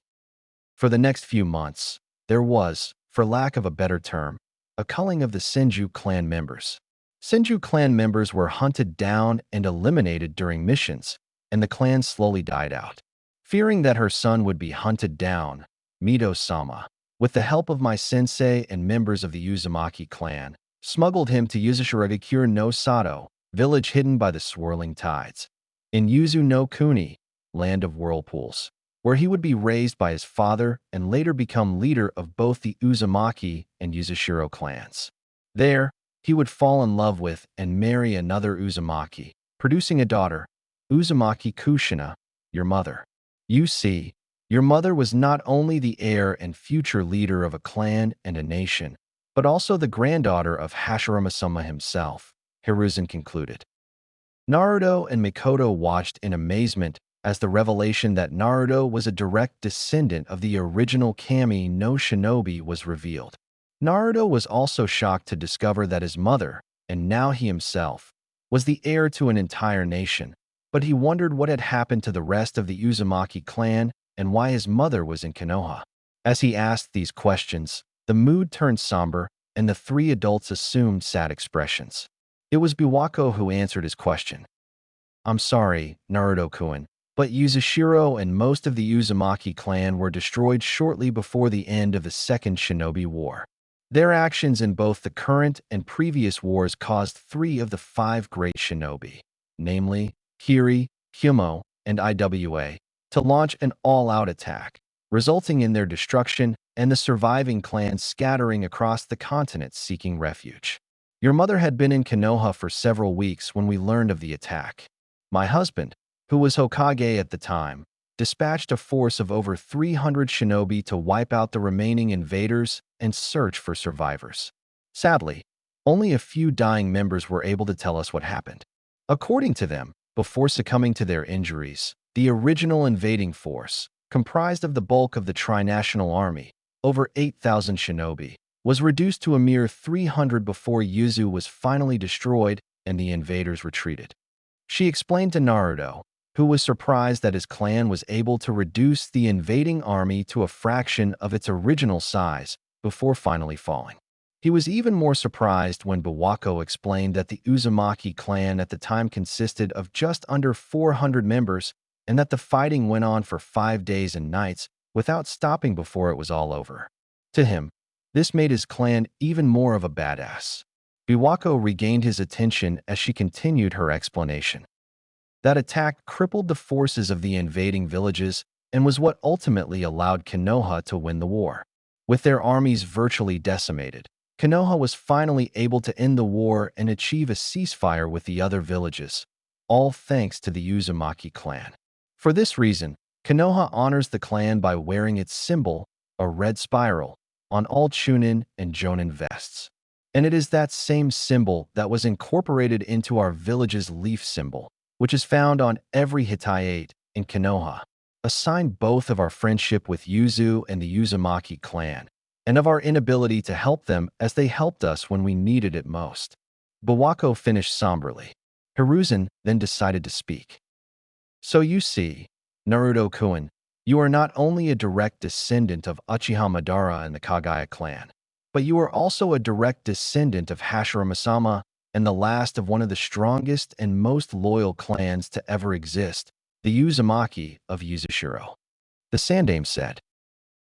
For the next few months, there was, for lack of a better term, a culling of the Senju clan members. Senju clan members were hunted down and eliminated during missions, and the clan slowly died out. Fearing that her son would be hunted down, Mido-sama, with the help of my sensei and members of the Uzumaki clan, smuggled him to Yuzashiragakure no Sato, village hidden by the swirling tides, in Yuzu no Kuni, land of whirlpools, where he would be raised by his father and later become leader of both the Uzumaki and Yuzashiro clans. There, he would fall in love with and marry another Uzumaki, producing a daughter, Uzumaki Kushina, your mother. You see, your mother was not only the heir and future leader of a clan and a nation, but also the granddaughter of Hashirama-sama himself, Hiruzen concluded. Naruto and Mikoto watched in amazement as the revelation that Naruto was a direct descendant of the original Kami no Shinobi was revealed. Naruto was also shocked to discover that his mother, and now he himself, was the heir to an entire nation, but he wondered what had happened to the rest of the Uzumaki clan and why his mother was in Konoha. As he asked these questions, the mood turned somber, and the three adults assumed sad expressions. It was Biwako who answered his question. I'm sorry, Naruto-kun, but Yuzashiro and most of the Uzumaki clan were destroyed shortly before the end of the Second Shinobi War. Their actions in both the current and previous wars caused 3 of the 5 great shinobi, namely Kiri, Hyumo, and Iwa, to launch an all-out attack, resulting in their destruction and the surviving clans scattering across the continent seeking refuge. Your mother had been in Konoha for several weeks when we learned of the attack. My husband, who was Hokage at the time, dispatched a force of over 300 shinobi to wipe out the remaining invaders and search for survivors. Sadly, only a few dying members were able to tell us what happened. According to them, before succumbing to their injuries, the original invading force, comprised of the bulk of the Tri-National Army, over 8,000 shinobi, was reduced to a mere 300 before Yuzu was finally destroyed and the invaders retreated. She explained to Naruto, who was surprised that his clan was able to reduce the invading army to a fraction of its original size before finally falling. He was even more surprised when Bawako explained that the Uzumaki clan at the time consisted of just under 400 members and that the fighting went on for 5 days and nights without stopping before it was all over. To him, this made his clan even more of a badass. Biwako regained his attention as she continued her explanation. That attack crippled the forces of the invading villages and was what ultimately allowed Konoha to win the war. With their armies virtually decimated, Konoha was finally able to end the war and achieve a ceasefire with the other villages, all thanks to the Uzumaki clan. For this reason, Konoha honors the clan by wearing its symbol, a red spiral, on all Chunin and Jonin vests. And it is that same symbol that was incorporated into our village's leaf symbol, which is found on every Hitayate in Konoha, a sign both of our friendship with Yuzu and the Uzumaki clan, and of our inability to help them as they helped us when we needed it most. Bawako finished somberly. Hiruzen then decided to speak. So you see, Naruto-kun, you are not only a direct descendant of Uchiha Madara and the Kagaya clan, but you are also a direct descendant of Hashirama-sama and the last of one of the strongest and most loyal clans to ever exist, the Uzumaki of Yuzushiro. The Sandaime said.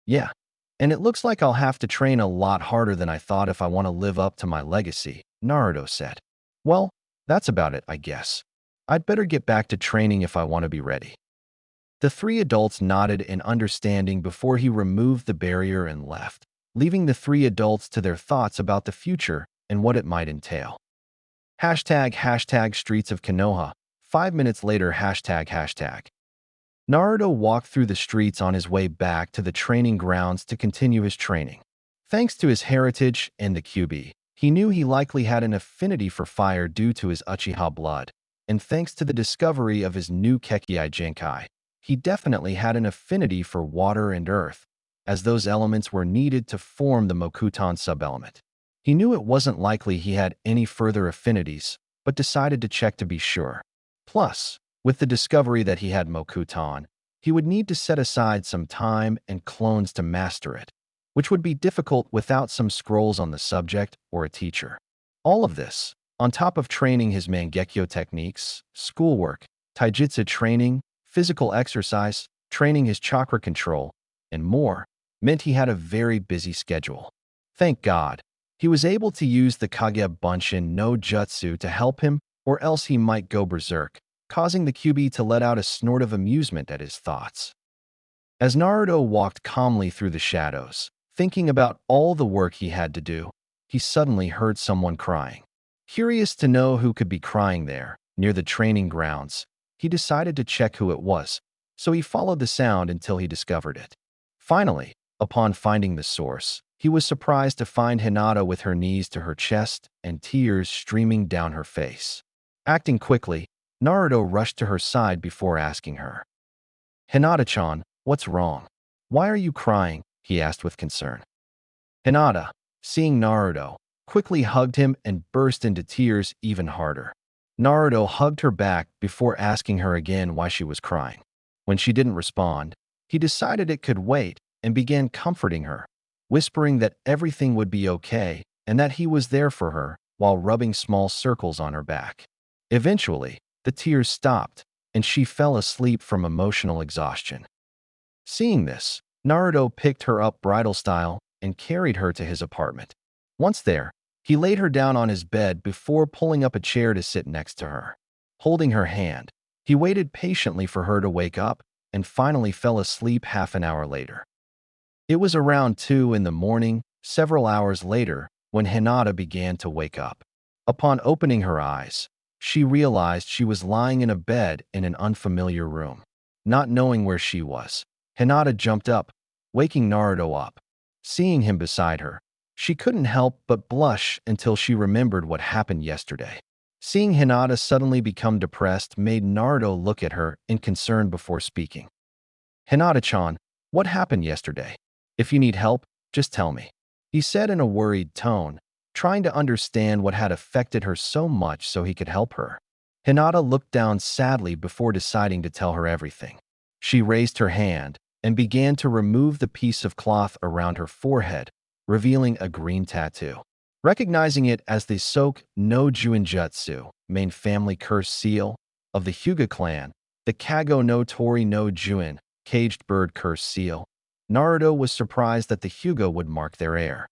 Yeah, and it looks like I'll have to train a lot harder than I thought if I want to live up to my legacy, Naruto said. Well, that's about it, I guess. I'd better get back to training if I want to be ready. The three adults nodded in understanding before he removed the barrier and left, leaving the three adults to their thoughts about the future and what it might entail. ## Streets of Konoha. 5 minutes later ##. Naruto walked through the streets on his way back to the training grounds to continue his training. Thanks to his heritage and the Kyuubi, he knew he likely had an affinity for fire due to his Uchiha blood, and thanks to the discovery of his new Kekkei Genkai, he definitely had an affinity for water and earth, as those elements were needed to form the Mokuton subelement. He knew it wasn't likely he had any further affinities, but decided to check to be sure. Plus, with the discovery that he had Mokuton, he would need to set aside some time and clones to master it, which would be difficult without some scrolls on the subject or a teacher. All of this, on top of training his Mangekyo techniques, schoolwork, taijutsu training, physical exercise, training his chakra control, and more, meant he had a very busy schedule. Thank God, he was able to use the Kage Bunshin no Jutsu to help him, or else he might go berserk, causing the Kyuubi to let out a snort of amusement at his thoughts. As Naruto walked calmly through the shadows, thinking about all the work he had to do, he suddenly heard someone crying. Curious to know who could be crying there, near the training grounds, he decided to check who it was, so he followed the sound until he discovered it. Finally, upon finding the source, he was surprised to find Hinata with her knees to her chest and tears streaming down her face. Acting quickly, Naruto rushed to her side before asking her. "Hinata-chan, what's wrong? Why are you crying?" he asked with concern. Hinata, seeing Naruto, quickly hugged him and burst into tears even harder. Naruto hugged her back before asking her again why she was crying. When she didn't respond, he decided it could wait and began comforting her, whispering that everything would be okay and that he was there for her while rubbing small circles on her back. Eventually, the tears stopped, and she fell asleep from emotional exhaustion. Seeing this, Naruto picked her up bridal style and carried her to his apartment. Once there, he laid her down on his bed before pulling up a chair to sit next to her. Holding her hand, he waited patiently for her to wake up and finally fell asleep half an hour later. It was around 2 in the morning, several hours later, when Hinata began to wake up. Upon opening her eyes, she realized she was lying in a bed in an unfamiliar room. Not knowing where she was, Hinata jumped up, waking Naruto up. Seeing him beside her, she couldn't help but blush until she remembered what happened yesterday. Seeing Hinata suddenly become depressed made Naruto look at her in concern before speaking. "Hinata-chan, what happened yesterday? If you need help, just tell me," he said in a worried tone, trying to understand what had affected her so much so he could help her. Hinata looked down sadly before deciding to tell her everything. She raised her hand and began to remove the piece of cloth around her forehead, revealing a green tattoo. Recognizing it as the Soke no Juinjutsu, main family curse seal of the Hyuga clan, the Kago no Tori no Juin, caged bird curse seal, Naruto was surprised that the Hyuga would mark their heir.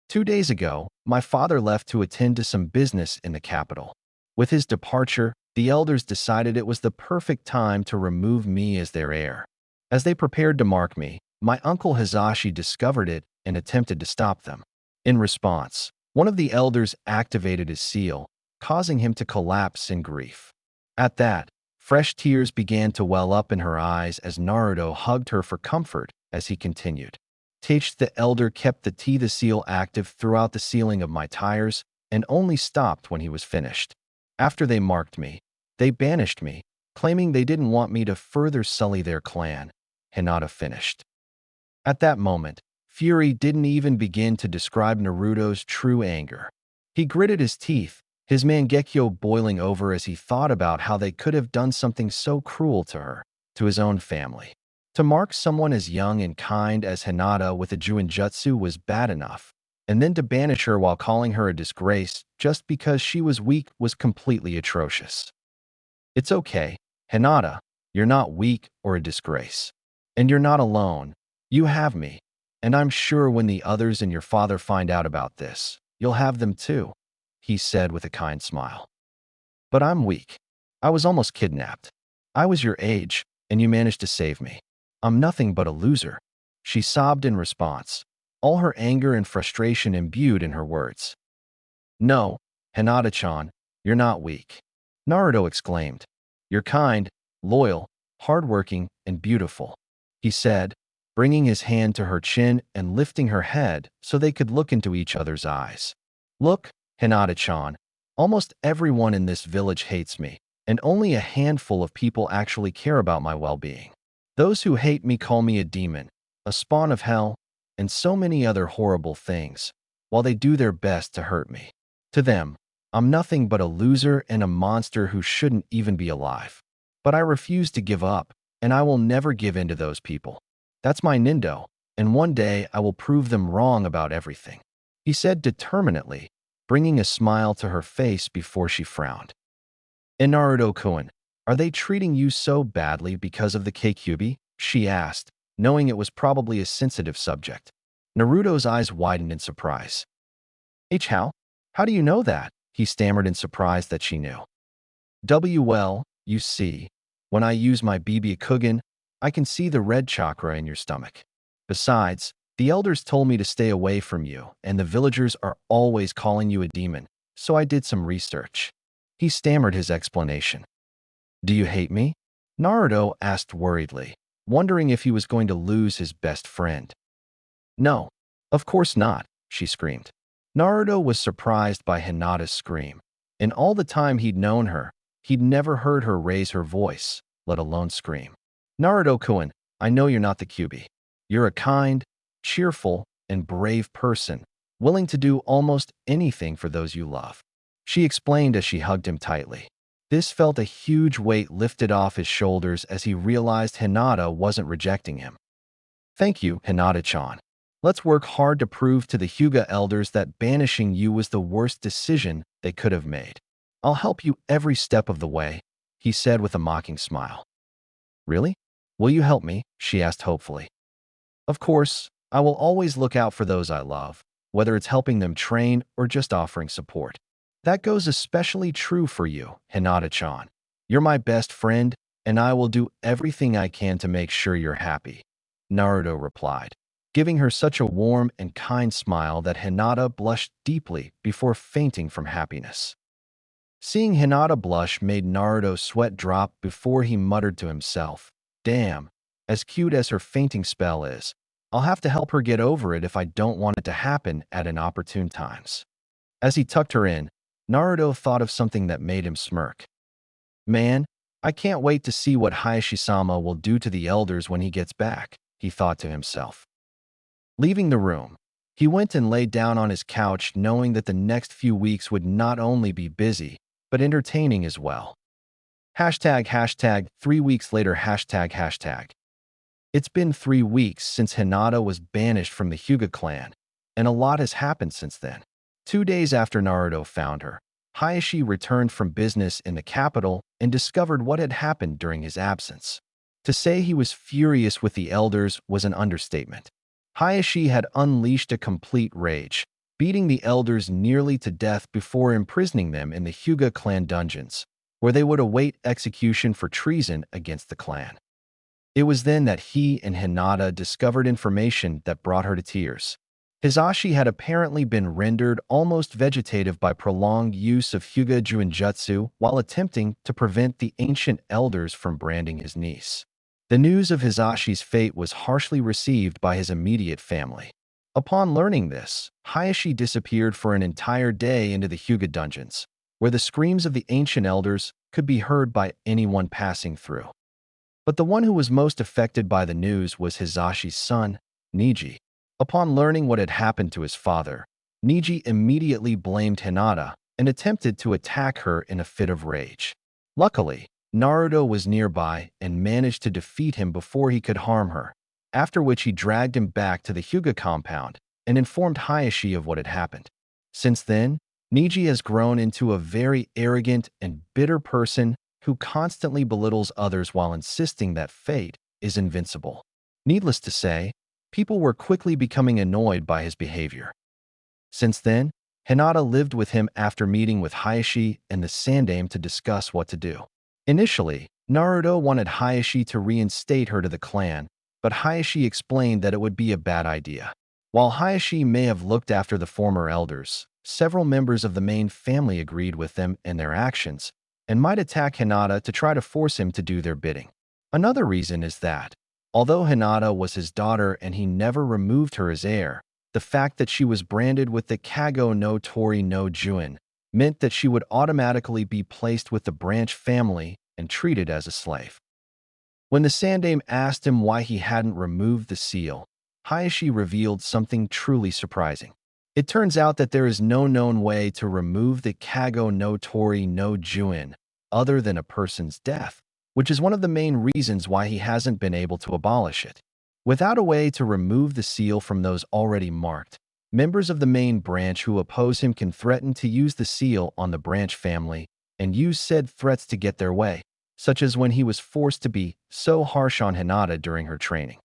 2 days ago, my father left to attend to some business in the capital. With his departure, the elders decided it was the perfect time to remove me as their heir. As they prepared to mark me, my uncle Hizashi discovered it and attempted to stop them. In response, one of the elders activated his seal, causing him to collapse in grief. At that, fresh tears began to well up in her eyes as Naruto hugged her for comfort as he continued. Teach the elder kept the seal active throughout the sealing of my tires and only stopped when he was finished. After they marked me, they banished me, claiming they didn't want me to further sully their clan. Hinata finished. At that moment, fury didn't even begin to describe Naruto's true anger. He gritted his teeth, his mangekyo boiling over as he thought about how they could have done something so cruel to her, to his own family. To mark someone as young and kind as Hinata with a Juinjutsu was bad enough, and then to banish her while calling her a disgrace just because she was weak was completely atrocious. It's okay, Hinata, you're not weak or a disgrace. And you're not alone. You have me. And I'm sure when the others and your father find out about this, you'll have them too, he said with a kind smile. But I'm weak. I was almost kidnapped. I was your age, and you managed to save me. I'm nothing but a loser. She sobbed in response, all her anger and frustration imbued in her words. No, Hinata-chan, you're not weak. Naruto exclaimed. You're kind, loyal, hardworking, and beautiful, he said, bringing his hand to her chin and lifting her head so they could look into each other's eyes. Look, Hinata-chan, almost everyone in this village hates me, and only a handful of people actually care about my well-being. Those who hate me call me a demon, a spawn of hell, and so many other horrible things, while they do their best to hurt me. To them, I'm nothing but a loser and a monster who shouldn't even be alive. But I refuse to give up, and I will never give in to those people. That's my Nindo, and one day I will prove them wrong about everything, he said determinedly, bringing a smile to her face before she frowned. And Naruto-kun, are they treating you so badly because of the Kkyubi? She asked, knowing it was probably a sensitive subject. Naruto's eyes widened in surprise. How do you know that? He stammered in surprise that she knew. Well, you see, when I use my Byakugan, I can see the red chakra in your stomach. Besides, the elders told me to stay away from you, and the villagers are always calling you a demon, so I did some research. He stammered his explanation. Do you hate me? Naruto asked worriedly, wondering if he was going to lose his best friend. No, of course not, she screamed. Naruto was surprised by Hinata's scream. In all the time he'd known her, he'd never heard her raise her voice, let alone scream. Naruto-kun, I know you're not the Kyubi. You're a kind, cheerful, and brave person, willing to do almost anything for those you love, she explained as she hugged him tightly. This felt a huge weight lifted off his shoulders as he realized Hinata wasn't rejecting him. Thank you, Hinata-chan. Let's work hard to prove to the Hyuga elders that banishing you was the worst decision they could have made. I'll help you every step of the way, he said with a mocking smile. Really? Will you help me? She asked hopefully. Of course, I will always look out for those I love, whether it's helping them train or just offering support. That goes especially true for you, Hinata-chan. You're my best friend, and I will do everything I can to make sure you're happy, Naruto replied, giving her such a warm and kind smile that Hinata blushed deeply before fainting from happiness. Seeing Hinata blush made Naruto's sweat drop before he muttered to himself, damn, as cute as her fainting spell is, I'll have to help her get over it if I don't want it to happen at inopportune times. As he tucked her in, Naruto thought of something that made him smirk. Man, I can't wait to see what Hayashi-sama will do to the elders when he gets back, he thought to himself. Leaving the room, he went and lay down on his couch knowing that the next few weeks would not only be busy, but entertaining as well. Hashtag hashtag 3 weeks later hashtag hashtag. It's been 3 weeks since Hinata was banished from the Hyuga clan, and a lot has happened since then. 2 days after Naruto found her, Hayashi returned from business in the capital and discovered what had happened during his absence. To say he was furious with the elders was an understatement. Hayashi had unleashed a complete rage, beating the elders nearly to death before imprisoning them in the Hyuga clan dungeons, where they would await execution for treason against the clan. It was then that he and Hinata discovered information that brought her to tears. Hisashi had apparently been rendered almost vegetative by prolonged use of Hyuga Juinjutsu while attempting to prevent the ancient elders from branding his niece. The news of Hisashi's fate was harshly received by his immediate family. Upon learning this, Hayashi disappeared for an entire day into the Hyuga dungeons, where the screams of the ancient elders could be heard by anyone passing through. But the one who was most affected by the news was Hisashi's son, Neji. Upon learning what had happened to his father, Neji immediately blamed Hinata and attempted to attack her in a fit of rage. Luckily, Naruto was nearby and managed to defeat him before he could harm her, after which he dragged him back to the Hyuga compound and informed Hayashi of what had happened. Since then, Neji has grown into a very arrogant and bitter person who constantly belittles others while insisting that fate is invincible. Needless to say, people were quickly becoming annoyed by his behavior. Since then, Hinata lived with him after meeting with Hayashi and the Sandaime to discuss what to do. Initially, Naruto wanted Hayashi to reinstate her to the clan, but Hayashi explained that it would be a bad idea. While Hayashi may have looked after the former elders, several members of the main family agreed with them and their actions, and might attack Hinata to try to force him to do their bidding. Another reason is that, although Hinata was his daughter and he never removed her as heir, the fact that she was branded with the Kago no Tori no Juin meant that she would automatically be placed with the branch family and treated as a slave. When the Sandaime asked him why he hadn't removed the seal, Hayashi revealed something truly surprising. It turns out that there is no known way to remove the Kago no Tori no Juin other than a person's death, which is one of the main reasons why he hasn't been able to abolish it. Without a way to remove the seal from those already marked, members of the main branch who oppose him can threaten to use the seal on the branch family and use said threats to get their way, such as when he was forced to be so harsh on Hinata during her training.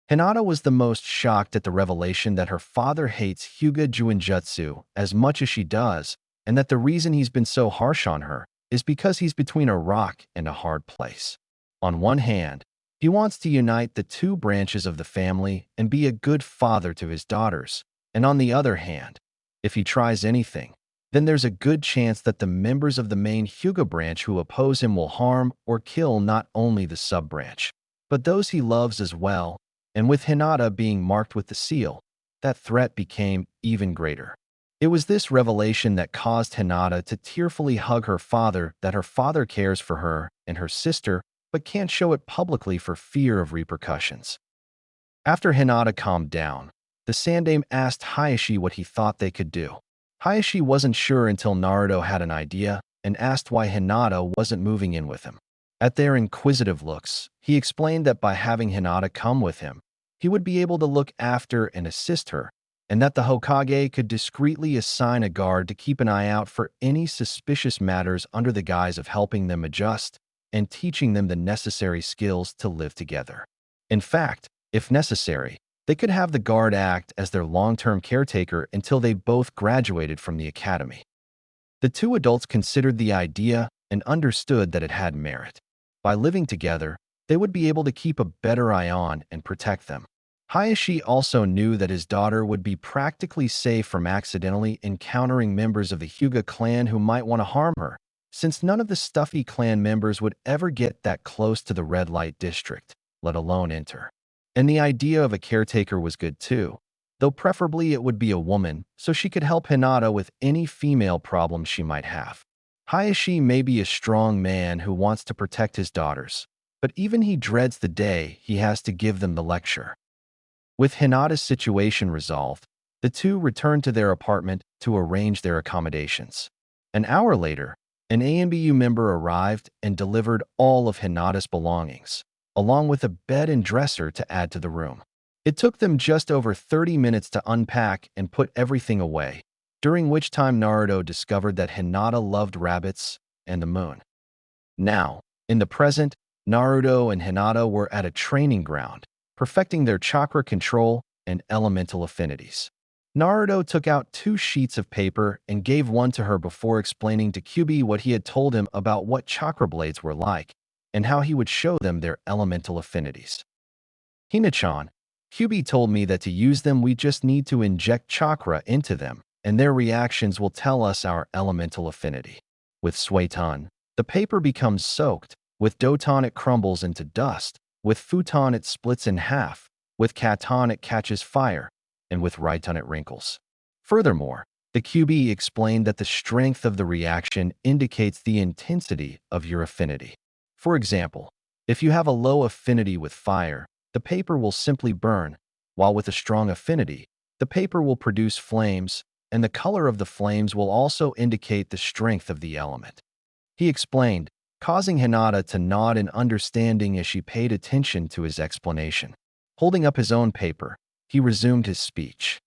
Hinata was the most shocked at the revelation that her father hates Hyuga Juinjutsu as much as she does, and that the reason he's been so harsh on her is because he's between a rock and a hard place. On one hand, he wants to unite the two branches of the family and be a good father to his daughters, and on the other hand, if he tries anything, then there's a good chance that the members of the main Hyuga branch who oppose him will harm or kill not only the sub-branch, but those he loves as well, and with Hinata being marked with the seal, that threat became even greater. It was this revelation that caused Hinata to tearfully hug her father, that her father cares for her and her sister, but can't show it publicly for fear of repercussions. After Hinata calmed down, the Sandaime asked Hayashi what he thought they could do. Hayashi wasn't sure until Naruto had an idea and asked why Hinata wasn't moving in with him. At their inquisitive looks, he explained that by having Hinata come with him, he would be able to look after and assist her, and that the Hokage could discreetly assign a guard to keep an eye out for any suspicious matters under the guise of helping them adjust and teaching them the necessary skills to live together. In fact, if necessary, they could have the guard act as their long-term caretaker until they both graduated from the academy. The two adults considered the idea and understood that it had merit. By living together, they would be able to keep a better eye on and protect them. Hayashi also knew that his daughter would be practically safe from accidentally encountering members of the Hyuga clan who might want to harm her, since none of the Stuffy clan members would ever get that close to the red light district, let alone enter. And the idea of a caretaker was good too, though preferably it would be a woman so she could help Hinata with any female problems she might have. Hayashi may be a strong man who wants to protect his daughters, but even he dreads the day he has to give them the lecture. With Hinata's situation resolved, the two returned to their apartment to arrange their accommodations. An hour later, An AMBU member arrived and delivered all of Hinata's belongings, along with a bed and dresser to add to the room. It took them just over 30 minutes to unpack and put everything away, during which time Naruto discovered that Hinata loved rabbits and the moon. Now, in the present, Naruto and Hinata were at a training ground, perfecting their chakra control and elemental affinities. Naruto took out 2 sheets of paper and gave one to her before explaining to Kyubi what he had told him about what chakra blades were like and how he would show them their elemental affinities. Hina-chan, Kyubi told me that to use them we just need to inject chakra into them, and their reactions will tell us our elemental affinity. With Suiton, the paper becomes soaked. With Doton it crumbles into dust. With Futon it splits in half. With Katon it catches fire. And with Raiton it wrinkles. Furthermore, the QB explained that the strength of the reaction indicates the intensity of your affinity. For example, if you have a low affinity with fire, the paper will simply burn, while with a strong affinity, the paper will produce flames, and the color of the flames will also indicate the strength of the element. He explained, causing Hinata to nod in understanding as she paid attention to his explanation. Holding up his own paper, he resumed his speech.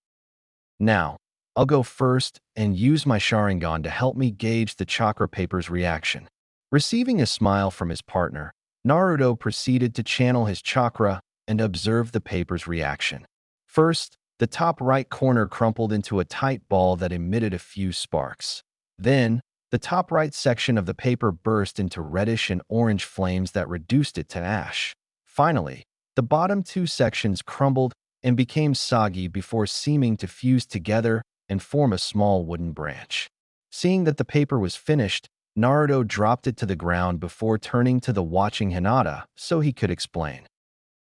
Now, I'll go first and use my Sharingan to help me gauge the chakra paper's reaction. Receiving a smile from his partner, Naruto proceeded to channel his chakra and observe the paper's reaction. First, the top right corner crumpled into a tight ball that emitted a few sparks. Then, the top right section of the paper burst into reddish and orange flames that reduced it to ash. Finally, the bottom 2 sections crumbled and became soggy before seeming to fuse together and form a small wooden branch. Seeing that the paper was finished, Naruto dropped it to the ground before turning to the watching Hinata so he could explain.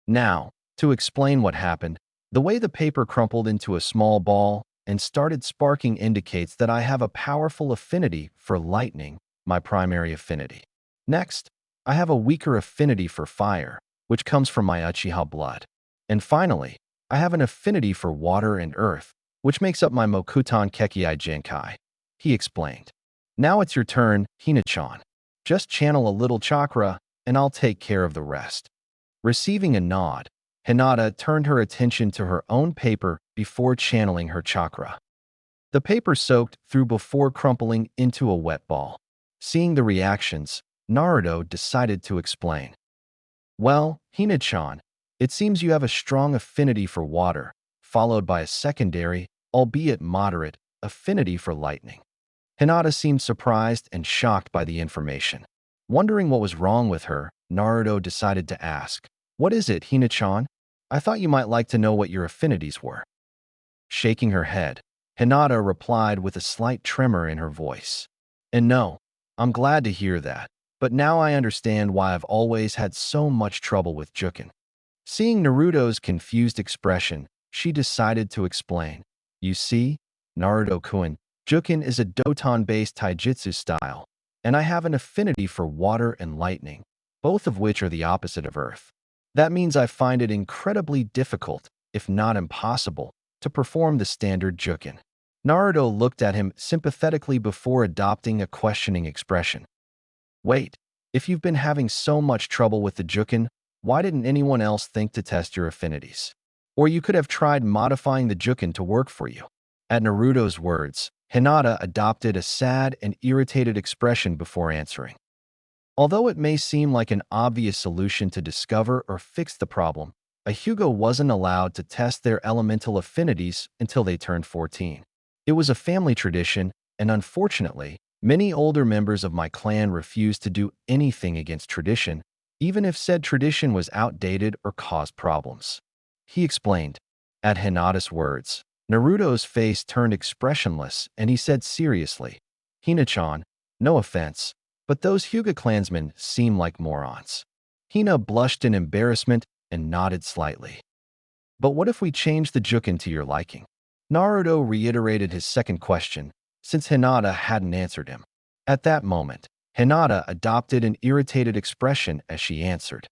Now, to explain what happened, the way the paper crumpled into a small ball and started sparking indicates that I have a powerful affinity for lightning, my primary affinity. Next, I have a weaker affinity for fire, which comes from my Uchiha blood. And finally, I have an affinity for water and earth, which makes up my Mokuton Kekkei Genkai. He explained. Now it's your turn, Hina-chan. Just channel a little chakra, and I'll take care of the rest. Receiving a nod, Hinata turned her attention to her own paper before channeling her chakra. The paper soaked through before crumpling into a wet ball. Seeing the reactions, Naruto decided to explain. Well, Hina-chan, it seems you have a strong affinity for water, followed by a secondary, albeit moderate, affinity for lightning. Hinata seemed surprised and shocked by the information. Wondering what was wrong with her, Naruto decided to ask, "What is it, Hina-chan? I thought you might like to know what your affinities were." Shaking her head, Hinata replied with a slight tremor in her voice. "And no, I'm glad to hear that, but now I understand why I've always had so much trouble with Jukin." Seeing Naruto's confused expression, she decided to explain. "You see, Naruto-kun, Jukin is a Doton-based taijutsu style, and I have an affinity for water and lightning, both of which are the opposite of earth. That means I find it incredibly difficult, if not impossible, to perform the standard Jukin." Naruto looked at him sympathetically before adopting a questioning expression. "Wait, if you've been having so much trouble with the Jukin, why didn't anyone else think to test your affinities? Or you could have tried modifying the Jukin to work for you." At Naruto's words, Hinata adopted a sad and irritated expression before answering. Although it may seem like an obvious solution to discover or fix the problem, a Hyuga wasn't allowed to test their elemental affinities until they turned 14. It was a family tradition, and unfortunately, many older members of my clan refused to do anything against tradition, even if said tradition was outdated or caused problems. He explained. At Hinata's words, Naruto's face turned expressionless and he said seriously, "Hina-chan, no offense, but those Hyuga clansmen seem like morons." Hina blushed in embarrassment and nodded slightly. "But what if we change the Jukin to your liking?" Naruto reiterated his second question, since Hinata hadn't answered him. At that moment, Hinata adopted an irritated expression as she answered.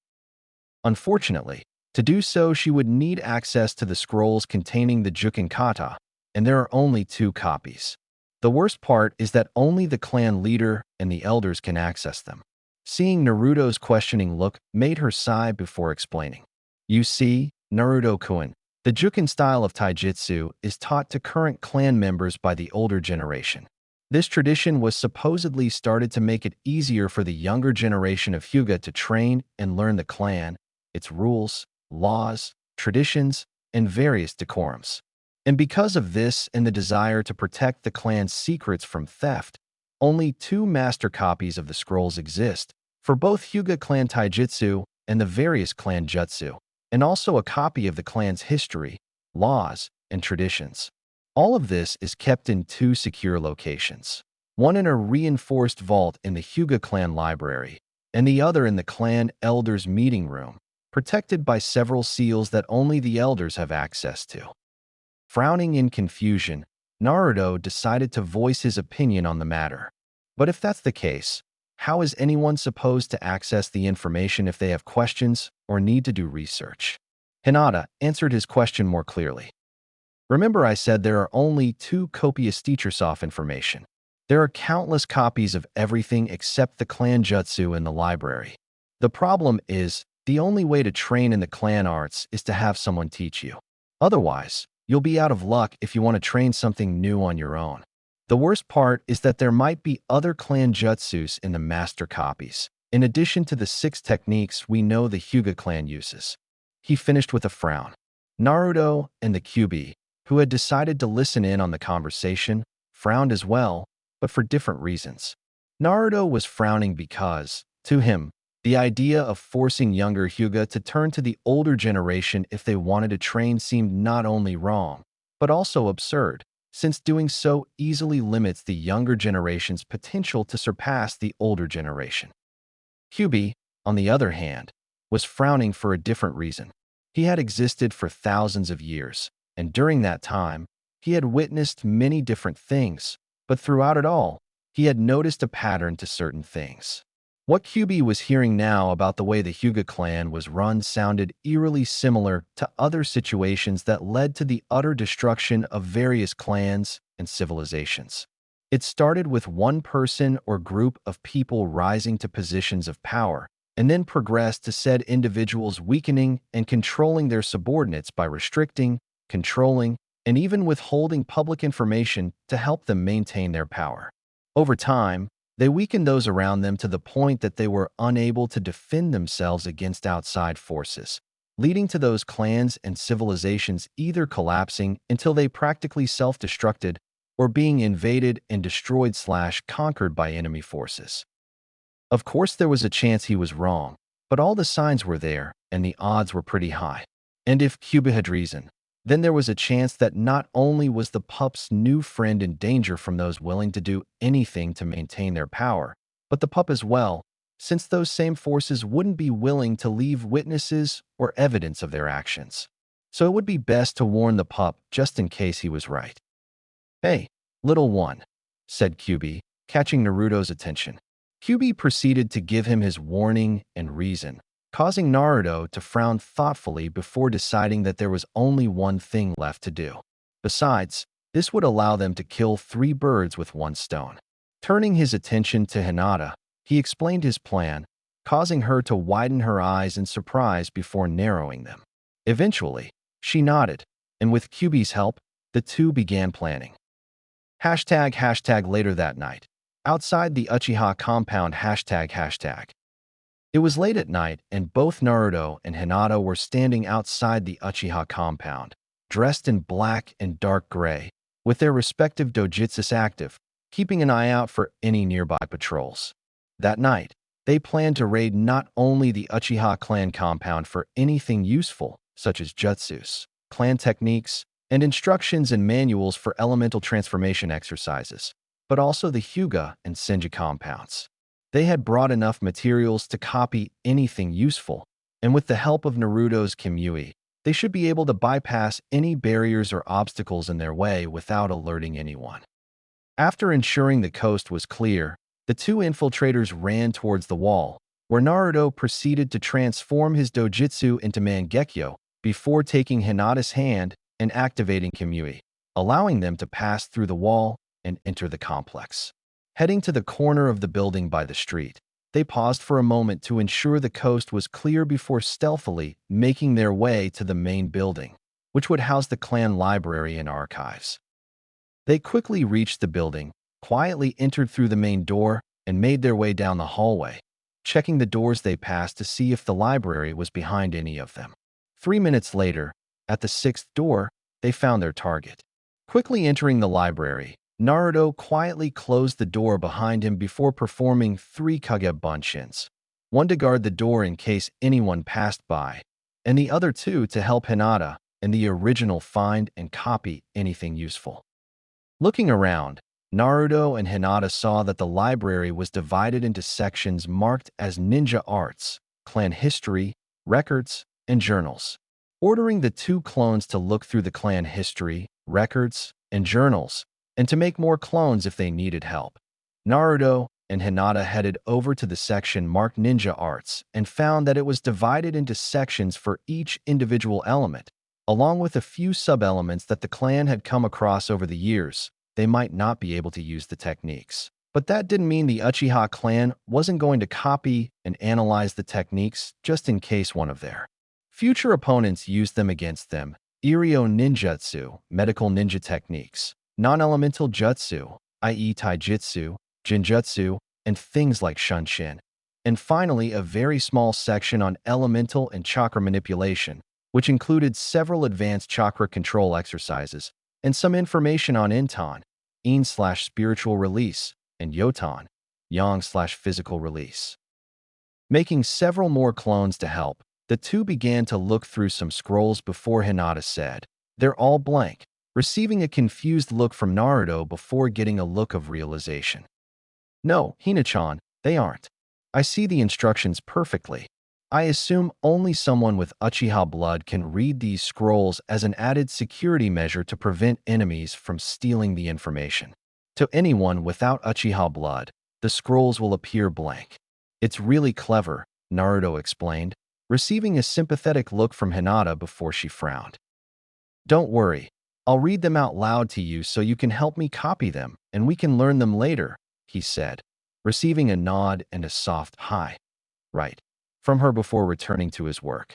Unfortunately, to do so she would need access to the scrolls containing the Jukin kata, and there are only 2 copies. The worst part is that only the clan leader and the elders can access them. Seeing Naruto's questioning look made her sigh before explaining. You see, Naruto-kun, the Juken style of taijutsu is taught to current clan members by the older generation. This tradition was supposedly started to make it easier for the younger generation of Hyuga to train and learn the clan, its rules, laws, traditions, and various decorums. And because of this and the desire to protect the clan's secrets from theft, only two master copies of the scrolls exist for both Hyuga clan taijutsu and the various clan jutsu, and also a copy of the clan's history, laws, and traditions. All of this is kept in two secure locations, one in a reinforced vault in the Hyuga clan library, and the other in the clan elders' meeting room, protected by several seals that only the elders have access to. Frowning in confusion, Naruto decided to voice his opinion on the matter. But if that's the case, how is anyone supposed to access the information if they have questions or need to do research? Hinata answered his question more clearly. Remember, I said there are only two copious teachers of information. There are countless copies of everything except the clan jutsu in the library. The problem is, the only way to train in the clan arts is to have someone teach you. Otherwise, you'll be out of luck if you want to train something new on your own. The worst part is that there might be other clan jutsus in the master copies, in addition to the 6 techniques we know the Hyuga clan uses. He finished with a frown. Naruto and the Kyuubi, who had decided to listen in on the conversation, frowned as well, but for different reasons. Naruto was frowning because, to him, the idea of forcing younger Hyuga to turn to the older generation if they wanted to train seemed not only wrong, but also absurd, since doing so easily limits the younger generation's potential to surpass the older generation. Kyuubi, on the other hand, was frowning for a different reason. He had existed for thousands of years, and during that time, he had witnessed many different things, but throughout it all, he had noticed a pattern to certain things. What Kyuubi was hearing now about the way the Hyuga clan was run sounded eerily similar to other situations that led to the utter destruction of various clans and civilizations. It started with one person or group of people rising to positions of power, and then progressed to said individuals weakening and controlling their subordinates by restricting, controlling, and even withholding public information to help them maintain their power. Over time, they weakened those around them to the point that they were unable to defend themselves against outside forces, leading to those clans and civilizations either collapsing until they practically self-destructed or being invaded and destroyed/conquered by enemy forces. Of course, there was a chance he was wrong, but all the signs were there, and the odds were pretty high. And if Kyuubi had reason, then there was a chance that not only was the pup's new friend in danger from those willing to do anything to maintain their power, but the pup as well, since those same forces wouldn't be willing to leave witnesses or evidence of their actions. So it would be best to warn the pup just in case he was right. "Hey, little one," said Kyuubi, catching Naruto's attention. Kyuubi proceeded to give him his warning and reason, causing Naruto to frown thoughtfully before deciding that there was only one thing left to do. Besides, this would allow them to kill 3 birds with 1 stone. Turning his attention to Hinata, he explained his plan, causing her to widen her eyes in surprise before narrowing them. Eventually, she nodded, and with Kyuubi's help, the two began planning. ### later that night. Outside the Uchiha compound ###. It was late at night, and both Naruto and Hinata were standing outside the Uchiha compound, dressed in black and dark gray, with their respective dojutsus active, keeping an eye out for any nearby patrols. That night, they planned to raid not only the Uchiha clan compound for anything useful, such as jutsus, clan techniques, and instructions and manuals for elemental transformation exercises, but also the Hyuga and Senju compounds. They had brought enough materials to copy anything useful, and with the help of Naruto's Kimui, they should be able to bypass any barriers or obstacles in their way without alerting anyone. After ensuring the coast was clear, the two infiltrators ran towards the wall, where Naruto proceeded to transform his dojutsu into Mangekyo before taking Hinata's hand and activating Kimui, allowing them to pass through the wall and enter the complex. Heading to the corner of the building by the street, they paused for a moment to ensure the coast was clear before stealthily making their way to the main building, which would house the clan library and archives. They quickly reached the building, quietly entered through the main door, and made their way down the hallway, checking the doors they passed to see if the library was behind any of them. 3 minutes later, at the sixth door, they found their target. Quickly entering the library, Naruto quietly closed the door behind him before performing 3 Kage Bunshins, one to guard the door in case anyone passed by, and the other 2 to help Hinata and the original find and copy anything useful. Looking around, Naruto and Hinata saw that the library was divided into sections marked as ninja arts, clan history, records, and journals. Ordering the 2 clones to look through the clan history, records, and journals, and to make more clones if they needed help, Naruto and Hinata headed over to the section marked ninja arts and found that it was divided into sections for each individual element, along with a few sub-elements that the clan had come across over the years. They might not be able to use the techniques. But that didn't mean the Uchiha clan wasn't going to copy and analyze the techniques just in case one of their future opponents used them against them. Iryo ninjutsu, medical ninja techniques, non-elemental jutsu, i.e. taijutsu, jinjutsu, and things like shunshin. And finally, a very small section on elemental and chakra manipulation, which included several advanced chakra control exercises and some information on Inton, In/spiritual release, and Yoton, Yang/physical release. Making several more clones to help, the 2 began to look through some scrolls before Hinata said, "They're all blank," receiving a confused look from Naruto before getting a look of realization. "No, Hina-chan, they aren't. I see the instructions perfectly. I assume only someone with Uchiha blood can read these scrolls as an added security measure to prevent enemies from stealing the information. To anyone without Uchiha blood, the scrolls will appear blank. It's really clever," Naruto explained, receiving a sympathetic look from Hinata before she frowned. "Don't worry, I'll read them out loud to you so you can help me copy them and we can learn them later," he said, receiving a nod and a soft "hi, right" from her before returning to his work.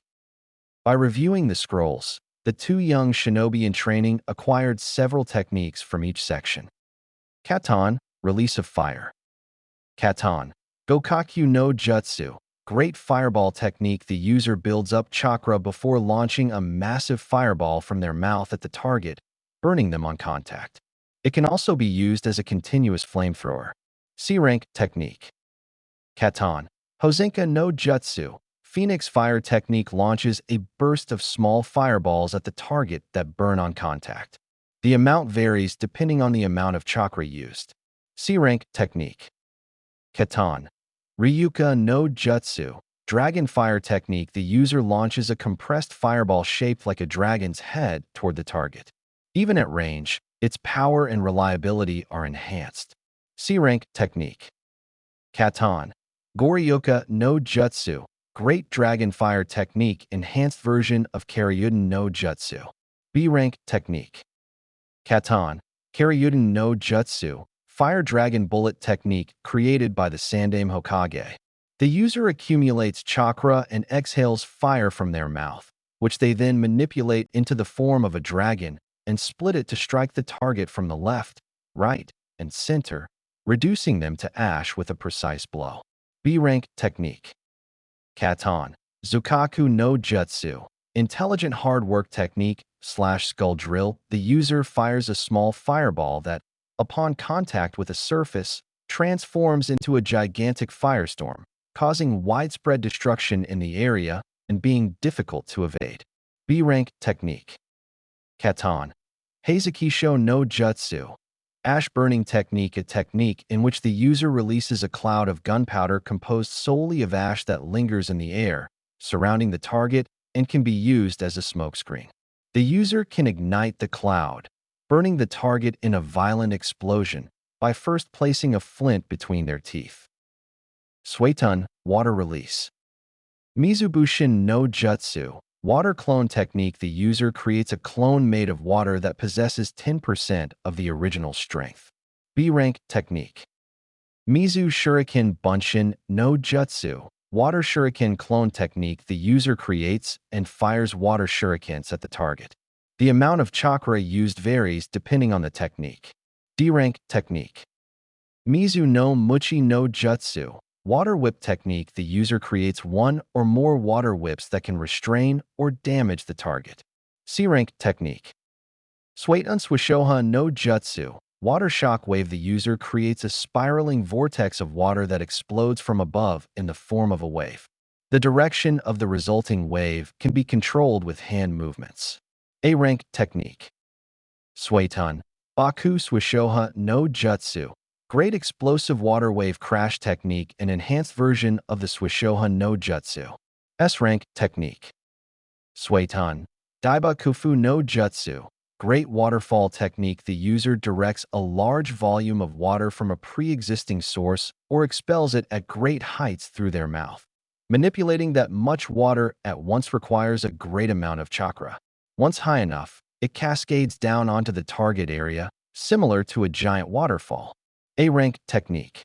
By reviewing the scrolls, the 2 young shinobi in training acquired several techniques from each section. Katon, release of fire. Katon, Gokakyu no Jutsu, great fireball technique. The user builds up chakra before launching a massive fireball from their mouth at the target, burning them on contact. It can also be used as a continuous flamethrower. C-rank technique. Katon, Hosenka no Jutsu, Phoenix fire technique launches a burst of small fireballs at the target that burn on contact. The amount varies depending on the amount of chakra used. C-rank technique. Katon, Ryuka no Jutsu, dragon fire technique. The user launches a compressed fireball shaped like a dragon's head toward the target. Even at range, its power and reliability are enhanced. C-rank technique. Katon, Goryoka no Jutsu, great dragon fire technique, enhanced version of Karyuden no Jutsu. B-rank technique. Katon, Karyuden no Jutsu, fire dragon bullet technique created by the Sandaime Hokage. The user accumulates chakra and exhales fire from their mouth, which they then manipulate into the form of a dragon and split it to strike the target from the left, right, and center, reducing them to ash with a precise blow. B-rank technique. Katon, Zukaku no Jutsu, intelligent hard work technique / skull drill. The user fires a small fireball that, upon contact with a surface, transforms into a gigantic firestorm, causing widespread destruction in the area and being difficult to evade. B-rank technique. Katon, Heizukisho no Jutsu, ash burning technique. A technique in which the user releases a cloud of gunpowder composed solely of ash that lingers in the air, surrounding the target, and can be used as a smokescreen. The user can ignite the cloud, burning the target in a violent explosion by first placing a flint between their teeth. Suetun, water release. Mizubushin no Jutsu, water clone technique. The user creates a clone made of water that possesses 10% of the original strength. B rank technique. Mizu Shuriken Bunshin no Jutsu. Water shuriken clone technique. The user creates and fires water shurikens at the target. The amount of chakra used varies depending on the technique. D rank technique. Mizu no Muchi no Jutsu. Water whip technique. The user creates one or more water whips that can restrain or damage the target. C rank technique. Suiton Swishoha no Jutsu. Water shock wave. The user creates a spiraling vortex of water that explodes from above in the form of a wave. The direction of the resulting wave can be controlled with hand movements. A rank technique. Suiton Baku Swishoha no Jutsu. Great explosive water wave crash technique, an enhanced version of the Swishoha no Jutsu. S rank technique. Suiton Daiba Kufu no Jutsu. Great waterfall technique. The user directs a large volume of water from a pre-existing source or expels it at great heights through their mouth. Manipulating that much water at once requires a great amount of chakra. Once high enough, it cascades down onto the target area, similar to a giant waterfall. A rank technique.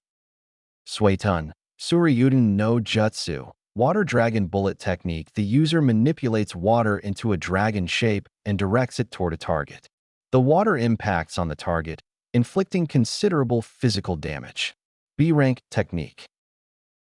Suiton Suryuden no Jutsu. Water dragon bullet technique. The user manipulates water into a dragon shape and directs it toward a target. The water impacts on the target, inflicting considerable physical damage. B rank technique.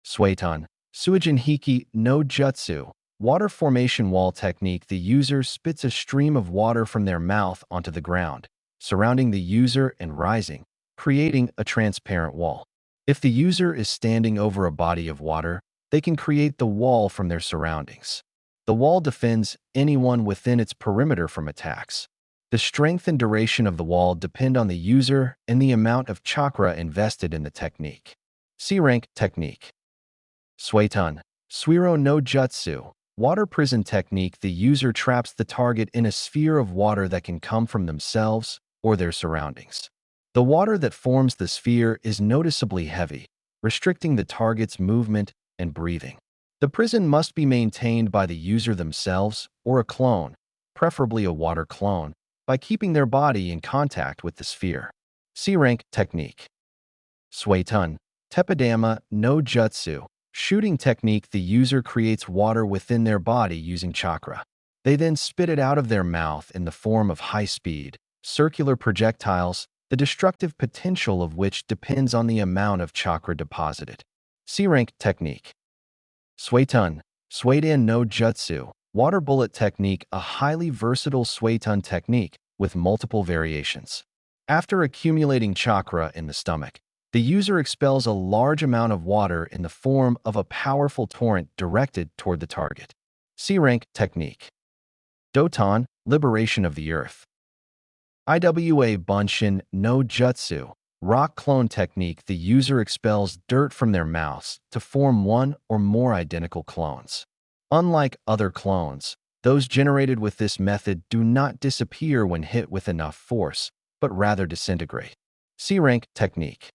Suiton Suijin Hiki no Jutsu. Water formation wall technique. The user spits a stream of water from their mouth onto the ground, surrounding the user and rising, creating a transparent wall. If the user is standing over a body of water, they can create the wall from their surroundings. The wall defends anyone within its perimeter from attacks. The strength and duration of the wall depend on the user and the amount of chakra invested in the technique. C rank technique. Suiton Suiro no Jutsu. Water prison technique. The user traps the target in a sphere of water that can come from themselves or their surroundings. The water that forms the sphere is noticeably heavy, restricting the target's movement and breathing. The prison must be maintained by the user themselves or a clone, preferably a water clone, by keeping their body in contact with the sphere. C rank technique. Suiton Teppadama no Jutsu. Shooting technique. The user creates water within their body using chakra. They then spit it out of their mouth in the form of high-speed, circular projectiles, the destructive potential of which depends on the amount of chakra deposited. C rank technique. Suiton Suidan no Jutsu. Water bullet technique. A highly versatile Suiton technique with multiple variations. After accumulating chakra in the stomach, the user expels a large amount of water in the form of a powerful torrent directed toward the target. C rank technique. Doton Liberation of the Earth. Iwa Bunshin no Jutsu. Rock clone technique. The user expels dirt from their mouths to form one or more identical clones. Unlike other clones, those generated with this method do not disappear when hit with enough force, but rather disintegrate. C rank technique.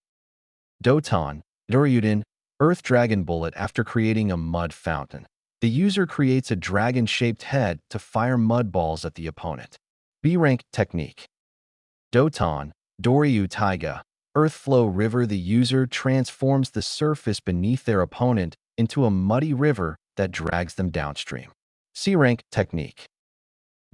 Doton Doryuden Earth Dragon Bullet. After creating a mud fountain, the user creates a dragon-shaped head to fire mud balls at the opponent. B rank technique. Doton Doryu Taiga Earth Flow River. The user transforms the surface beneath their opponent into a muddy river that drags them downstream. C rank technique.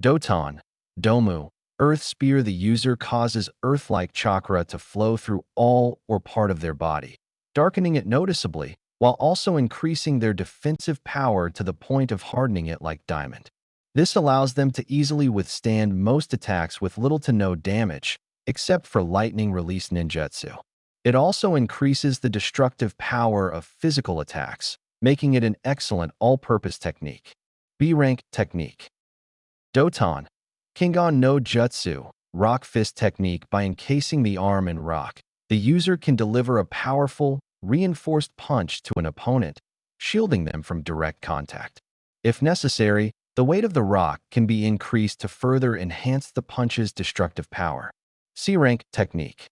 Doton Domu Earth Spear. The user causes earth-like chakra to flow through all or part of their body, darkening it noticeably, while also increasing their defensive power to the point of hardening it like diamond. This allows them to easily withstand most attacks with little to no damage, except for lightning release ninjutsu. It also increases the destructive power of physical attacks, making it an excellent all-purpose technique. B rank technique. Doton Kingon no Jutsu Rock Fist technique. By encasing the arm in rock, the user can deliver a powerful, reinforced punch to an opponent, shielding them from direct contact. If necessary, the weight of the rock can be increased to further enhance the punch's destructive power. C rank technique.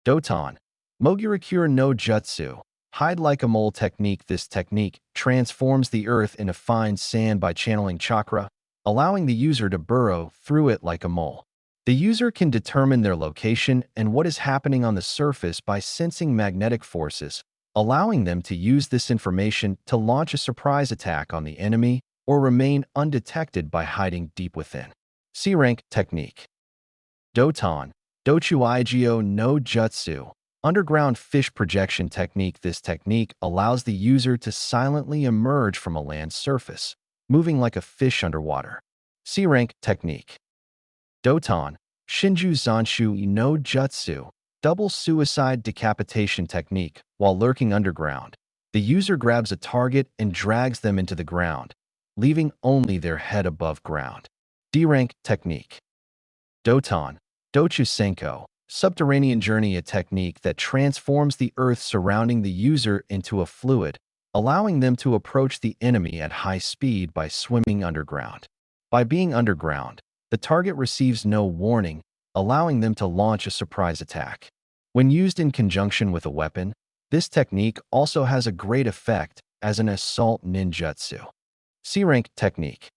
Doton Mogurikure no Jutsu Hide like a mole technique. This technique transforms the earth into fine sand by channeling chakra, allowing the user to burrow through it like a mole. The user can determine their location and what is happening on the surface by sensing magnetic forces, allowing them to use this information to launch a surprise attack on the enemy or remain undetected by hiding deep within. C-Rank Technique. Doton, Dochu no Jutsu, underground fish projection technique. This technique allows the user to silently emerge from a land surface, moving like a fish underwater. C-Rank Technique. Doton, Shinju Zanshu no Jutsu, double suicide decapitation technique. While lurking underground, the user grabs a target and drags them into the ground, leaving only their head above ground. D-Rank Technique. Doton, Dochu Senko, subterranean journey, a technique that transforms the earth surrounding the user into a fluid, allowing them to approach the enemy at high speed by swimming underground. By being underground, the target receives no warning, allowing them to launch a surprise attack. When used in conjunction with a weapon, this technique also has a great effect as an assault ninjutsu. C-Rank Technique.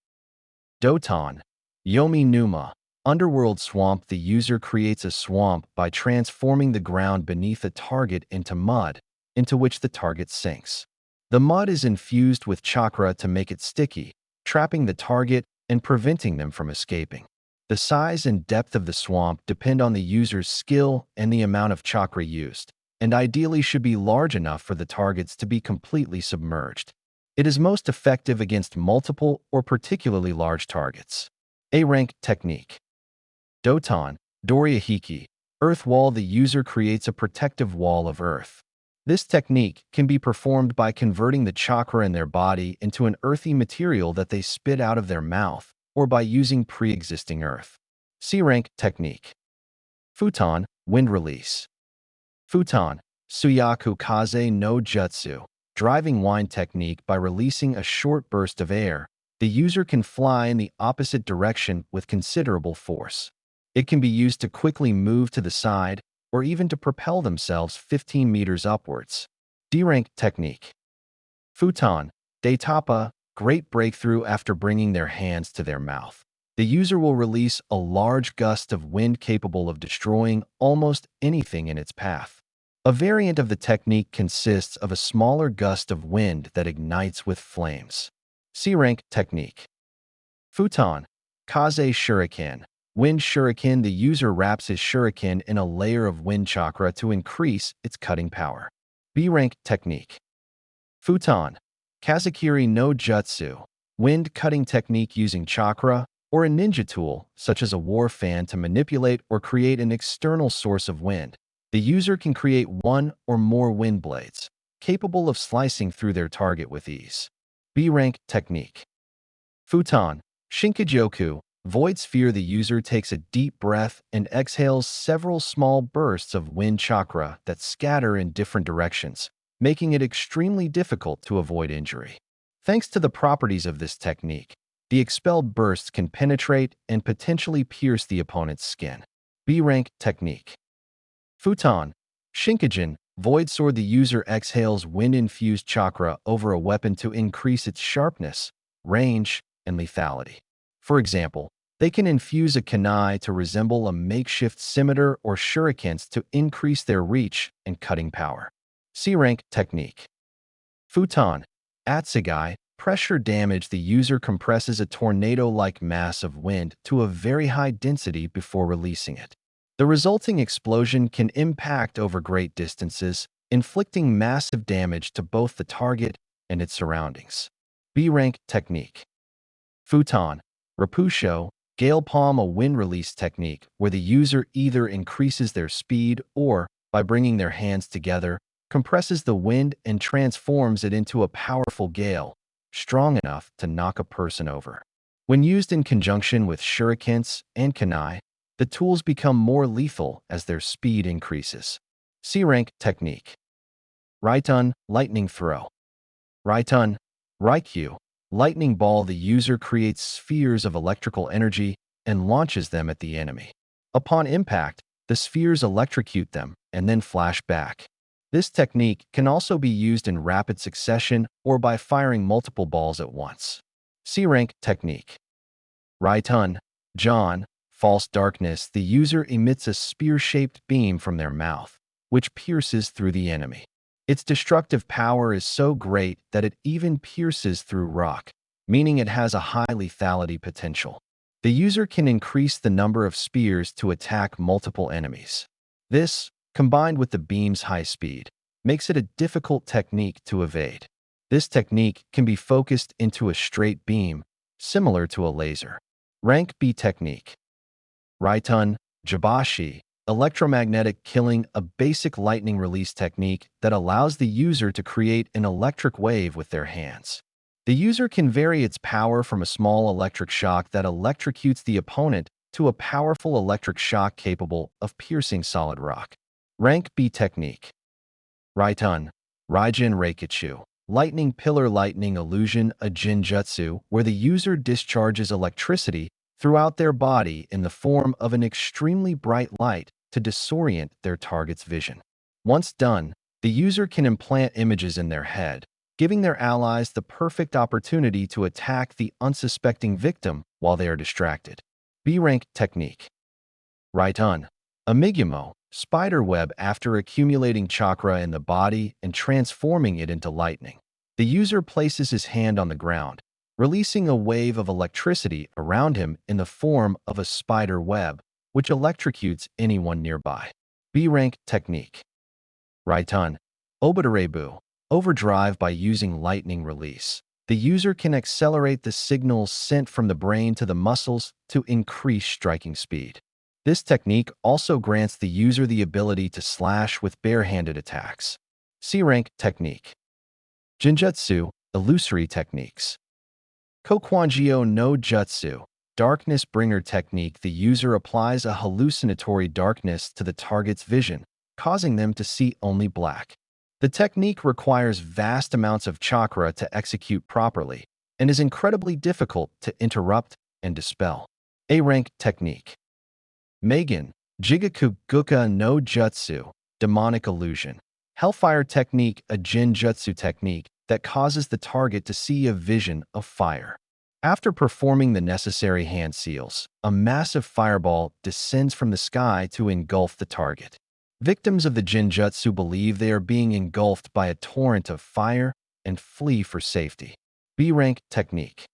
Doton, Yomi Numa, underworld swamp. The user creates a swamp by transforming the ground beneath a target into mud, into which the target sinks. The mud is infused with chakra to make it sticky, trapping the target and preventing them from escaping. The size and depth of the swamp depend on the user's skill and the amount of chakra used, and ideally should be large enough for the targets to be completely submerged. It is most effective against multiple or particularly large targets. A-Rank Technique. Doton, Dorihiki, earth wall. The user creates a protective wall of earth. This technique can be performed by converting the chakra in their body into an earthy material that they spit out of their mouth, or by using pre-existing earth. C-Rank Technique. Futon, wind release. Futon, Suyaku Kaze no Jutsu, driving wind technique. By releasing a short burst of air, the user can fly in the opposite direction with considerable force. It can be used to quickly move to the side or even to propel themselves 15 meters upwards. D-Rank Technique. Futon, Daitapa, great breakthrough. After bringing their hands to their mouth, the user will release a large gust of wind capable of destroying almost anything in its path. A variant of the technique consists of a smaller gust of wind that ignites with flames. C-Rank Technique. Futon, Kaze Shuriken, wind shuriken. The user wraps his shuriken in a layer of wind chakra to increase its cutting power. B-Rank Technique. Futon, Kazakiri no Jutsu, wind cutting technique using chakra or a ninja tool, such as a war fan, to manipulate or create an external source of wind. The user can create one or more wind blades, capable of slicing through their target with ease. B-Rank Technique. Futon, Shinkajoku, void sphere. The user takes a deep breath and exhales several small bursts of wind chakra that scatter in different directions, making it extremely difficult to avoid injury. Thanks to the properties of this technique, the expelled bursts can penetrate and potentially pierce the opponent's skin. B-Rank Technique. Futon, Shinkajin, void sword. The user exhales wind-infused chakra over a weapon to increase its sharpness, range, and lethality. For example, they can infuse a kunai to resemble a makeshift scimitar or shurikens to increase their reach and cutting power. C-Rank Technique. Futon, Atsugai, pressure damage. The user compresses a tornado-like mass of wind to a very high density before releasing it. The resulting explosion can impact over great distances, inflicting massive damage to both the target and its surroundings. B-Rank Technique. Futon, Rapusho, Gale Palm, a wind release technique where the user either increases their speed or, by bringing their hands together, compresses the wind and transforms it into a powerful gale, strong enough to knock a person over. When used in conjunction with shurikens and kunai, the tools become more lethal as their speed increases. C-Rank Technique. Raitun, lightning throw. Raitun, Raikyu, lightning ball. The user creates spheres of electrical energy and launches them at the enemy. Upon impact, the spheres electrocute them and then flash back. This technique can also be used in rapid succession or by firing multiple balls at once. C-Rank Technique. Raitun, John, false darkness, the user emits a spear-shaped beam from their mouth, which pierces through the enemy. Its destructive power is so great that it even pierces through rock, meaning it has a high lethality potential. The user can increase the number of spears to attack multiple enemies. This, combined with the beam's high speed, makes it a difficult technique to evade. This technique can be focused into a straight beam, similar to a laser. Rank B technique. Raitun, Jabashi, electromagnetic killing, a basic lightning release technique that allows the user to create an electric wave with their hands. The user can vary its power from a small electric shock that electrocutes the opponent to a powerful electric shock capable of piercing solid rock. Rank B technique. Raitun, Raijin Reikitsu, lightning pillar lightning illusion, a jinjutsu where the user discharges electricity throughout their body in the form of an extremely bright light to disorient their target's vision. Once done, the user can implant images in their head, giving their allies the perfect opportunity to attack the unsuspecting victim while they are distracted. B-rank technique. Raitun, Amigumo, spider web after accumulating chakra in the body and transforming it into lightning. The user places his hand on the ground, releasing a wave of electricity around him in the form of a spider web, which electrocutes anyone nearby. B-rank technique. Raitun, Obadarebu, overdrive by using lightning release. The user can accelerate the signals sent from the brain to the muscles to increase striking speed. This technique also grants the user the ability to slash with bare-handed attacks. C-rank technique. Jinjutsu, illusory techniques. Kokwanjio no Jutsu, darkness bringer technique. The user applies a hallucinatory darkness to the target's vision, causing them to see only black. The technique requires vast amounts of chakra to execute properly and is incredibly difficult to interrupt and dispel. A-rank technique. Megan, Jigaku Guka no Jutsu, demonic illusion. Hellfire technique, a jinjutsu technique that causes the target to see a vision of fire. After performing the necessary hand seals, a massive fireball descends from the sky to engulf the target. Victims of the jinjutsu believe they are being engulfed by a torrent of fire and flee for safety. B-rank technique.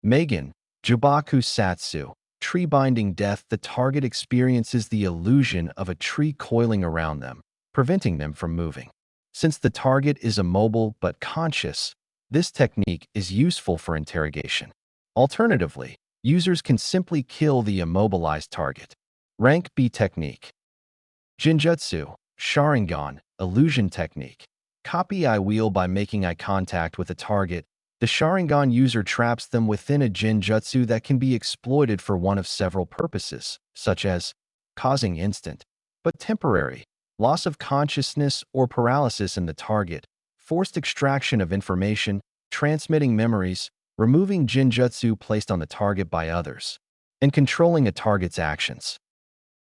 Megan, Jubaku Satsu, tree binding death. The target experiences the illusion of a tree coiling around them, preventing them from moving. Since the target is immobile but conscious, this technique is useful for interrogation. Alternatively, users can simply kill the immobilized target. Rank B technique. Jinjutsu, Sharingan, illusion technique. Copy eye wheel by making eye contact with a target. The Sharingan user traps them within a jinjutsu that can be exploited for one of several purposes, such as causing instant, but temporary, loss of consciousness or paralysis in the target, forced extraction of information, transmitting memories, removing jinjutsu placed on the target by others, and controlling a target's actions.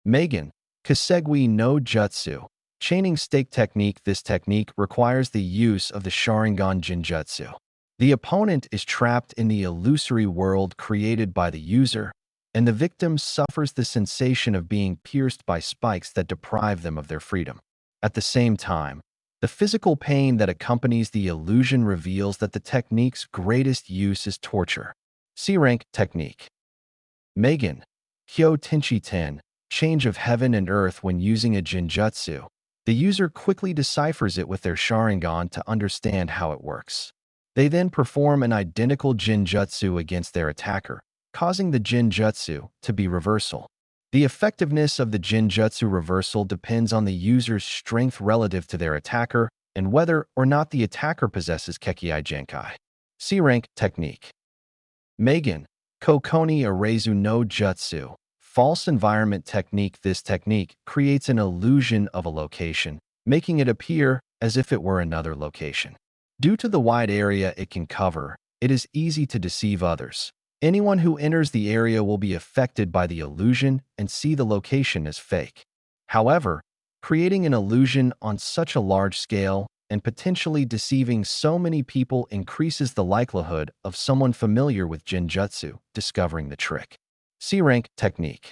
Megan, Kasegui no Jutsu, chaining stake technique. This technique requires the use of the Sharingan jinjutsu. The opponent is trapped in the illusory world created by the user, and the victim suffers the sensation of being pierced by spikes that deprive them of their freedom. At the same time, the physical pain that accompanies the illusion reveals that the technique's greatest use is torture. C-rank technique. Megan, Kyo Tenchi Ten, change of heaven and earth. When using a jinjutsu, the user quickly deciphers it with their Sharingan to understand how it works. They then perform an identical jinjutsu against their attacker, causing the jinjutsu to be reversal. The effectiveness of the jinjutsu reversal depends on the user's strength relative to their attacker and whether or not the attacker possesses Kekkei Genkai. C-rank technique. Megan, Kokoni Arezu no Jutsu, false environment technique. This technique creates an illusion of a location, making it appear as if it were another location. Due to the wide area it can cover, it is easy to deceive others. Anyone who enters the area will be affected by the illusion and see the location as fake. However, creating an illusion on such a large scale and potentially deceiving so many people increases the likelihood of someone familiar with jinjutsu discovering the trick. C rank technique.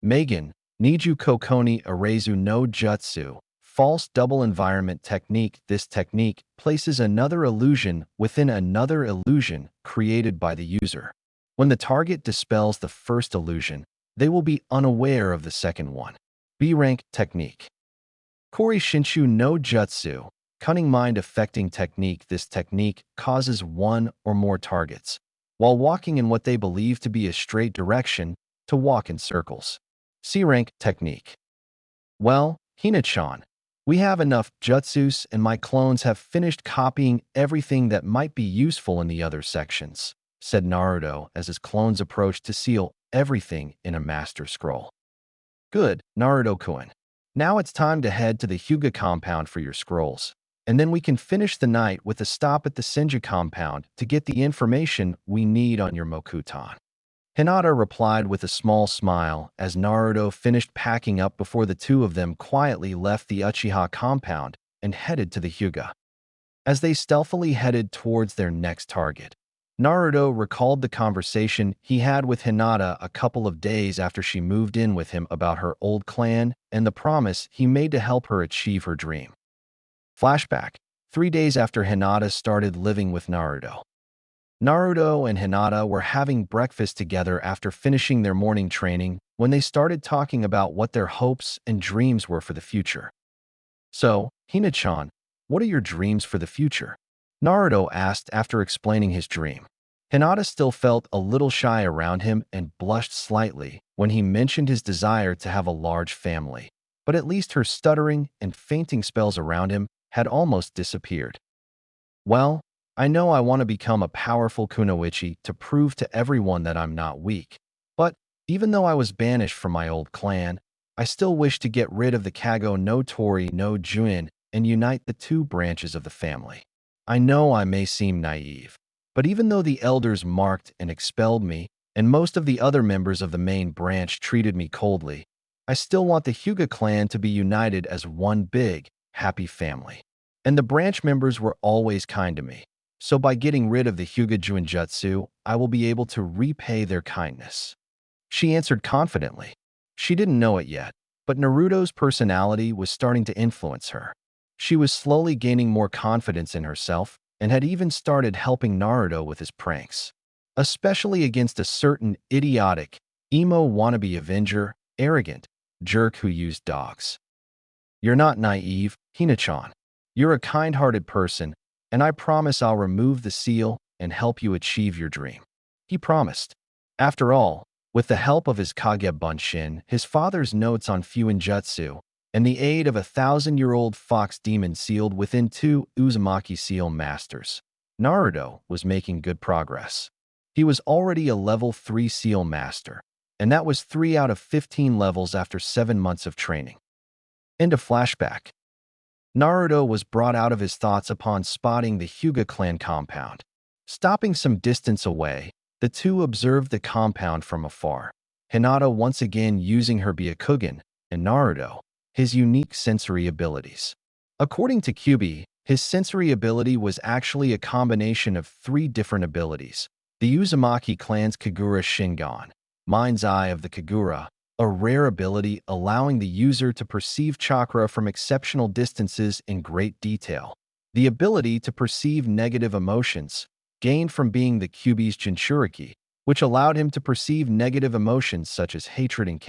Megan, Niju Kokoni Arezu no Jutsu, false double environment technique. This technique places another illusion within another illusion created by the user. When the target dispels the first illusion, they will be unaware of the second one. B rank technique. Kori Shinshu no Jutsu, cunning mind affecting technique. This technique causes one or more targets, while walking in what they believe to be a straight direction, to walk in circles. C rank technique. Well, Hina-chan, we have enough jutsus and my clones have finished copying everything that might be useful in the other sections, said Naruto as his clones approached to seal everything in a master scroll. Good, Naruto-kun. Now it's time to head to the Hyuga compound for your scrolls, and then we can finish the night with a stop at the Senju compound to get the information we need on your Mokuton. Hinata replied with a small smile as Naruto finished packing up before the two of them quietly left the Uchiha compound and headed to the Hyuga. As they stealthily headed towards their next target, Naruto recalled the conversation he had with Hinata a couple of days after she moved in with him about her old clan and the promise he made to help her achieve her dream. Flashback: 3 days after Hinata started living with Naruto. Naruto and Hinata were having breakfast together after finishing their morning training when they started talking about what their hopes and dreams were for the future. So, Hina-chan, what are your dreams for the future? Naruto asked after explaining his dream. Hinata still felt a little shy around him and blushed slightly when he mentioned his desire to have a large family, but at least her stuttering and fainting spells around him had almost disappeared. Well, I know I want to become a powerful kunoichi to prove to everyone that I'm not weak. But even though I was banished from my old clan, I still wish to get rid of the Kago no Tori no Juin and unite the two branches of the family. I know I may seem naive, but even though the elders marked and expelled me, and most of the other members of the main branch treated me coldly, I still want the Hyuga clan to be united as one big, happy family. And the branch members were always kind to me. So by getting rid of the Hyuga Juinjutsu, I will be able to repay their kindness. She answered confidently. She didn't know it yet, but Naruto's personality was starting to influence her. She was slowly gaining more confidence in herself and had even started helping Naruto with his pranks, especially against a certain idiotic, emo wannabe Avenger, arrogant jerk who used dogs. You're not naive, Hina-chan. You're a kind-hearted person, and I promise I'll remove the seal and help you achieve your dream. He promised. After all, with the help of his Kage Bunshin, his father's notes on Fuinjutsu, and the aid of a 1,000-year-old fox demon sealed within 2 Uzumaki seal masters, Naruto was making good progress. He was already a level 3 seal master, and that was 3 out of 15 levels after 7 months of training. End of flashback. Naruto was brought out of his thoughts upon spotting the Hyuga clan compound. Stopping some distance away, the two observed the compound from afar, Hinata once again using her Byakugan, and Naruto, his unique sensory abilities. According to Kyubi, his sensory ability was actually a combination of 3 different abilities: the Uzumaki clan's Kagura Shingon, Mind's Eye of the Kagura, a rare ability allowing the user to perceive chakra from exceptional distances in great detail. The ability to perceive negative emotions, gained from being the Kyubi's Jinchuriki, which allowed him to perceive negative emotions such as hatred and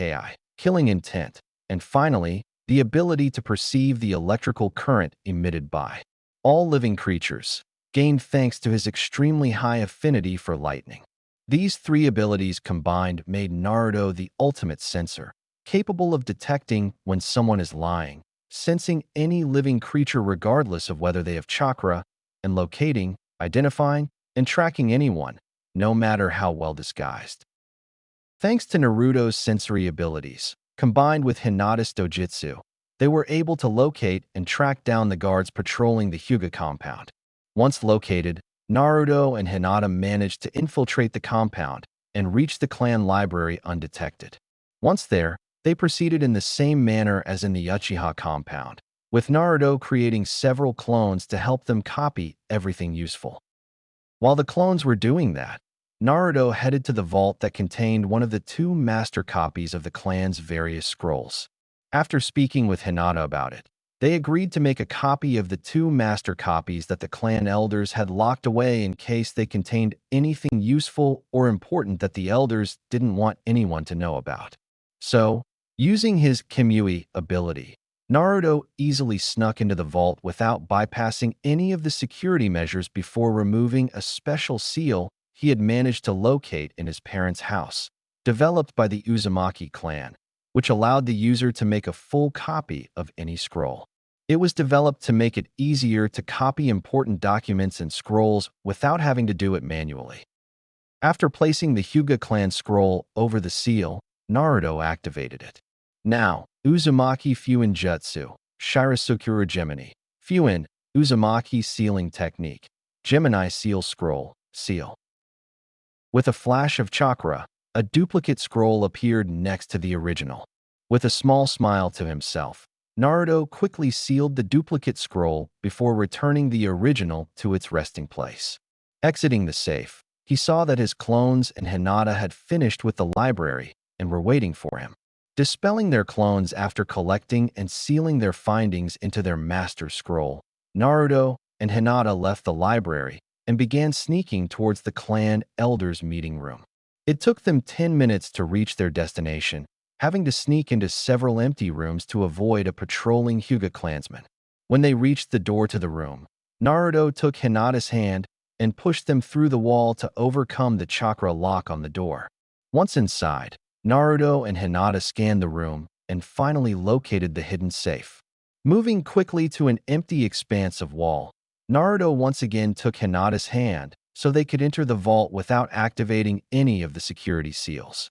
killing intent. And finally, the ability to perceive the electrical current emitted by all living creatures, gained thanks to his extremely high affinity for lightning. These 3 abilities combined made Naruto the ultimate sensor, capable of detecting when someone is lying, sensing any living creature regardless of whether they have chakra, and locating, identifying, and tracking anyone, no matter how well disguised. Thanks to Naruto's sensory abilities, combined with Hinata's dojutsu, they were able to locate and track down the guards patrolling the Hyuga compound. Once located, Naruto and Hinata managed to infiltrate the compound and reach the clan library undetected. Once there, they proceeded in the same manner as in the Uchiha compound, with Naruto creating several clones to help them copy everything useful. While the clones were doing that, Naruto headed to the vault that contained one of the two master copies of the clan's various scrolls. After speaking with Hinata about it, they agreed to make a copy of the two master copies that the clan elders had locked away in case they contained anything useful or important that the elders didn't want anyone to know about. So, using his Kimui ability, Naruto easily snuck into the vault without bypassing any of the security measures before removing a special seal he had managed to locate in his parents' house, developed by the Uzumaki clan, which allowed the user to make a full copy of any scroll. It was developed to make it easier to copy important documents and scrolls without having to do it manually. After placing the Hyuga clan scroll over the seal, Naruto activated it. Now, Uzumaki Fuin Jutsu, Shirisukura Gemini, Fuin, Uzumaki Sealing Technique, Gemini Seal Scroll, Seal. With a flash of chakra, a duplicate scroll appeared next to the original. With a small smile to himself, Naruto quickly sealed the duplicate scroll before returning the original to its resting place. Exiting the safe, he saw that his clones and Hinata had finished with the library and were waiting for him. Dispelling their clones after collecting and sealing their findings into their master scroll, Naruto and Hinata left the library and began sneaking towards the clan elders' meeting room. It took them 10 minutes to reach their destination, having to sneak into several empty rooms to avoid a patrolling Hyuga clansman. When they reached the door to the room, Naruto took Hinata's hand and pushed them through the wall to overcome the chakra lock on the door. Once inside, Naruto and Hinata scanned the room and finally located the hidden safe. Moving quickly to an empty expanse of wall, Naruto once again took Hinata's hand so they could enter the vault without activating any of the security seals.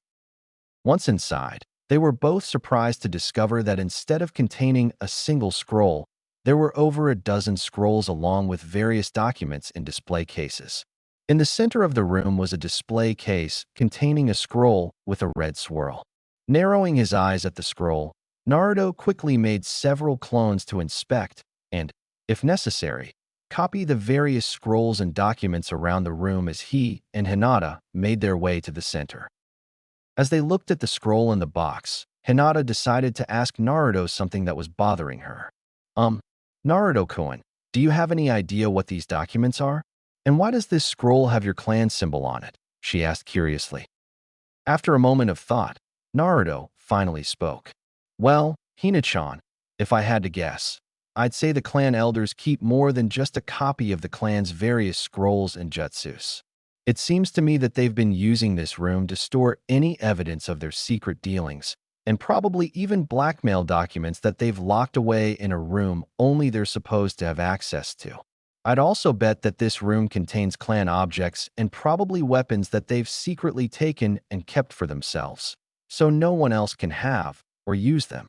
Once inside, they were both surprised to discover that instead of containing a single scroll, there were over a dozen scrolls along with various documents in display cases. In the center of the room was a display case containing a scroll with a red swirl. Narrowing his eyes at the scroll, Naruto quickly made several clones to inspect and, if necessary, copy the various scrolls and documents around the room as he and Hinata made their way to the center. As they looked at the scroll in the box, Hinata decided to ask Naruto something that was bothering her. Naruto-kun, do you have any idea what these documents are? And why does this scroll have your clan symbol on it? She asked curiously. After a moment of thought, Naruto finally spoke. Well, Hina-chan, if I had to guess, I'd say the clan elders keep more than just a copy of the clan's various scrolls and jutsus. It seems to me that they've been using this room to store any evidence of their secret dealings, and probably even blackmail documents that they've locked away in a room only they're supposed to have access to. I'd also bet that this room contains clan objects and probably weapons that they've secretly taken and kept for themselves, so no one else can have or use them.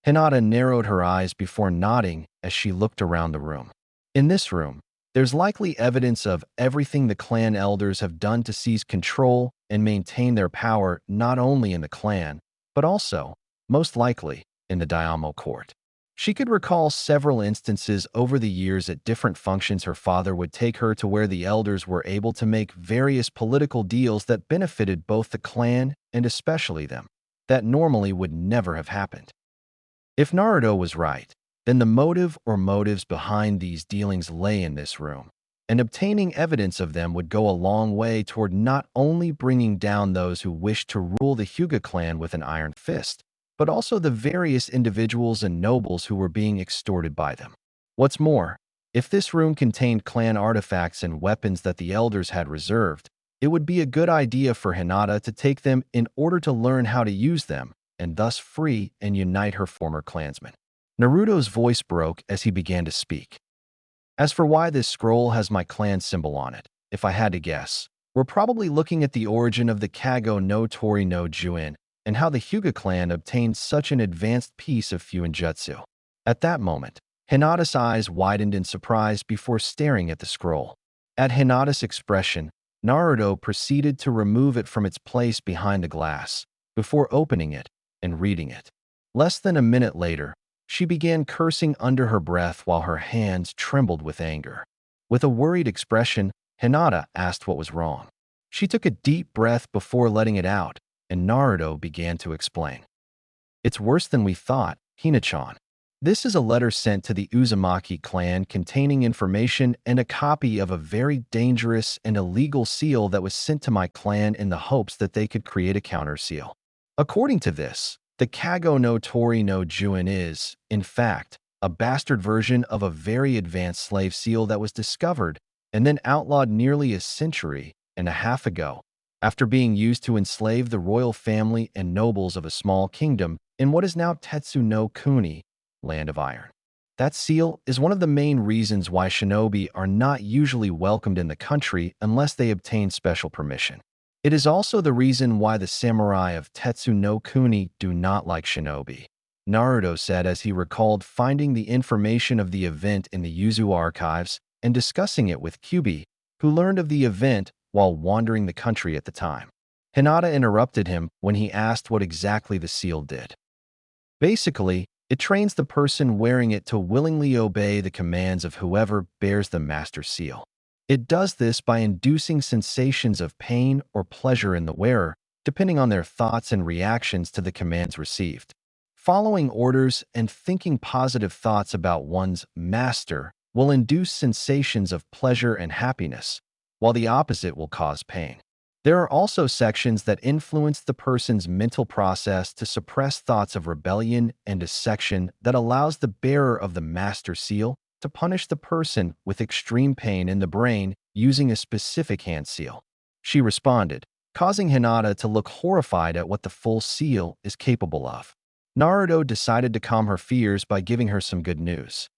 Hinata narrowed her eyes before nodding as she looked around the room. In this room, there's likely evidence of everything the clan elders have done to seize control and maintain their power not only in the clan, but also, most likely, in the Daimyo court. She could recall several instances over the years at different functions her father would take her to where the elders were able to make various political deals that benefited both the clan and especially them, that normally would never have happened. If Naruto was right, then the motive or motives behind these dealings lay in this room, and obtaining evidence of them would go a long way toward not only bringing down those who wished to rule the Hyuga clan with an iron fist, but also the various individuals and nobles who were being extorted by them. What's more, if this room contained clan artifacts and weapons that the elders had reserved, it would be a good idea for Hinata to take them in order to learn how to use them, and thus free and unite her former clansmen. Naruto's voice broke as he began to speak. As for why this scroll has my clan symbol on it, if I had to guess, we're probably looking at the origin of the Kago no Tori no Juin and how the Hyuga clan obtained such an advanced piece of Fuinjutsu. At that moment, Hinata's eyes widened in surprise before staring at the scroll. At Hinata's expression, Naruto proceeded to remove it from its place behind the glass, before opening it and reading it. Less than a minute later, she began cursing under her breath while her hands trembled with anger. With a worried expression, Hinata asked what was wrong. She took a deep breath before letting it out, and Naruto began to explain. It's worse than we thought, Hina-chan. This is a letter sent to the Uzumaki clan containing information and a copy of a very dangerous and illegal seal that was sent to my clan in the hopes that they could create a counter seal. According to this, the Kago no Tori no Juin is, in fact, a bastard version of a very advanced slave seal that was discovered and then outlawed nearly a century and a half ago, after being used to enslave the royal family and nobles of a small kingdom in what is now Tetsu no Kuni, Land of Iron. That seal is one of the main reasons why shinobi are not usually welcomed in the country unless they obtain special permission. It is also the reason why the samurai of Tetsu no Kuni do not like shinobi, Naruto said as he recalled finding the information of the event in the Yuzu archives and discussing it with Kyubi, who learned of the event while wandering the country at the time. Hinata interrupted him when he asked what exactly the seal did. Basically, it trains the person wearing it to willingly obey the commands of whoever bears the master seal. It does this by inducing sensations of pain or pleasure in the wearer, depending on their thoughts and reactions to the commands received. Following orders and thinking positive thoughts about one's master will induce sensations of pleasure and happiness, while the opposite will cause pain. There are also sections that influence the person's mental process to suppress thoughts of rebellion and a section that allows the bearer of the master seal to punish the person with extreme pain in the brain using a specific hand seal. She responded, causing Hinata to look horrified at what the full seal is capable of. Naruto decided to calm her fears by giving her some good news.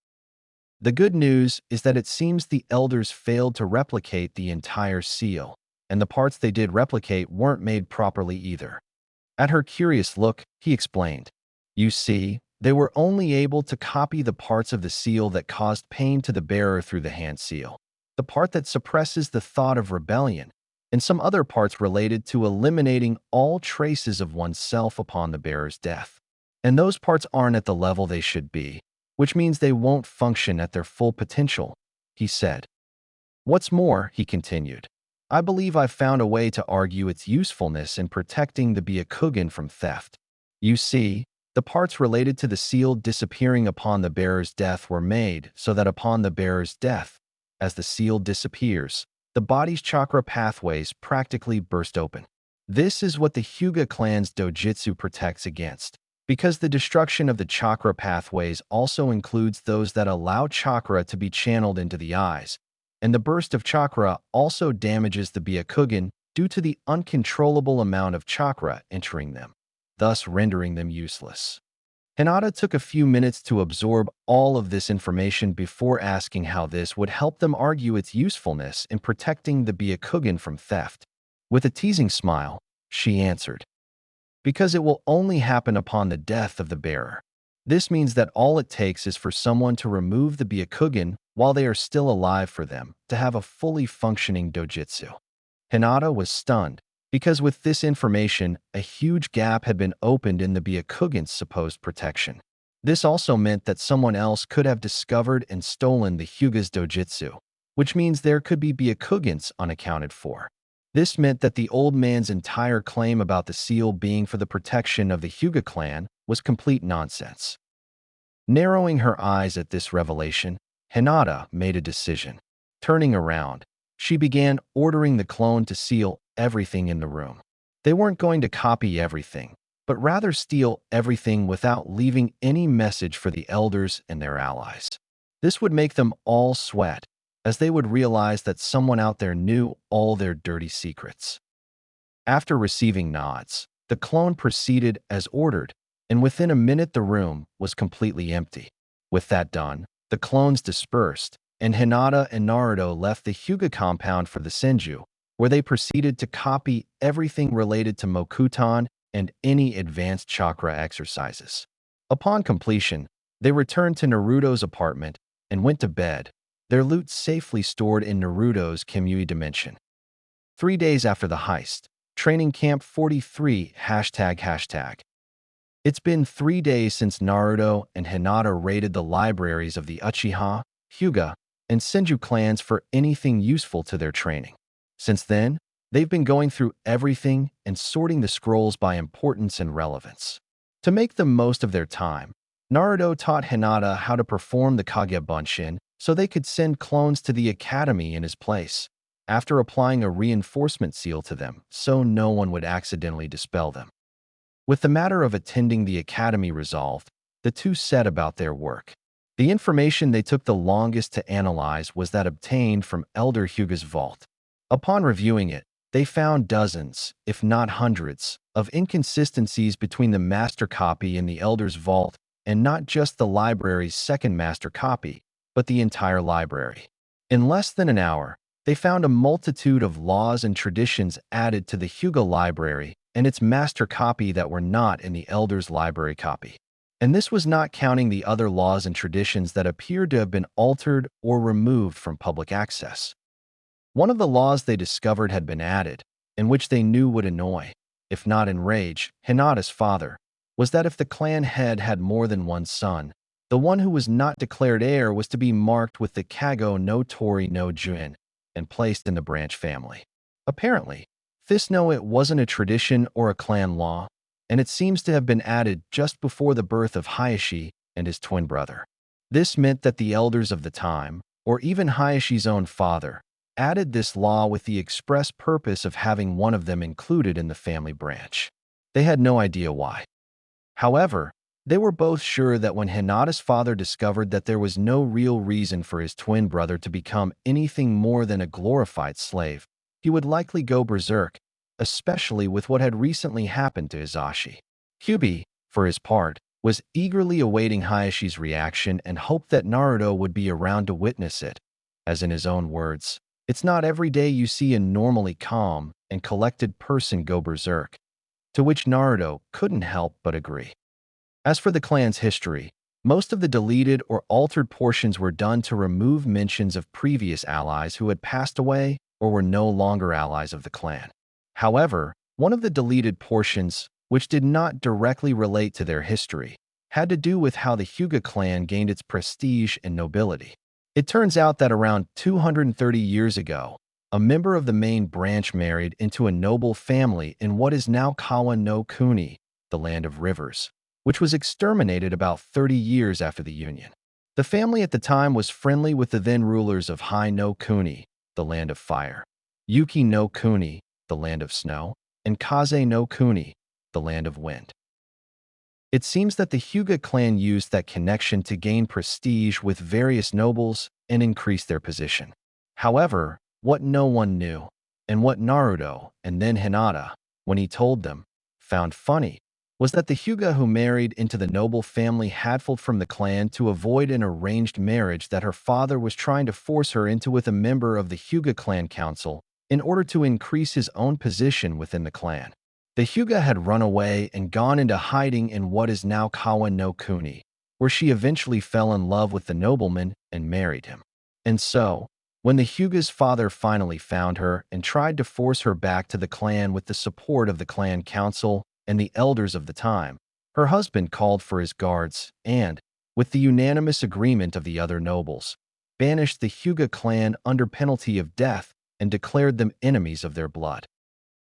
The good news is that it seems the elders failed to replicate the entire seal, and the parts they did replicate weren't made properly either. At her curious look, he explained, "You see, they were only able to copy the parts of the seal that caused pain to the bearer through the hand seal, the part that suppresses the thought of rebellion, and some other parts related to eliminating all traces of oneself upon the bearer's death. And those parts aren't at the level they should be, which means they won't function at their full potential," he said. "What's more," he continued, "I believe I've found a way to argue its usefulness in protecting the Byakugan from theft. You see, the parts related to the seal disappearing upon the bearer's death were made so that upon the bearer's death, as the seal disappears, the body's chakra pathways practically burst open. This is what the Hyuga clan's dojutsu protects against, because the destruction of the chakra pathways also includes those that allow chakra to be channeled into the eyes, and the burst of chakra also damages the Byakugan due to the uncontrollable amount of chakra entering them, thus rendering them useless." Hinata took a few minutes to absorb all of this information before asking how this would help them argue its usefulness in protecting the Byakugan from theft. With a teasing smile, she answered, "Because it will only happen upon the death of the bearer. This means that all it takes is for someone to remove the Byakugan while they are still alive for them to have a fully functioning dojutsu." Hinata was stunned, because with this information, a huge gap had been opened in the Byakugan's supposed protection. This also meant that someone else could have discovered and stolen the Hyuga's dojutsu, which means there could be Byakugans unaccounted for. This meant that the old man's entire claim about the seal being for the protection of the Hyuga clan was complete nonsense. Narrowing her eyes at this revelation, Hinata made a decision. Turning around, she began ordering the clone to seal everything in the room. They weren't going to copy everything, but rather steal everything without leaving any message for the elders and their allies. This would make them all sweat, as they would realize that someone out there knew all their dirty secrets. After receiving nods, the clone proceeded as ordered, and within a minute the room was completely empty. With that done, the clones dispersed, and Hinata and Naruto left the Hyuga compound for the Senju, where they proceeded to copy everything related to Mokuton and any advanced chakra exercises. Upon completion, they returned to Naruto's apartment and went to bed, their loot safely stored in Naruto's Kimui dimension. 3 days after the heist, Training Camp 43 ##. It's been 3 days since Naruto and Hinata raided the libraries of the Uchiha, Hyuga, and Senju clans for anything useful to their training. Since then, They've been going through everything and sorting the scrolls by importance and relevance. To make the most of their time, Naruto taught Hinata how to perform the Kage Bunshin so they could send clones to the academy in his place, after applying a reinforcement seal to them so no one would accidentally dispel them. With the matter of attending the academy resolved, the two set about their work. The information they took the longest to analyze was that obtained from Elder Hyuga's vault. Upon reviewing it, they found dozens, if not hundreds, of inconsistencies between the master copy in the Elder's vault and not just the library's second master copy, but the entire library. In less than an hour, they found a multitude of laws and traditions added to the Hyuga library and its master copy that were not in the Elder's library copy. And this was not counting the other laws and traditions that appeared to have been altered or removed from public access. One of the laws they discovered had been added, and which they knew would annoy, if not enrage, Hinata's father, was that if the clan head had more than one son, the one who was not declared heir was to be marked with the Kago no Tori no Jun and placed in the branch family. Apparently, it wasn't a tradition or a clan law, and it seems to have been added just before the birth of Hayashi and his twin brother. This meant that the elders of the time, or even Hayashi's own father, added this law with the express purpose of having one of them included in the family branch. They had no idea why. However, they were both sure that when Hinata's father discovered that there was no real reason for his twin brother to become anything more than a glorified slave, he would likely go berserk, especially with what had recently happened to Hisashi. Kyubi, for his part, was eagerly awaiting Hayashi's reaction and hoped that Naruto would be around to witness it. As in his own words, "It's not every day you see a normally calm and collected person go berserk," to which Naruto couldn't help but agree. As for the clan's history, most of the deleted or altered portions were done to remove mentions of previous allies who had passed away or were no longer allies of the clan. However, one of the deleted portions, which did not directly relate to their history, had to do with how the Hyuga clan gained its prestige and nobility. It turns out that around 230 years ago, a member of the main branch married into a noble family in what is now Kawa no Kuni, the land of rivers, which was exterminated about 30 years after the union. The family at the time was friendly with the then rulers of Hai no Kuni, the land of fire, Yuki no Kuni, the land of snow, and Kaze no Kuni, the land of wind. It seems that the Hyuga clan used that connection to gain prestige with various nobles and increase their position. However, what no one knew, and what Naruto, and then Hinata, when he told them, found funny, was that the Hyuga who married into the noble family had fled from the clan to avoid an arranged marriage that her father was trying to force her into with a member of the Hyuga clan council in order to increase his own position within the clan. The Hyuga had run away and gone into hiding in what is now Kawa no Kuni, where she eventually fell in love with the nobleman and married him. And so, when the Hyuga's father finally found her and tried to force her back to the clan with the support of the clan council and the elders of the time, her husband called for his guards and, with the unanimous agreement of the other nobles, banished the Hyuga clan under penalty of death and declared them enemies of their blood.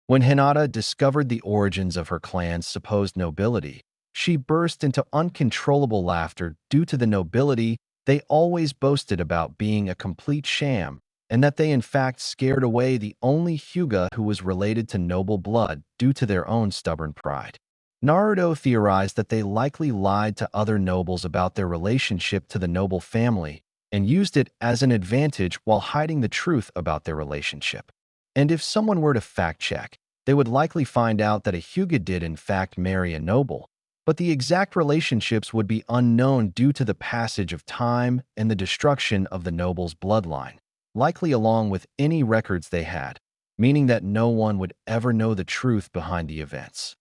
When Hinata discovered the origins of her clan's supposed nobility, she burst into uncontrollable laughter due to the nobility they always boasted about being a complete sham, and that they in fact scared away the only Hyuga who was related to noble blood due to their own stubborn pride. Naruto theorized that they likely lied to other nobles about their relationship to the noble family and used it as an advantage while hiding the truth about their relationship. And if someone were to fact-check, they would likely find out that a Hyuga did in fact marry a noble, but the exact relationships would be unknown due to the passage of time and the destruction of the noble's bloodline, likely along with any records they had, meaning that no one would ever know the truth behind the events.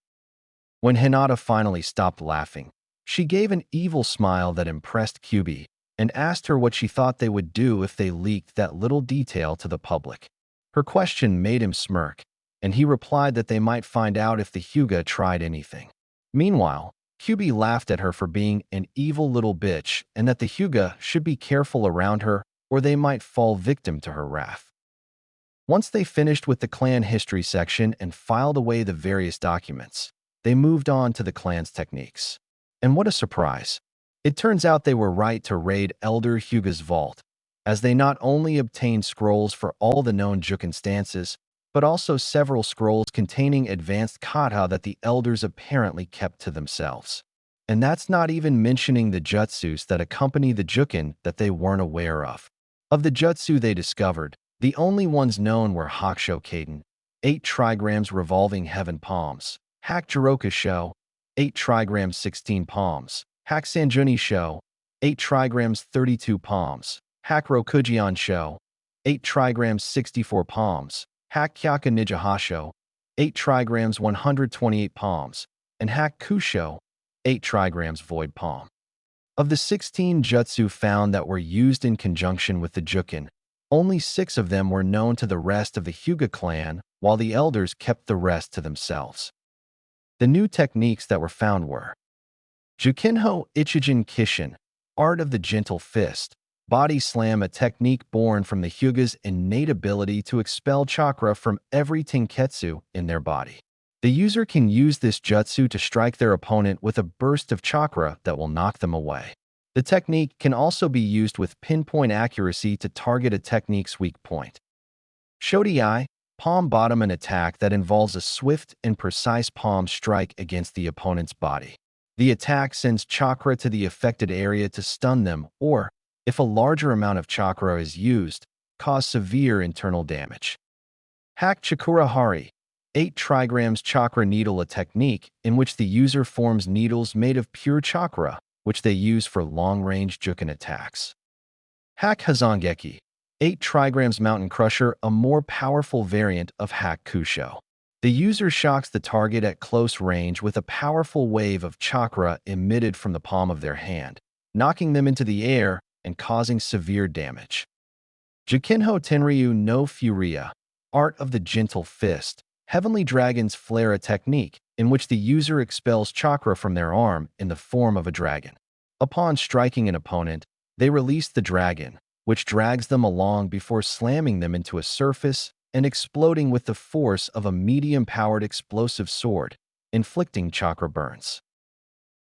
When Hinata finally stopped laughing, she gave an evil smile that impressed Kyubi and asked her what she thought they would do if they leaked that little detail to the public. Her question made him smirk, and he replied that they might find out if the Hyuga tried anything. Meanwhile, Kyubi laughed at her for being an evil little bitch and that the Hyuga should be careful around her or they might fall victim to her wrath. Once they finished with the clan history section and filed away the various documents, they moved on to the clan's techniques. And what a surprise! It turns out they were right to raid Elder Hyuga's vault, as they not only obtained scrolls for all the known Jukin stances, but also several scrolls containing advanced kata that the elders apparently kept to themselves. And that's not even mentioning the jutsus that accompany the Jukin that they weren't aware of. Of the jutsu they discovered, the only ones known were Hakusho Kaden, 8 trigrams revolving heaven palms, Hak Jiroku Sho, 8 trigrams 16 palms, Hak Sanjuni Sho, 8 trigrams 32 palms, Hak Rokujian Sho, 8 trigrams 64 palms, Hak Kyaka Nijihasho, 8 trigrams 128 palms, and Hak Kusho, 8 trigrams void palm. Of the 16 jutsu found that were used in conjunction with the Jukin, only 6 of them were known to the rest of the Hyuga clan, while the elders kept the rest to themselves. The new techniques that were found were Jukinho Ichijin Kishin, Art of the Gentle Fist, Body Slam, a technique born from the Hyuga's innate ability to expel chakra from every tenketsu in their body. The user can use this jutsu to strike their opponent with a burst of chakra that will knock them away. The technique can also be used with pinpoint accuracy to target a technique's weak point. Shodai, palm bottom, an attack that involves a swift and precise palm strike against the opponent's body. The attack sends chakra to the affected area to stun them or, if a larger amount of chakra is used, cause severe internal damage. Hak Chakura Hari, 8 trigrams chakra needle, a technique in which the user forms needles made of pure chakra, which they use for long-range Jukin attacks. Hak Hazangeki, 8 trigrams mountain crusher, a more powerful variant of Hak Kusho. The user shocks the target at close range with a powerful wave of chakra emitted from the palm of their hand, knocking them into the air and causing severe damage. Jukinho Tenryu no Furia, Art of the Gentle Fist, Heavenly Dragon's Flare, a technique in which the user expels chakra from their arm in the form of a dragon. Upon striking an opponent, they release the dragon, which drags them along before slamming them into a surface and exploding with the force of a medium-powered explosive sword, inflicting chakra burns.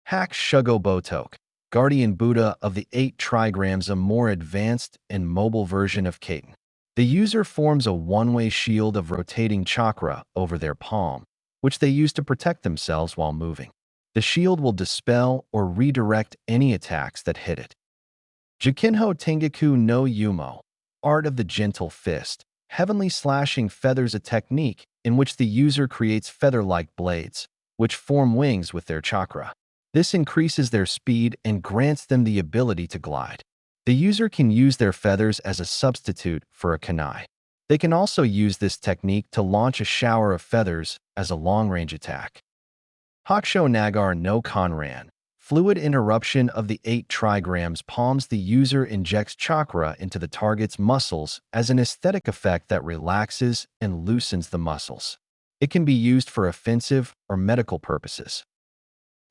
Hak Shugo Botoke, Guardian Buddha of the 8 trigrams, a more advanced and mobile version of Katen. The user forms a one-way shield of rotating chakra over their palm, which they use to protect themselves while moving. The shield will dispel or redirect any attacks that hit it. Jukinho Tengaku no Yumo, Art of the Gentle Fist, Heavenly Slashing Feathers, a technique in which the user creates feather-like blades, which form wings with their chakra. This increases their speed and grants them the ability to glide. The user can use their feathers as a substitute for a kunai. They can also use this technique to launch a shower of feathers as a long-range attack. Hakusho Nagar no Konran, Fluid Interruption of the 8 trigrams palms, the user injects chakra into the target's muscles as an aesthetic effect that relaxes and loosens the muscles. It can be used for offensive or medical purposes.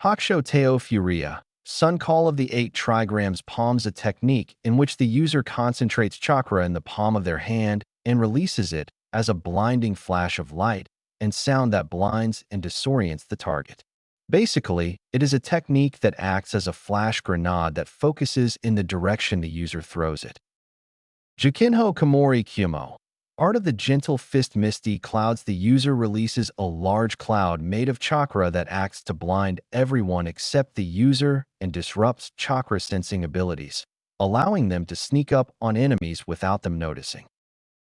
Hakusho Teo Furia, Sun Call of the 8 trigrams palms, a technique in which the user concentrates chakra in the palm of their hand and releases it as a blinding flash of light and sound that blinds and disorients the target. Basically, it is a technique that acts as a flash grenade that focuses in the direction the user throws it. Jukinho Komori Kyumo, Art of the Gentle Fist, Misty Clouds, the user releases a large cloud made of chakra that acts to blind everyone except the user and disrupts chakra sensing abilities, allowing them to sneak up on enemies without them noticing.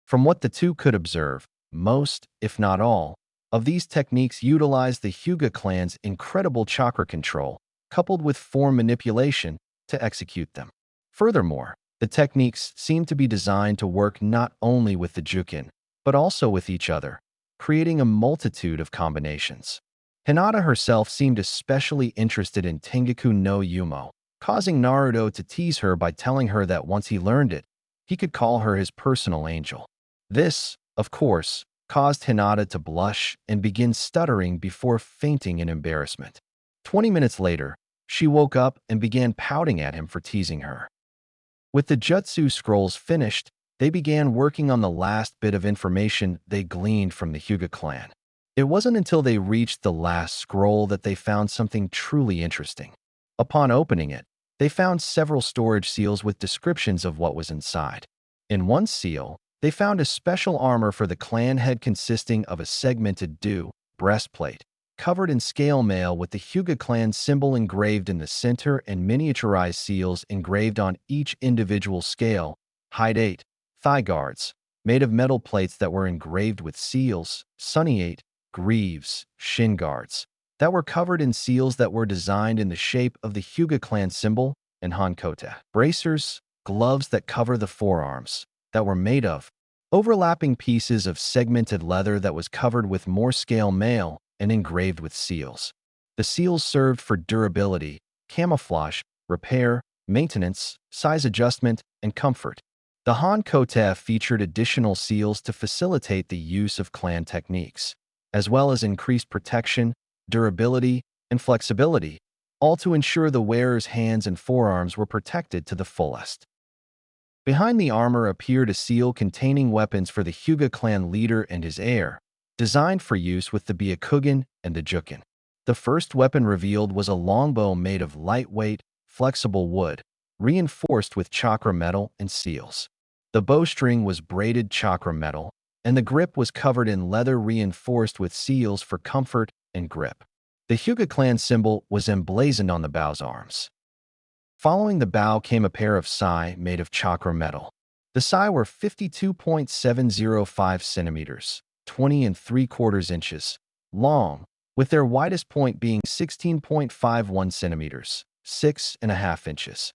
From what the two could observe, most, if not all, of these techniques utilize the Hyuga clan's incredible chakra control, coupled with form manipulation, to execute them. Furthermore, the techniques seem to be designed to work not only with the Jukin, but also with each other, creating a multitude of combinations. Hinata herself seemed especially interested in Tengaku no Yumo, causing Naruto to tease her by telling her that once he learned it, he could call her his personal angel. This, of course, caused Hinata to blush and begin stuttering before fainting in embarrassment. 20 minutes later, she woke up and began pouting at him for teasing her. With the jutsu scrolls finished, they began working on the last bit of information they gleaned from the Hyuga clan. It wasn't until they reached the last scroll that they found something truly interesting. Upon opening it, they found several storage seals with descriptions of what was inside. In one seal, they found a special armor for the clan head consisting of a segmented breastplate, covered in scale mail with the Hyuga clan symbol engraved in the center and miniaturized seals engraved on each individual scale, height 8, thigh guards, made of metal plates that were engraved with seals, sunny 8, greaves, shin guards, that were covered in seals that were designed in the shape of the Hyuga clan symbol, and hankote, bracers, gloves that cover the forearms, that were made of overlapping pieces of segmented leather that was covered with more scale mail and engraved with seals. The seals served for durability, camouflage, repair, maintenance, size adjustment, and comfort. The hankote featured additional seals to facilitate the use of clan techniques, as well as increased protection, durability, and flexibility, all to ensure the wearer's hands and forearms were protected to the fullest. Behind the armor appeared a seal containing weapons for the Hyuga clan leader and his heir, designed for use with the Byakugan and the Jukin. The first weapon revealed was a longbow made of lightweight, flexible wood, reinforced with chakra metal and seals. The bowstring was braided chakra metal, and the grip was covered in leather reinforced with seals for comfort and grip. The Hyuga clan symbol was emblazoned on the bow's arms. Following the bow came a pair of sai made of chakra metal. The sai were 52.705 centimeters, 20 3/4 inches, long, with their widest point being 16.51 centimeters, 6.5 inches.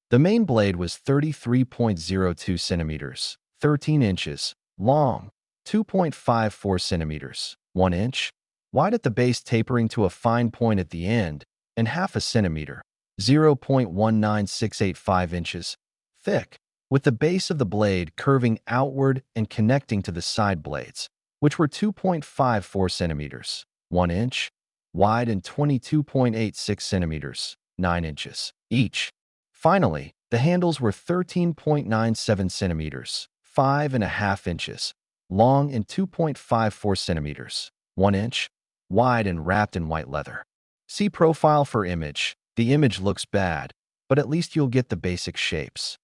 The main blade was 33.02 centimeters, 13 inches, long, 2.54 centimeters, 1 inch, wide at the base tapering to a fine point at the end, and half a centimeter, 0.19685 inches, thick, with the base of the blade curving outward and connecting to the side blades, which were 2.54 centimeters, 1 inch, wide and 22.86 centimeters, 9 inches, each. Finally, the handles were 13.97 centimeters, 5.5 inches, long and 2.54 centimeters, 1 inch, wide and wrapped in white leather. See profile for image. The image looks bad, but at least you'll get the basic shapes.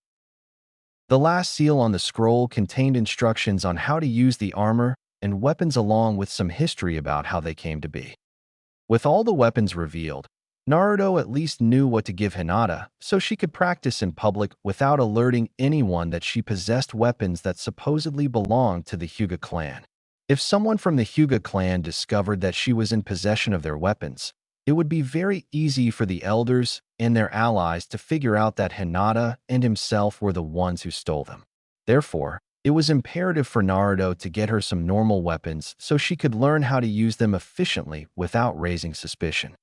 The last seal on the scroll contained instructions on how to use the armor and weapons along with some history about how they came to be. With all the weapons revealed, Naruto at least knew what to give Hinata so she could practice in public without alerting anyone that she possessed weapons that supposedly belonged to the Hyuga clan. If someone from the Hyuga clan discovered that she was in possession of their weapons, it would be very easy for the elders and their allies to figure out that Hinata and himself were the ones who stole them. Therefore, it was imperative for Naruto to get her some normal weapons so she could learn how to use them efficiently without raising suspicion.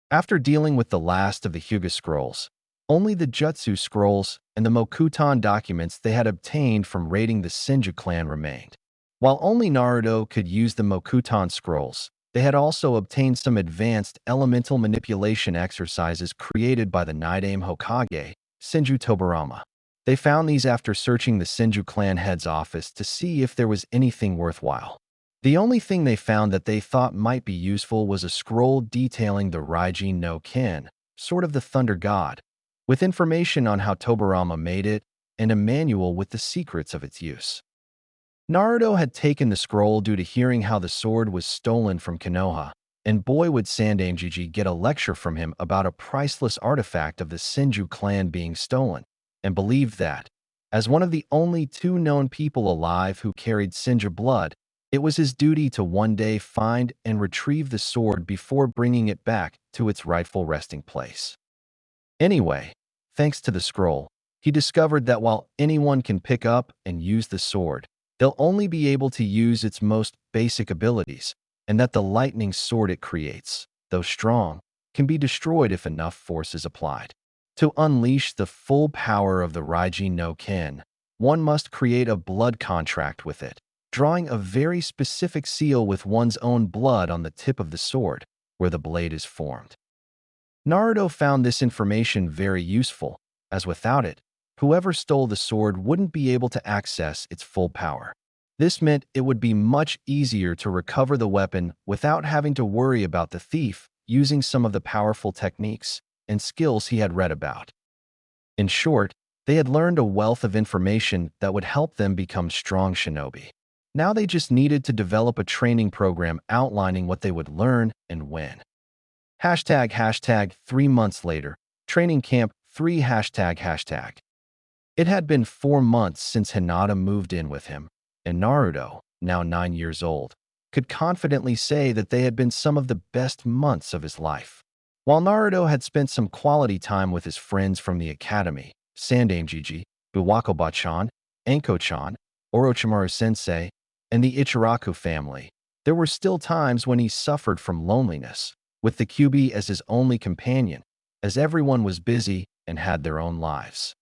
After dealing with the last of the Hyuga scrolls, only the Jutsu scrolls and the Mokuton documents they had obtained from raiding the Senju clan remained. While only Naruto could use the Mokuton scrolls, they had also obtained some advanced elemental manipulation exercises created by the Nidaime Hokage, Senju Tobirama. They found these after searching the Senju clan head's office to see if there was anything worthwhile. The only thing they found that they thought might be useful was a scroll detailing the Raijin no Ken, sort of the thunder god, with information on how Tobirama made it and a manual with the secrets of its use. Naruto had taken the scroll due to hearing how the sword was stolen from Konoha, and boy would Sandaimjiji get a lecture from him about a priceless artifact of the Senju clan being stolen, and believed that, as one of the only two known people alive who carried Senju blood, it was his duty to one day find and retrieve the sword before bringing it back to its rightful resting place. Anyway, thanks to the scroll, he discovered that while anyone can pick up and use the sword, they'll only be able to use its most basic abilities, and that the lightning sword it creates, though strong, can be destroyed if enough force is applied. To unleash the full power of the Raijin no Ken, one must create a blood contract with it, drawing a very specific seal with one's own blood on the tip of the sword, where the blade is formed. Naruto found this information very useful, as without it, whoever stole the sword wouldn't be able to access its full power. This meant it would be much easier to recover the weapon without having to worry about the thief using some of the powerful techniques and skills he had read about. In short, they had learned a wealth of information that would help them become strong shinobi. Now they just needed to develop a training program outlining what they would learn and when. Hashtag 3 months later, training camp 3 hashtag. It had been 4 months since Hinata moved in with him, and Naruto, now 9 years old, could confidently say that they had been some of the best months of his life. While Naruto had spent some quality time with his friends from the academy, Sandaime, Biwakoba-chan, Anko-chan, Orochimaru-sensei, and the Ichiraku family, there were still times when he suffered from loneliness, with the Kyuubi as his only companion, as everyone was busy and had their own lives.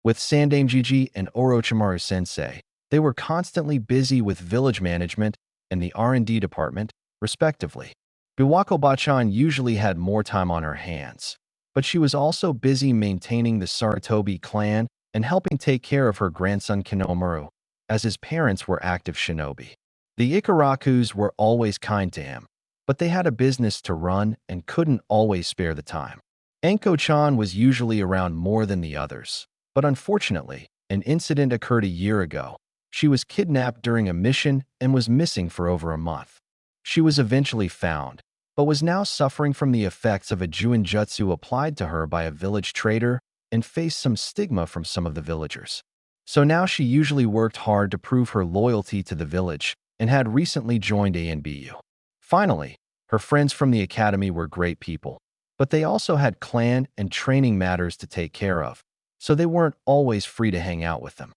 With Sandaime and Orochimaru-sensei, they were constantly busy with village management and the R&D department, respectively. Biwakoba-chan usually had more time on her hands, but she was also busy maintaining the Sarutobi clan and helping take care of her grandson Kinomiru, as his parents were active shinobi. The Ikarakus were always kind to him, but they had a business to run and couldn't always spare the time. Anko-chan was usually around more than the others, but unfortunately, an incident occurred a year ago. She was kidnapped during a mission and was missing for over a month. She was eventually found, but was now suffering from the effects of a Juinjutsu applied to her by a village trader and faced some stigma from some of the villagers. So now she usually worked hard to prove her loyalty to the village and had recently joined ANBU. Finally, her friends from the academy were great people, but they also had clan and training matters to take care of, so they weren't always free to hang out with them.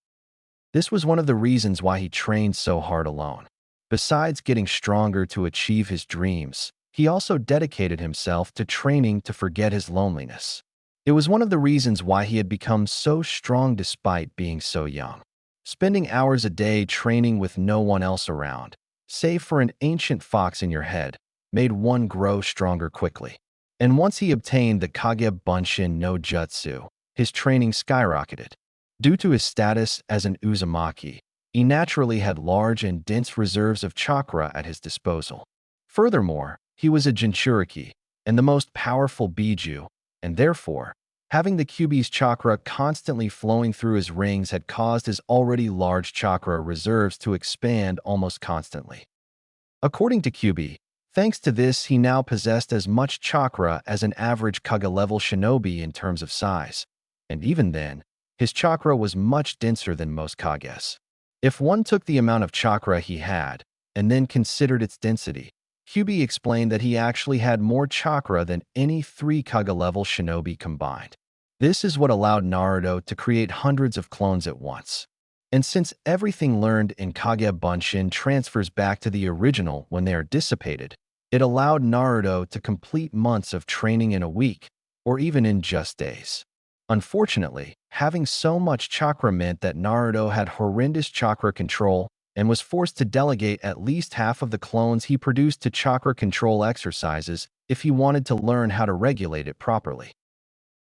This was one of the reasons why he trained so hard alone. Besides getting stronger to achieve his dreams, he also dedicated himself to training to forget his loneliness. It was one of the reasons why he had become so strong despite being so young. Spending hours a day training with no one else around, save for an ancient fox in your head, made one grow stronger quickly. And once he obtained the Kage Bunshin no Jutsu, his training skyrocketed. Due to his status as an Uzumaki, he naturally had large and dense reserves of chakra at his disposal. Furthermore, he was a Jinchuriki, and the most powerful Biju, and therefore, having the Kyuubi's chakra constantly flowing through his rings had caused his already large chakra reserves to expand almost constantly. According to Kyuubi, thanks to this, he now possessed as much chakra as an average Kage-level shinobi in terms of size, and even then, his chakra was much denser than most Kages. If one took the amount of chakra he had, and then considered its density, Kyuubi explained that he actually had more chakra than any 3 Kage-level shinobi combined. This is what allowed Naruto to create hundreds of clones at once. And since everything learned in Kage Bunshin transfers back to the original when they are dissipated, it allowed Naruto to complete months of training in a week, or even in just days. Unfortunately, having so much chakra meant that Naruto had horrendous chakra control and was forced to delegate at least half of the clones he produced to chakra control exercises if he wanted to learn how to regulate it properly.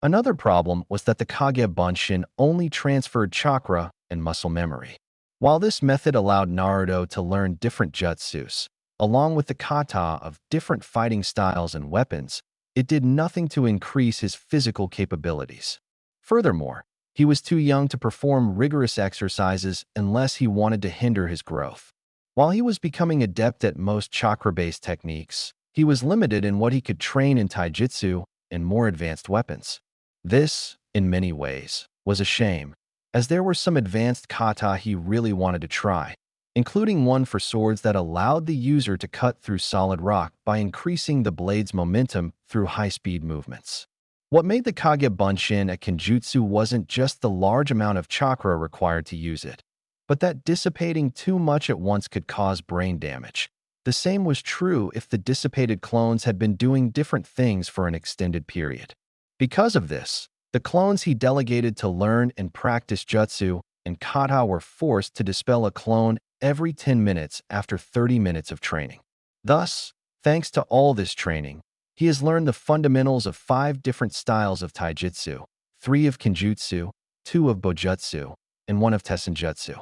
Another problem was that the Kage Bunshin only transferred chakra and muscle memory. While this method allowed Naruto to learn different jutsus, along with the kata of different fighting styles and weapons, it did nothing to increase his physical capabilities. Furthermore, he was too young to perform rigorous exercises unless he wanted to hinder his growth. While he was becoming adept at most chakra-based techniques, he was limited in what he could train in taijutsu and more advanced weapons. This, in many ways, was a shame, as there were some advanced kata he really wanted to try, including one for swords that allowed the user to cut through solid rock by increasing the blade's momentum through high-speed movements. What made the Kage Bunshin a kenjutsu wasn't just the large amount of chakra required to use it, but that dissipating too much at once could cause brain damage. The same was true if the dissipated clones had been doing different things for an extended period. Because of this, the clones he delegated to learn and practice jutsu and kata were forced to dispel a clone every 10 minutes after 30 minutes of training. Thus, thanks to all this training, he has learned the fundamentals of 5 different styles of taijutsu, 3 of kenjutsu, 2 of Bojutsu, and 1 of Tessenjutsu.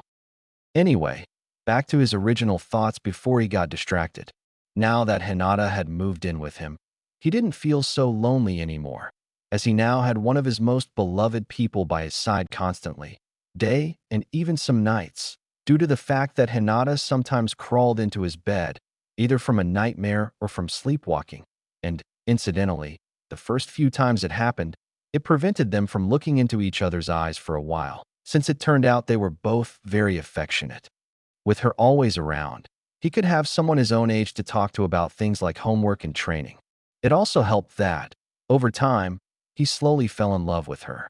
Anyway, back to his original thoughts before he got distracted. Now that Hinata had moved in with him, he didn't feel so lonely anymore, as he now had one of his most beloved people by his side constantly, day and even some nights, due to the fact that Hinata sometimes crawled into his bed, either from a nightmare or from sleepwalking. And, incidentally, the first few times it happened, it prevented them from looking into each other's eyes for a while, since it turned out they were both very affectionate. With her always around, he could have someone his own age to talk to about things like homework and training. It also helped that, over time, he slowly fell in love with her.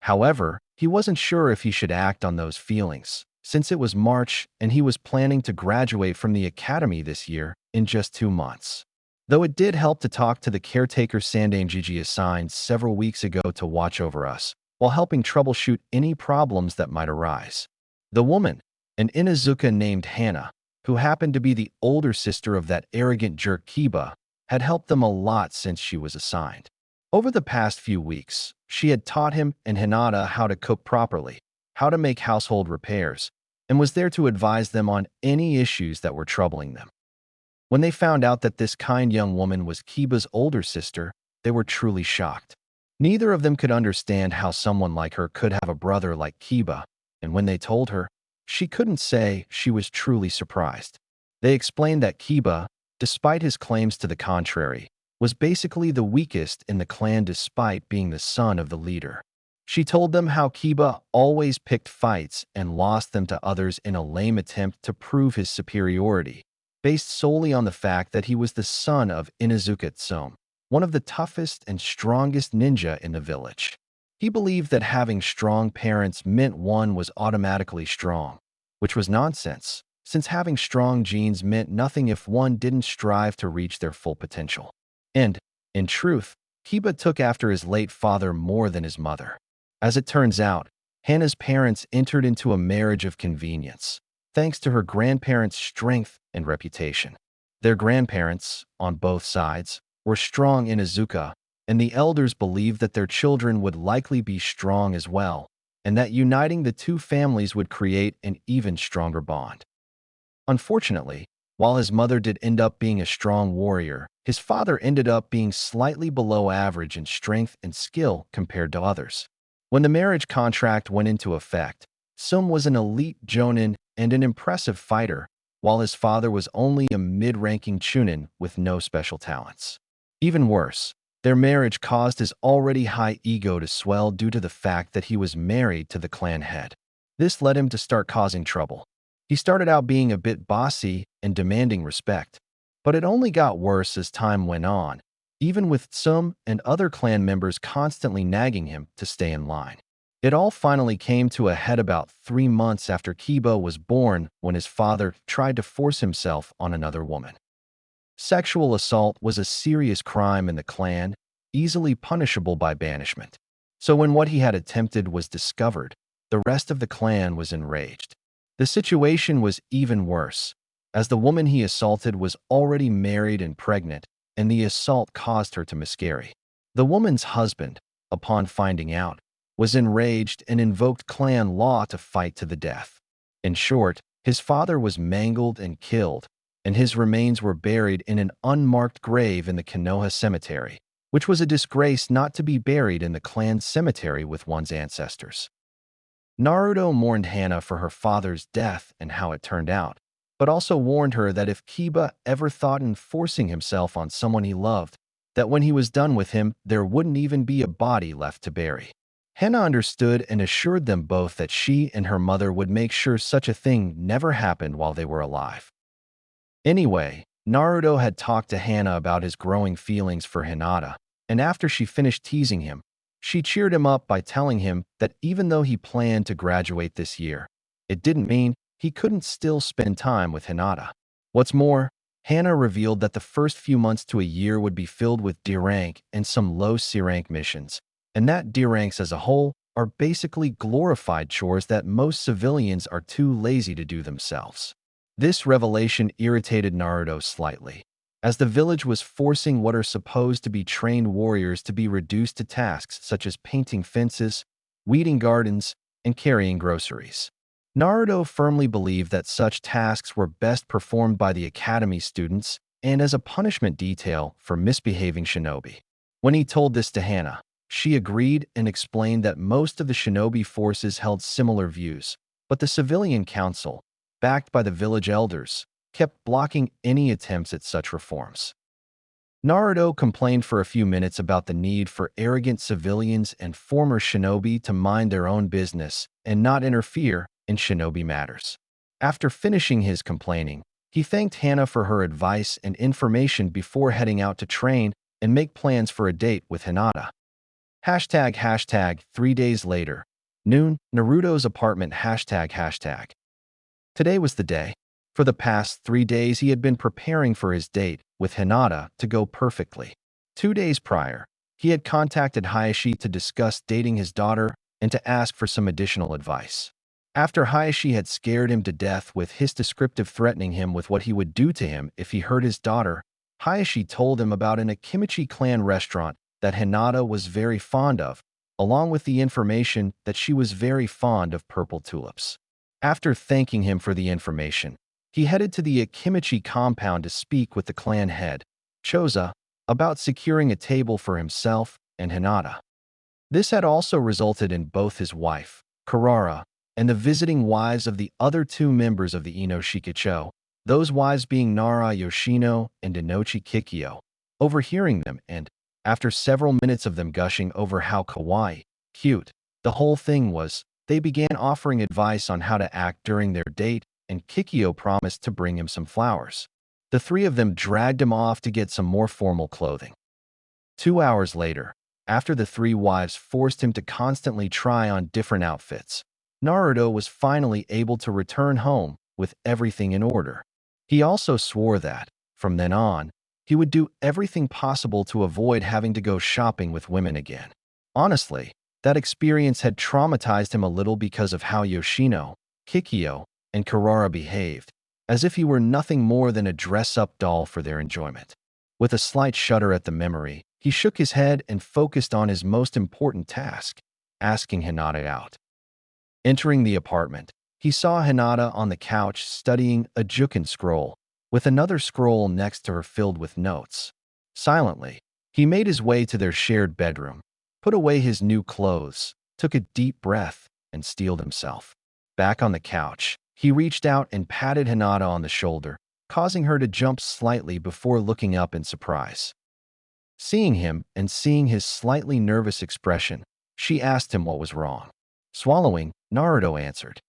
However, he wasn't sure if he should act on those feelings, since it was March and he was planning to graduate from the academy this year in just 2 months. Though it did help to talk to the caretaker Sandangiji assigned several weeks ago to watch over us, while helping troubleshoot any problems that might arise. The woman, an Inuzuka named Hana, who happened to be the older sister of that arrogant jerk Kiba, had helped them a lot since she was assigned. Over the past few weeks, she had taught him and Hinata how to cook properly, how to make household repairs, and was there to advise them on any issues that were troubling them. When they found out that this kind young woman was Kiba's older sister, they were truly shocked. Neither of them could understand how someone like her could have a brother like Kiba, and when they told her, she couldn't say she was truly surprised. They explained that Kiba, despite his claims to the contrary, was basically the weakest in the clan despite being the son of the leader. She told them how Kiba always picked fights and lost them to others in a lame attempt to prove his superiority, based solely on the fact that he was the son of Inuzuka Tsume, one of the toughest and strongest ninja in the village. He believed that having strong parents meant one was automatically strong, which was nonsense, since having strong genes meant nothing if one didn't strive to reach their full potential. And, in truth, Kiba took after his late father more than his mother. As it turns out, Hana's parents entered into a marriage of convenience, thanks to her grandparents' strength and reputation. Their grandparents, on both sides, were strong Inuzuka, and the elders believed that their children would likely be strong as well, and that uniting the two families would create an even stronger bond. Unfortunately, while his mother did end up being a strong warrior, his father ended up being slightly below average in strength and skill compared to others. When the marriage contract went into effect, Sum was an elite jonin and an impressive fighter, while his father was only a mid-ranking chunin with no special talents. Even worse, their marriage caused his already high ego to swell due to the fact that he was married to the clan head. This led him to start causing trouble. He started out being a bit bossy and demanding respect, but it only got worse as time went on, even with Tsum and other clan members constantly nagging him to stay in line. It all finally came to a head about 3 months after Kiba was born when his father tried to force himself on another woman. Sexual assault was a serious crime in the clan, easily punishable by banishment. So when what he had attempted was discovered, the rest of the clan was enraged. The situation was even worse, as the woman he assaulted was already married and pregnant, and the assault caused her to miscarry. The woman's husband, upon finding out, was enraged and invoked clan law to fight to the death. In short, his father was mangled and killed, and his remains were buried in an unmarked grave in the Konoha cemetery, which was a disgrace not to be buried in the clan cemetery with one's ancestors. Naruto mourned Hana for her father's death and how it turned out, but also warned her that if Kiba ever thought in forcing himself on someone he loved, that when he was done with him, there wouldn't even be a body left to bury. Hana understood and assured them both that she and her mother would make sure such a thing never happened while they were alive. Anyway, Naruto had talked to Hana about his growing feelings for Hinata, and after she finished teasing him, she cheered him up by telling him that even though he planned to graduate this year, it didn't mean he couldn't still spend time with Hinata. What's more, Hana revealed that the first few months to a year would be filled with D rank and some low C rank missions, and that D ranks as a whole are basically glorified chores that most civilians are too lazy to do themselves. This revelation irritated Naruto slightly, as the village was forcing what are supposed to be trained warriors to be reduced to tasks such as painting fences, weeding gardens, and carrying groceries. Naruto firmly believed that such tasks were best performed by the academy students and as a punishment detail for misbehaving shinobi. When he told this to Hana, she agreed and explained that most of the shinobi forces held similar views, but the civilian council, backed by the village elders, kept blocking any attempts at such reforms. Naruto complained for a few minutes about the need for arrogant civilians and former shinobi to mind their own business and not interfere in shinobi matters. After finishing his complaining, he thanked Hana for her advice and information before heading out to train and make plans for a date with Hinata. ### 3 days later. Noon, Naruto's apartment ###. Today was the day. For the past 3 days he had been preparing for his date with Hinata to go perfectly. 2 days prior, he had contacted Hayashi to discuss dating his daughter and to ask for some additional advice. After Hayashi had scared him to death with his descriptive threatening him with what he would do to him if he hurt his daughter, Hayashi told him about an Akimichi clan restaurant that Hinata was very fond of, along with the information that she was very fond of purple tulips. After thanking him for the information, he headed to the Akimichi compound to speak with the clan head, Choza, about securing a table for himself and Hinata. This had also resulted in both his wife, Karara, and the visiting wives of the other two members of the Ino Shikicho, those wives being Nara Yoshino and Inochi Kikyo, overhearing them and, after several minutes of them gushing over how kawaii, cute, the whole thing was, they began offering advice on how to act during their date, and Kikyo promised to bring him some flowers. The three of them dragged him off to get some more formal clothing. 2 hours later, after the three wives forced him to constantly try on different outfits, Naruto was finally able to return home with everything in order. He also swore that, from then on, he would do everything possible to avoid having to go shopping with women again. Honestly, that experience had traumatized him a little because of how Yoshino, Kikyo, and Karara behaved, as if he were nothing more than a dress-up doll for their enjoyment. With a slight shudder at the memory, he shook his head and focused on his most important task, asking Hinata out. Entering the apartment, he saw Hinata on the couch studying a Juken scroll, with another scroll next to her filled with notes. Silently, he made his way to their shared bedroom, put away his new clothes, took a deep breath, and steeled himself. Back on the couch, he reached out and patted Hinata on the shoulder, causing her to jump slightly before looking up in surprise. Seeing him and seeing his slightly nervous expression, she asked him what was wrong. Swallowing, Naruto answered,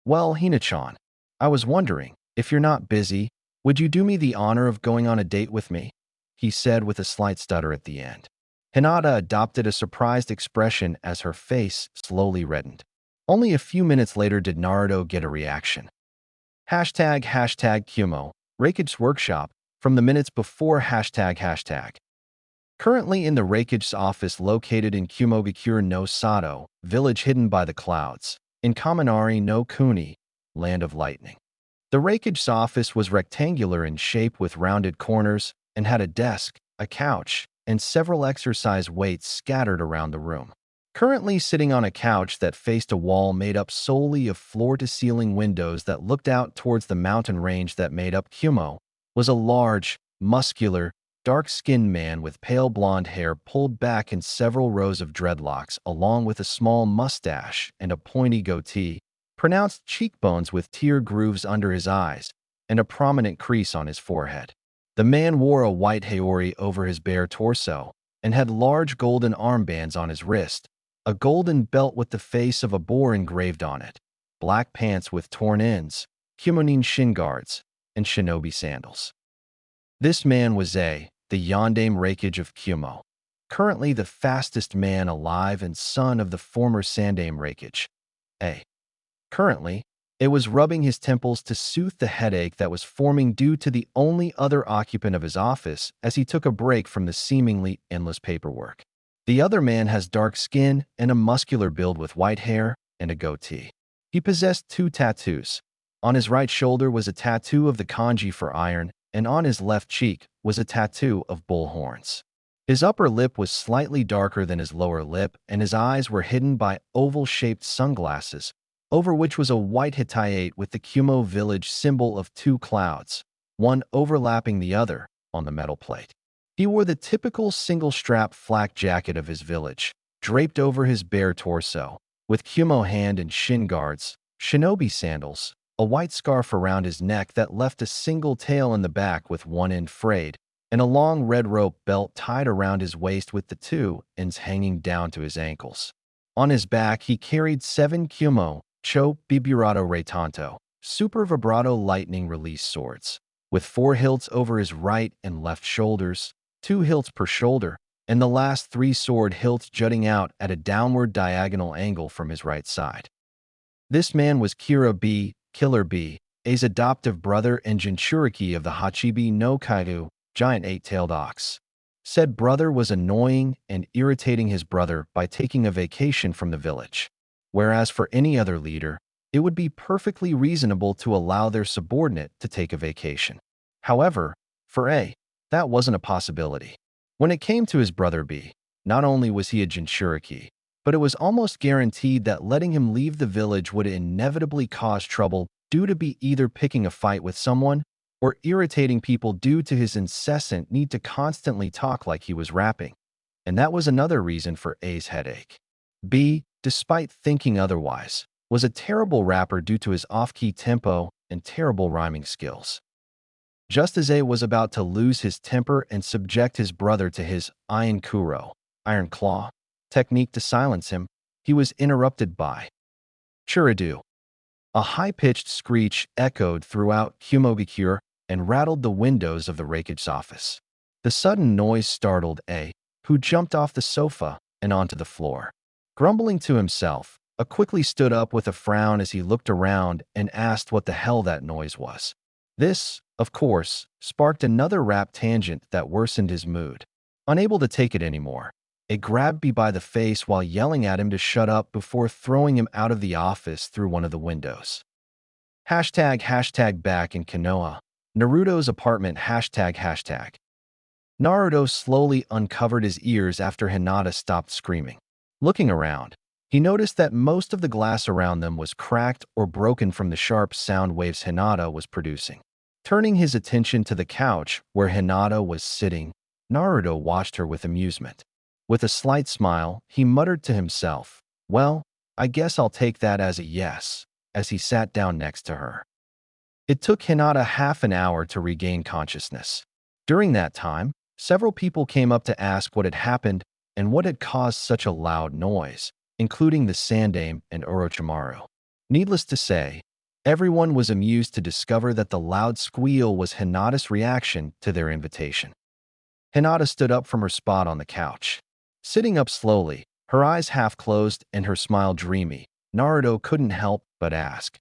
"Well, Hina-chan, I was wondering, if you're not busy, would you do me the honor of going on a date with me?" he said with a slight stutter at the end. Hinata adopted a surprised expression as her face slowly reddened. Only a few minutes later did Naruto get a reaction. ##Kumo, Reikage Workshop, from the minutes before ##. Currently in the Reikage's office located in Kumogakure no Sato, village hidden by the clouds, in Kaminari no Kuni, land of lightning. The Reikage's office was rectangular in shape with rounded corners and had a desk, a couch, and several exercise weights scattered around the room. Currently sitting on a couch that faced a wall made up solely of floor-to-ceiling windows that looked out towards the mountain range that made up Kumo, was a large, muscular, dark-skinned man with pale blonde hair pulled back in several rows of dreadlocks along with a small mustache and a pointy goatee, pronounced cheekbones with tear grooves under his eyes, and a prominent crease on his forehead. The man wore a white haori over his bare torso and had large golden armbands on his wrist, a golden belt with the face of a boar engraved on it, black pants with torn ends, kimonin shin guards, and shinobi sandals. This man was the Yondaime Reikage of Kumo, currently the fastest man alive and son of the former Sandaime Reikage. Currently, it was rubbing his temples to soothe the headache that was forming due to the only other occupant of his office as he took a break from the seemingly endless paperwork. The other man has dark skin and a muscular build with white hair and a goatee. He possessed 2 tattoos. On his right shoulder was a tattoo of the kanji for iron, and on his left cheek was a tattoo of bull horns. His upper lip was slightly darker than his lower lip, and his eyes were hidden by oval-shaped sunglasses, over which was a white Hittite with the Kumo village symbol of two clouds, one overlapping the other, on the metal plate. He wore the typical single-strap flak jacket of his village, draped over his bare torso, with Kumo hand and shin guards, shinobi sandals, a white scarf around his neck that left a single tail in the back with one end frayed, and a long red rope belt tied around his waist with the two ends hanging down to his ankles. On his back, he carried 7 Kumo, Cho Biburato Re Tanto, Super Vibrato Lightning Release swords, with 4 hilts over his right and left shoulders, 2 hilts per shoulder, and the last 3 sword hilts jutting out at a downward diagonal angle from his right side. This man was Kira B, Killer B, A's adoptive brother and Jinchuriki of the Hachibi no Kaido, giant 8-tailed ox. Said brother was annoying and irritating his brother by taking a vacation from the village. Whereas for any other leader, it would be perfectly reasonable to allow their subordinate to take a vacation. However, for A, that wasn't a possibility. When it came to his brother B, not only was he a Jinchuriki, but it was almost guaranteed that letting him leave the village would inevitably cause trouble due to be either picking a fight with someone or irritating people due to his incessant need to constantly talk like he was rapping. And that was another reason for A's headache. B, despite thinking otherwise, was a terrible rapper due to his off-key tempo and terrible rhyming skills. Just as A was about to lose his temper and subject his brother to his Iron Kuro, Iron Claw, technique to silence him, he was interrupted by Churidu. A high-pitched screech echoed throughout Kumobikure and rattled the windows of the Rakich's office. The sudden noise startled A, who jumped off the sofa and onto the floor. Grumbling to himself, A quickly stood up with a frown as he looked around and asked what the hell that noise was. This, of course, sparked another rap tangent that worsened his mood. Unable to take it anymore, it grabbed B by the face while yelling at him to shut up before throwing him out of the office through one of the windows. Hashtag back in Konoha. Naruto's apartment hashtag. Naruto slowly uncovered his ears after Hinata stopped screaming. Looking around, he noticed that most of the glass around them was cracked or broken from the sharp sound waves Hinata was producing. Turning his attention to the couch where Hinata was sitting, Naruto watched her with amusement. With a slight smile, he muttered to himself, "Well, I guess I'll take that as a yes," as he sat down next to her. It took Hinata half an hour to regain consciousness. During that time, several people came up to ask what had happened and what had caused such a loud noise, including the Sandame and Orochimaru. Needless to say, everyone was amused to discover that the loud squeal was Hinata's reaction to their invitation. Hinata stood up from her spot on the couch. Sitting up slowly, her eyes half closed and her smile dreamy, Naruto couldn't help but ask,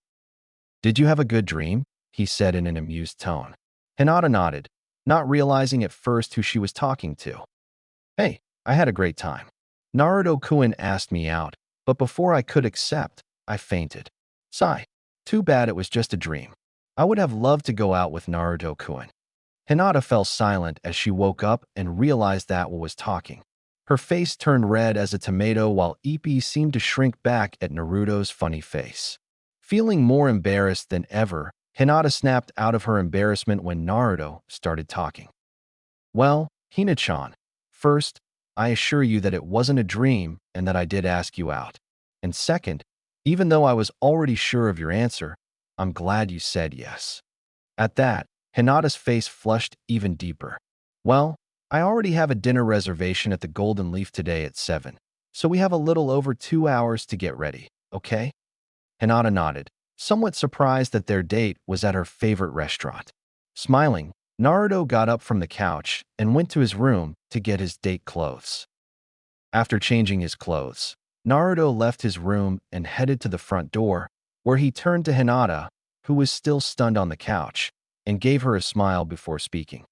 "Did you have a good dream?" he said in an amused tone. Hinata nodded, not realizing at first who she was talking to. "Hey, I had a great time. Naruto-kun asked me out, but before I could accept, I fainted. Sigh. Too bad it was just a dream. I would have loved to go out with Naruto-kun." Hinata fell silent as she woke up and realized that was talking. Her face turned red as a tomato while Ippi seemed to shrink back at Naruto's funny face. Feeling more embarrassed than ever, Hinata snapped out of her embarrassment when Naruto started talking. "Well, Hina-chan, first, I assure you that it wasn't a dream and that I did ask you out. And second, even though I was already sure of your answer, I'm glad you said yes." At that, Hinata's face flushed even deeper. "Well, I already have a dinner reservation at the Golden Leaf today at 7, so we have a little over 2 hours to get ready, okay?" Hinata nodded, somewhat surprised that their date was at her favorite restaurant. Smiling, Naruto got up from the couch and went to his room to get his date clothes. After changing his clothes, Naruto left his room and headed to the front door, where he turned to Hinata, who was still stunned on the couch, and gave her a smile before speaking.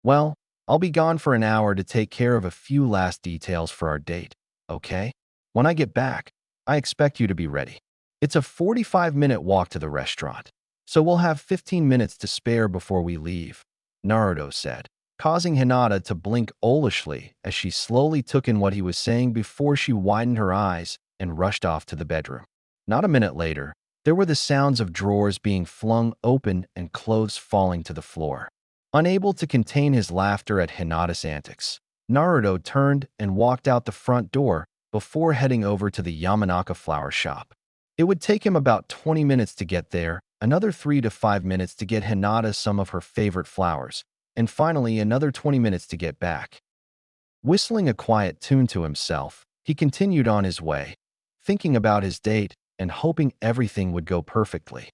"Well, I'll be gone for an hour to take care of a few last details for our date, okay? When I get back, I expect you to be ready. It's a 45-minute walk to the restaurant, so we'll have 15 minutes to spare before we leave," Naruto said. causing Hinata to blink owlishly as she slowly took in what he was saying before she widened her eyes and rushed off to the bedroom. Not a minute later, there were the sounds of drawers being flung open and clothes falling to the floor. Unable to contain his laughter at Hinata's antics, Naruto turned and walked out the front door before heading over to the Yamanaka flower shop. It would take him about 20 minutes to get there, another 3 to 5 minutes to get Hinata some of her favorite flowers, and finally another 20 minutes to get back. Whistling a quiet tune to himself, he continued on his way, thinking about his date and hoping everything would go perfectly.